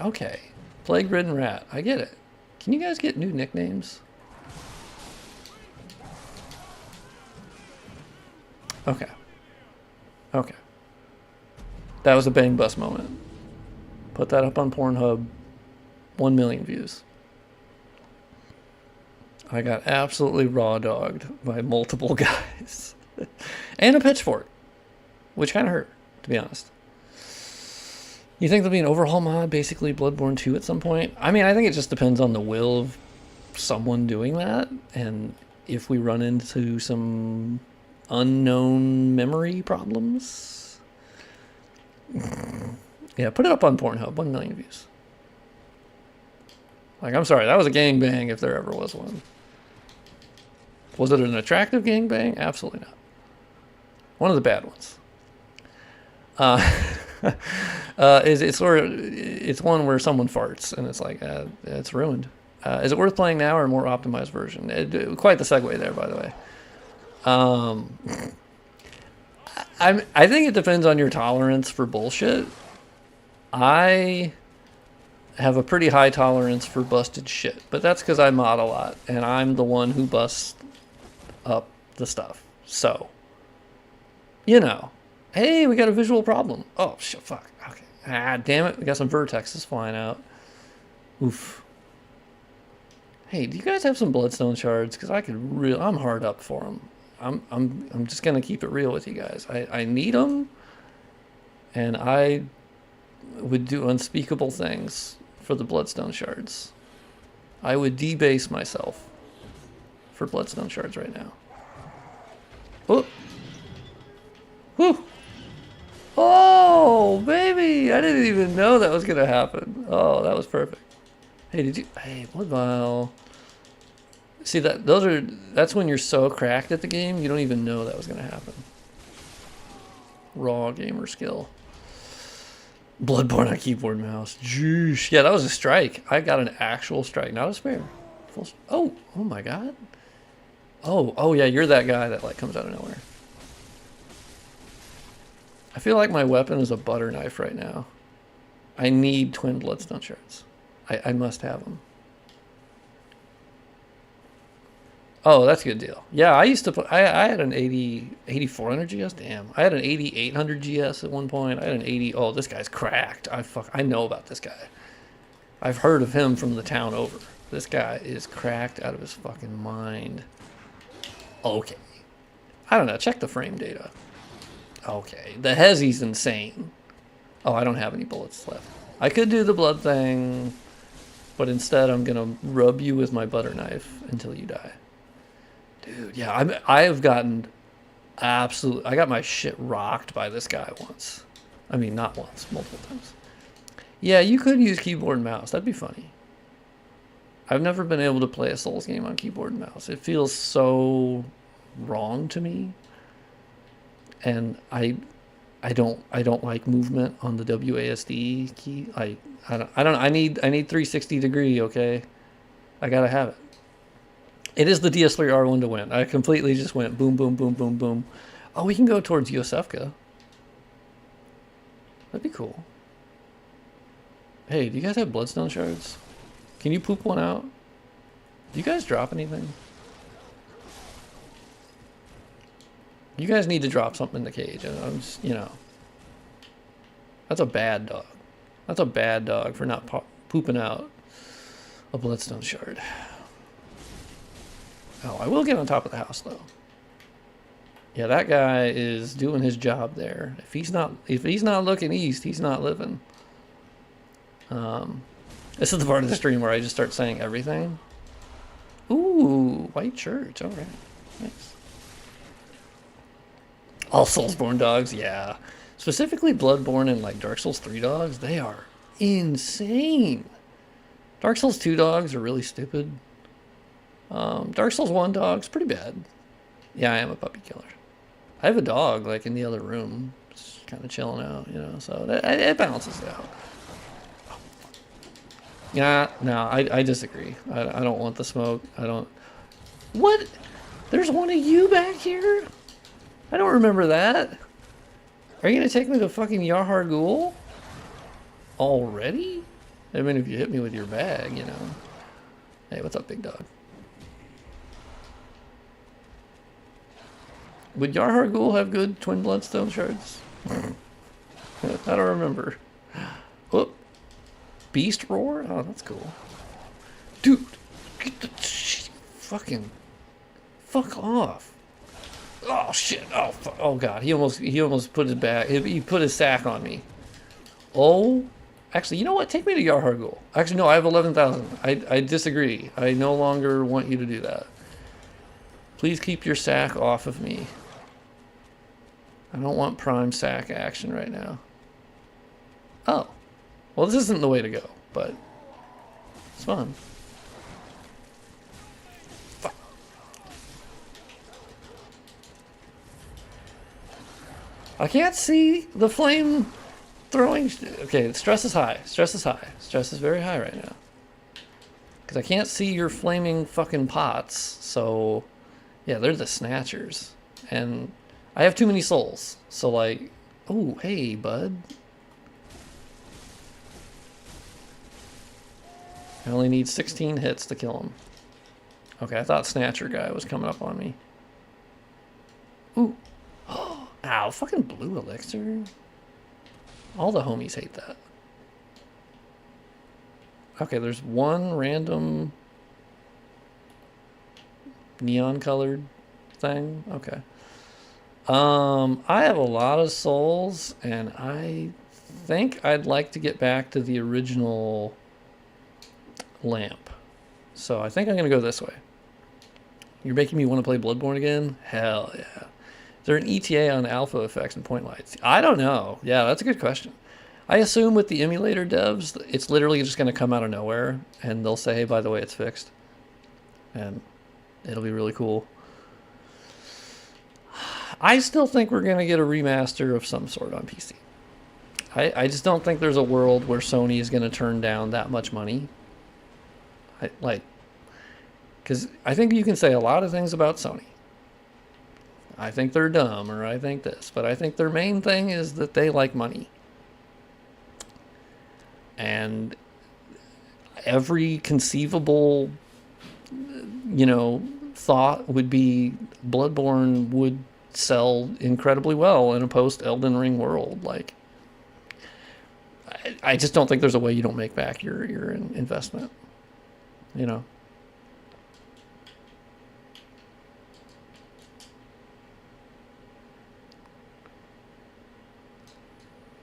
Okay. Plague-ridden rat. I get it. Can you guys get new nicknames? Okay. Okay. That was a bang bus moment. Put that up on Pornhub. 1 million views. I got absolutely raw dogged by multiple guys. And a pitchfork. Which kind of hurt, to be honest. You think there'll be an overhaul mod, basically Bloodborne 2 at some point? I mean, I think it just depends on the will of someone doing that. And if we run into some unknown memory problems. Yeah, put it up on Pornhub. 1 million views. Like, I'm sorry, that was a gangbang if there ever was one. Was it an attractive gangbang? Absolutely not. One of the bad ones. It's one where someone farts and it's like, it's ruined. Is it worth playing now or a more optimized version? Quite the segue there, by the way. I think it depends on your tolerance for bullshit. I have a pretty high tolerance for busted shit, but that's because I mod a lot and I'm the one who busts up the stuff. So, you know, hey, we got a visual problem. Oh shit, fuck. Okay. Ah, damn it. We got some vertexes flying out. Oof. Hey, do you guys have some bloodstone shards? Because I'm hard up for them. I'm just gonna keep it real with you guys. I need them, and I would do unspeakable things for the bloodstone shards. I would debase myself for bloodstone shards right now. Oh, whew. Oh, baby! I didn't even know that was gonna happen. Oh, that was perfect. Hey, Blood Vial. See that's when you're so cracked at the game, you don't even know that was gonna happen. Raw gamer skill. Bloodborne on keyboard mouse. Jeez. Yeah, that was a strike. I got an actual strike, not a spare. Oh my god. Oh yeah, you're that guy that like comes out of nowhere. I feel like my weapon is a butter knife right now. I need twin bloodstone shards. I must have them. Oh, that's a good deal. Yeah, I used to put, I had an 8400 GS. Damn. I had an 8800 GS at one point. I had an 80. Oh, this guy's cracked. I know about this guy. I've heard of him from the town over. This guy is cracked out of his fucking mind. Okay. I don't know. Check the frame data. Okay. The Hezzy's insane. Oh, I don't have any bullets left. I could do the blood thing, but instead I'm going to rub you with my butter knife until you die. Dude, yeah, I have gotten absolute. I got my shit rocked by this guy once. I mean, not once, multiple times. Yeah, you could use keyboard and mouse. That'd be funny. I've never been able to play a Souls game on keyboard and mouse. It feels so wrong to me. And I don't like movement on the WASD key. I need 360 degree, okay? I gotta have it. It is the DS3R1 to win. I completely just went boom, boom, boom, boom, boom. Oh, we can go towards Yosefka. That'd be cool. Hey, do you guys have bloodstone shards? Can you poop one out? Do you guys drop anything? You guys need to drop something in the cage. And I'm just, you know. That's a bad dog. That's a bad dog for not pooping out a bloodstone shard. Oh, I will get on top of the house though. Yeah, that guy is doing his job there. If he's not looking east, he's not living. This is the part of the stream where I just start saying everything. Ooh, white church. All right, nice. All Soulsborne dogs, yeah. Specifically Bloodborne and like Dark Souls 3 dogs, they are insane. Dark Souls 2 dogs are really stupid. Dark Souls 1 dog's pretty bad. Yeah, I am a puppy killer. I have a dog like in the other room, just kind of chilling out, you know, so it balances it out. Yeah, no, I disagree. I don't want the smoke. I don't. What? There's one of you back here? I don't remember that. Are you gonna take me to fucking Yahar Ghul? Already? I mean, if you hit me with your bag, you know. Hey, what's up, big dog? Would Yahar Ghul have good twin bloodstone shards? I don't remember. Whoop. Beast Roar? Oh, that's cool. Dude, get the shit. Fucking fuck off. Oh shit. Oh fuck. Oh god. He almost put his back. He put his sack on me. Oh. Actually, you know what? Take me to Yahar Ghul. Actually, no, I have 11,000. I disagree. I no longer want you to do that. Please keep your sack off of me. I don't want prime sack action right now. Oh. Well, this isn't the way to go, but it's fun. Fuck. I can't see the flame throwing. Okay, stress is high. Stress is high. Stress is very high right now. Because I can't see your flaming fucking pots. So, yeah, they're the snatchers. And I have too many souls. So, like, oh, hey, bud. I only need 16 hits to kill him. Okay, I thought Snatcher guy was coming up on me. Ooh. Oh, ow, fucking blue elixir. All the homies hate that. Okay, there's one random neon colored thing. Okay. I have a lot of souls, and I think I'd like to get back to the original lamp. So I think I'm gonna go this way. You're making me want to play Bloodborne again? Hell yeah. Is there an ETA on alpha effects and point lights? I don't know. Yeah, that's a good question. I assume with the emulator devs, it's literally just going to come out of nowhere, and they'll say, hey, by the way, it's fixed. And it'll be really cool. I still think we're going to get a remaster of some sort on PC. I just don't think there's a world where Sony is going to turn down that much money. Because I think you can say a lot of things about Sony. I think they're dumb, or I think this. But I think their main thing is that they like money. And every conceivable, thought would be Bloodborne would sell incredibly well in a post-Elden Ring world. Like, I just don't think there's a way you don't make back your investment,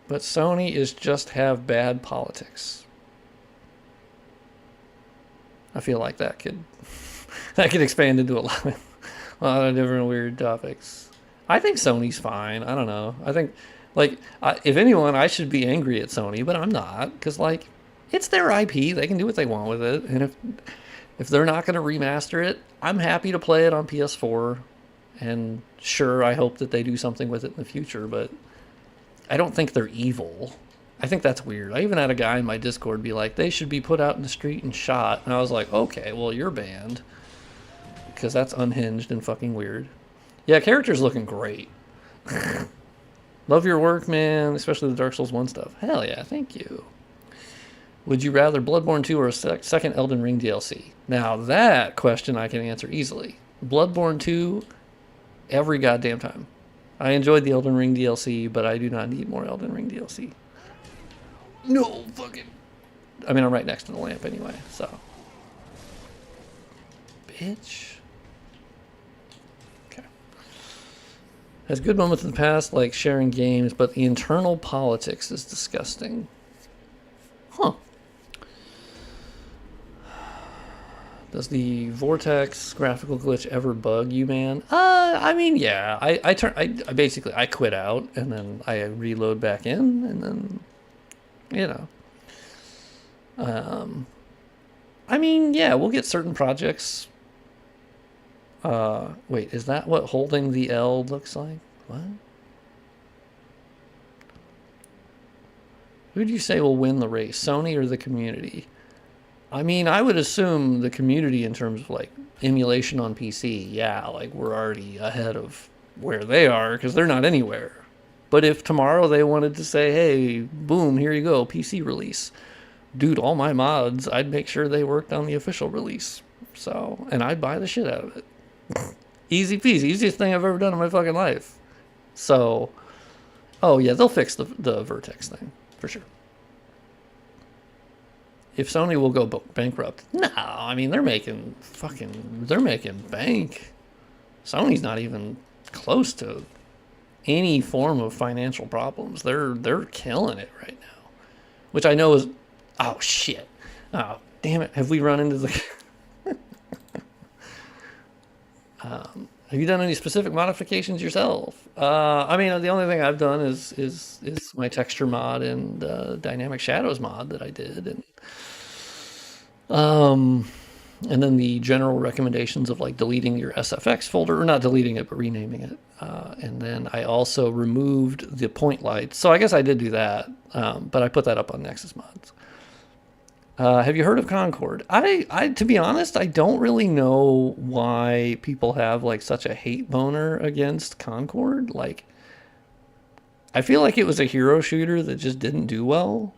But Sony is just have bad politics. I feel like that could expand into a lot of different weird topics. I think Sony's fine. I don't know. I think, if anyone, I should be angry at Sony, but I'm not, because it's their IP. They can do what they want with it, and if they're not going to remaster it, I'm happy to play it on PS4. And sure, I hope that they do something with it in the future, but I don't think they're evil. I think that's weird. I even had a guy in my Discord be like, they should be put out in the street and shot. And I was like, okay, well, you're banned. Because that's unhinged and fucking weird. Yeah, character's looking great. Love your work, man. Especially the Dark Souls 1 stuff. Hell yeah, thank you. Would you rather Bloodborne 2 or a second Elden Ring DLC? Now, that question I can answer easily. Bloodborne 2, every goddamn time. I enjoyed the Elden Ring DLC, but I do not need more Elden Ring DLC. No fucking... I mean, I'm right next to the lamp anyway, so... Bitch. Okay. Has good moments in the past, like sharing games, but the internal politics is disgusting. Huh. Does the Vortex graphical glitch ever bug you, man? I mean, yeah. I basically quit out and then I reload back in and then, I mean, yeah, we'll get certain projects. Wait, is that what holding the L looks like? What? Who do you say will win the race, Sony or the community? I mean, I would assume the community in terms of emulation on PC. Yeah, we're already ahead of where they are because they're not anywhere. But if tomorrow they wanted to say, hey, boom, here you go, PC release. Dude, all my mods, I'd make sure they worked on the official release. So, and I'd buy the shit out of it. Easy peasy, easiest thing I've ever done in my fucking life. So, oh yeah, they'll fix the Vertex thing, for sure. If Sony will go bankrupt. No, I mean, they're making bank. Sony's not even close to any form of financial problems. They're killing it right now. Which I know is, oh shit. Oh, damn it. Have we run into the... have you done any specific modifications yourself? I mean, the only thing I've done is my texture mod and dynamic shadows mod that I did, and then the general recommendations of deleting your SFX folder, or not deleting it but renaming it, and then I also removed the point lights. So I guess I did do that, but I put that up on Nexus Mods. Have you heard of Concord? I to be honest, I don't really know why people have such a hate boner against Concord. I feel like it was a hero shooter that just didn't do well.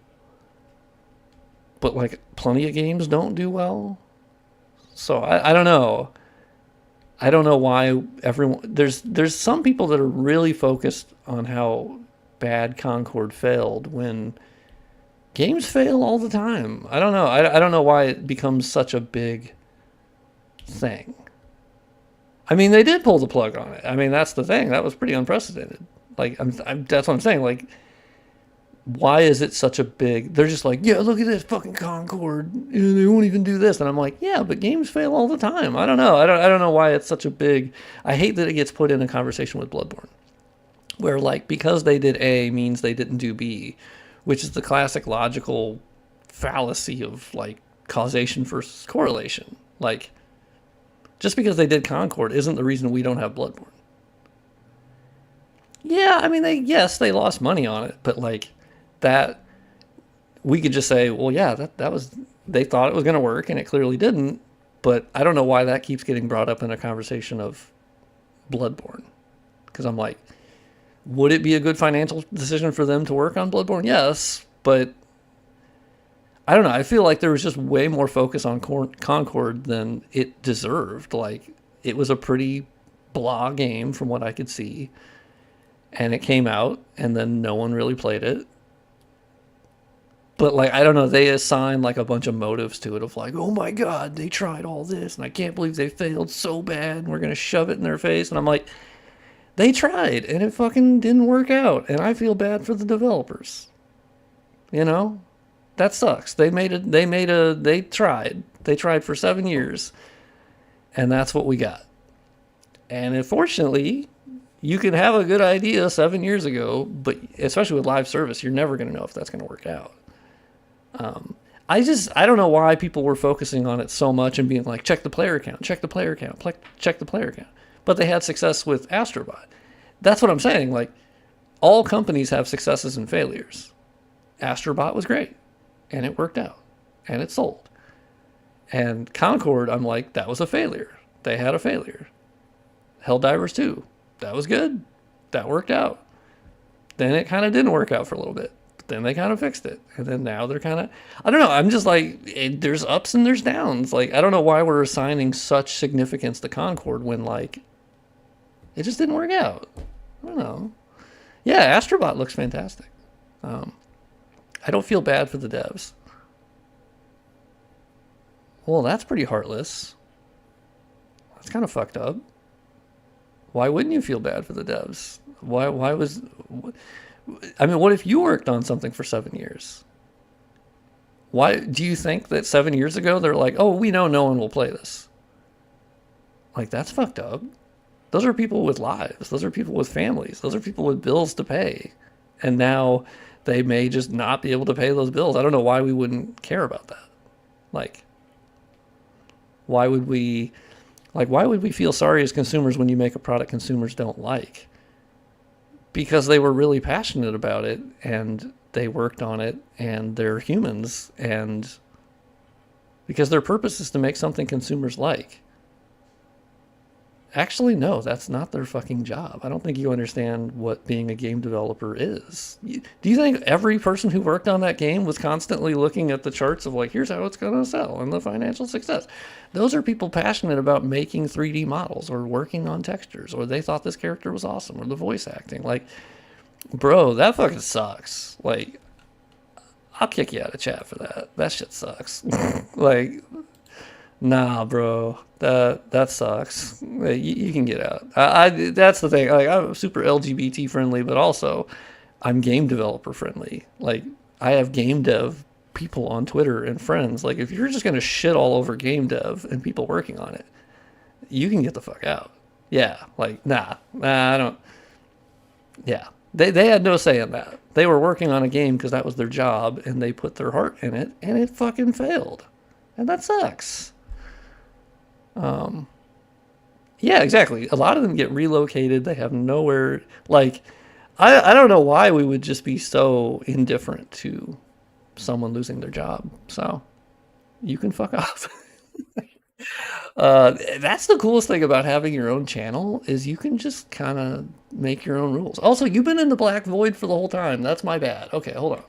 But plenty of games don't do well. So I don't know. I don't know why everyone... There's some people that are really focused on how bad Concord failed when... Games fail all the time. I don't know. I don't know why it becomes such a big thing. I mean, they did pull the plug on it. I mean, that's the thing. That was pretty unprecedented. Like, that's what I'm saying. Like, why is it such a big? They're just like, yeah, look at this fucking Concord. They won't even do this, and I'm like, yeah, but games fail all the time. I don't know. I don't know why it's such a big. I hate that it gets put in a conversation with Bloodborne, where like because they did A means they didn't do B, which is the classic logical fallacy of like causation versus correlation. Like, just because they did Concord isn't the reason we don't have Bloodborne. Yeah, I mean, they lost money on it, but like that, we could just say, well, yeah, that was, they thought it was going to work and it clearly didn't. But I don't know why that keeps getting brought up in a conversation of Bloodborne, because I'm like, would it be a good financial decision for them to work on Bloodborne? Yes, but I don't know. I feel like there was just way more focus on Concord than it deserved. Like, it was a pretty blah game from what I could see. And it came out, and then no one really played it. But, like, I don't know. They assigned, like, a bunch of motives to it of, like, oh, my God, they tried all this, and I can't believe they failed so bad, and we're going to shove it in their face. And I'm like, they tried, and it fucking didn't work out. And I feel bad for the developers. You know? That sucks. They tried. They tried for 7 years. And that's what we got. And unfortunately, you can have a good idea 7 years ago, but especially with live service, you're never going to know if that's going to work out. I don't know why people were focusing on it so much and being like, check the player count, check the player count, check the player count. But they had success with Astrobot. That's what I'm saying. Like, all companies have successes and failures. Astrobot was great, and it worked out, and it sold. And Concord, I'm like, that was a failure. They had a failure. Helldivers 2, that was good. That worked out. Then it kind of didn't work out for a little bit. But then they kind of fixed it. And then now they're kind of, I don't know. I'm just like, there's ups and there's downs. Like, I don't know why we're assigning such significance to Concord when, like, it just didn't work out. I don't know. Yeah, Astrobot looks fantastic. I don't feel bad for the devs. Well, that's pretty heartless. That's kind of fucked up. Why wouldn't you feel bad for the devs? Why was... I mean, what if you worked on something for 7 years? Why do you think that 7 years ago they're like, oh, we know no one will play this? Like, that's fucked up. Those are people with lives. Those are people with families. Those are people with bills to pay. And now they may just not be able to pay those bills. I don't know why we wouldn't care about that. Like, why would we feel sorry as consumers when you make a product consumers don't like? Because they were really passionate about it, and they worked on it, and they're humans, and because their purpose is to make something consumers like. Actually, no, that's not their fucking job. I don't think you understand what being a game developer is. Do you think every person who worked on that game was constantly looking at the charts of like, here's how it's going to sell and the financial success? Those are people passionate about making 3D models or working on textures, or they thought this character was awesome, or the voice acting. Like, bro, that fucking sucks. Like, I'll kick you out of chat for that. That shit sucks. Like, nah, bro, that sucks. You can get out. That's the thing. Like, I'm super LGBT friendly, but also I'm game developer friendly. Like, I have game dev people on Twitter and friends. Like, if you're just gonna shit all over game dev and people working on it, you can get the fuck out. Yeah, like, nah, I don't. Yeah, they had no say in that. They were working on a game because that was their job, and they put their heart in it, and it fucking failed, and that sucks. Yeah, exactly. A lot of them get relocated. They have nowhere. Like, I don't know why we would just be so indifferent to someone losing their job. So you can fuck off. That's the coolest thing about having your own channel is you can just kind of make your own rules. Also, you've been in the black void for the whole time. That's my bad. Okay, hold on.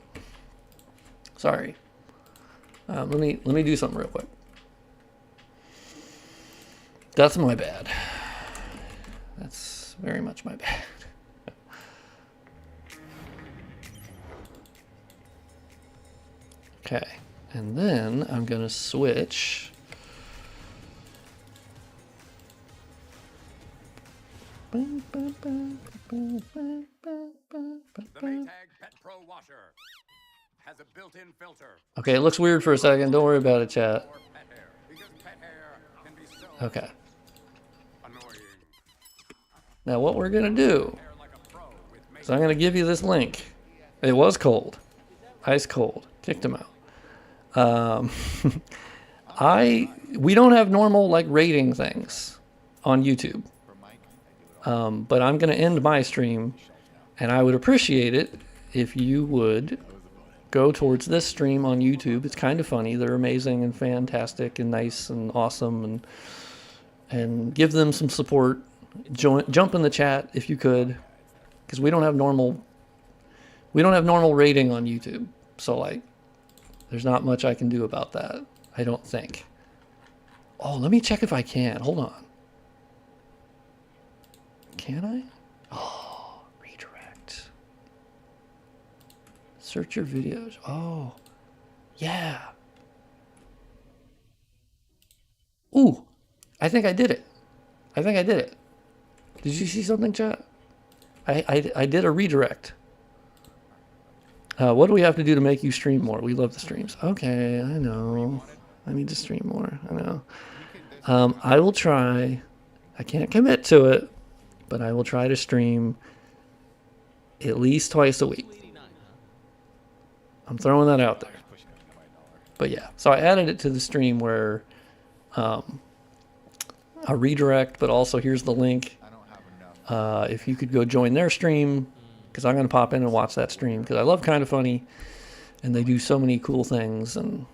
Sorry. Let me do something real quick. That's my bad. That's very much my bad. Okay, and then I'm gonna switch Okay, it looks weird for a second. Don't worry about it, chat. Okay. Now what we're going to do is I'm going to give you this link. It was cold. Ice cold. Kicked him out. We don't have normal like rating things on YouTube. But I'm going to end my stream, and I would appreciate it if you would go towards this stream on YouTube. It's kind of funny. They're amazing and fantastic and nice and awesome, and give them some support. Jump in the chat if you could, because we don't have normal rating on YouTube. So like, there's not much I can do about that. I don't think. Oh, let me check if I can. Hold on. Can I? Oh, redirect. Search your videos. Oh, yeah. Ooh, I think I did it. Did you see something, chat? I did a redirect. What do we have to do to make you stream more? We love the streams. Okay, I know. I need to stream more. I know. I will try. I can't commit to it, but I will try to stream at least twice a week. I'm throwing that out there. But yeah, so I added it to the stream where a redirect, but also here's the link. If you could go join their stream, because I'm going to pop in and watch that stream, because I love Kind of Funny, and they do so many cool things. And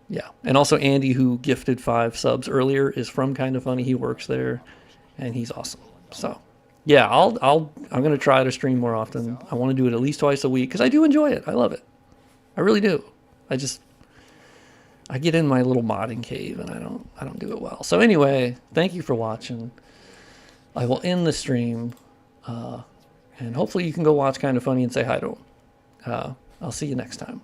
yeah, and also Andy, who gifted 5 subs earlier, is from Kind of Funny. He works there, and he's awesome. So yeah, I'm going to try to stream more often. I want to do it at least twice a week, because I do enjoy it. I love it. I really do. I get in my little modding cave, and I don't do it well. So anyway, thank you for watching. I will end the stream, and hopefully you can go watch Kind of Funny and say hi to him. I'll see you next time.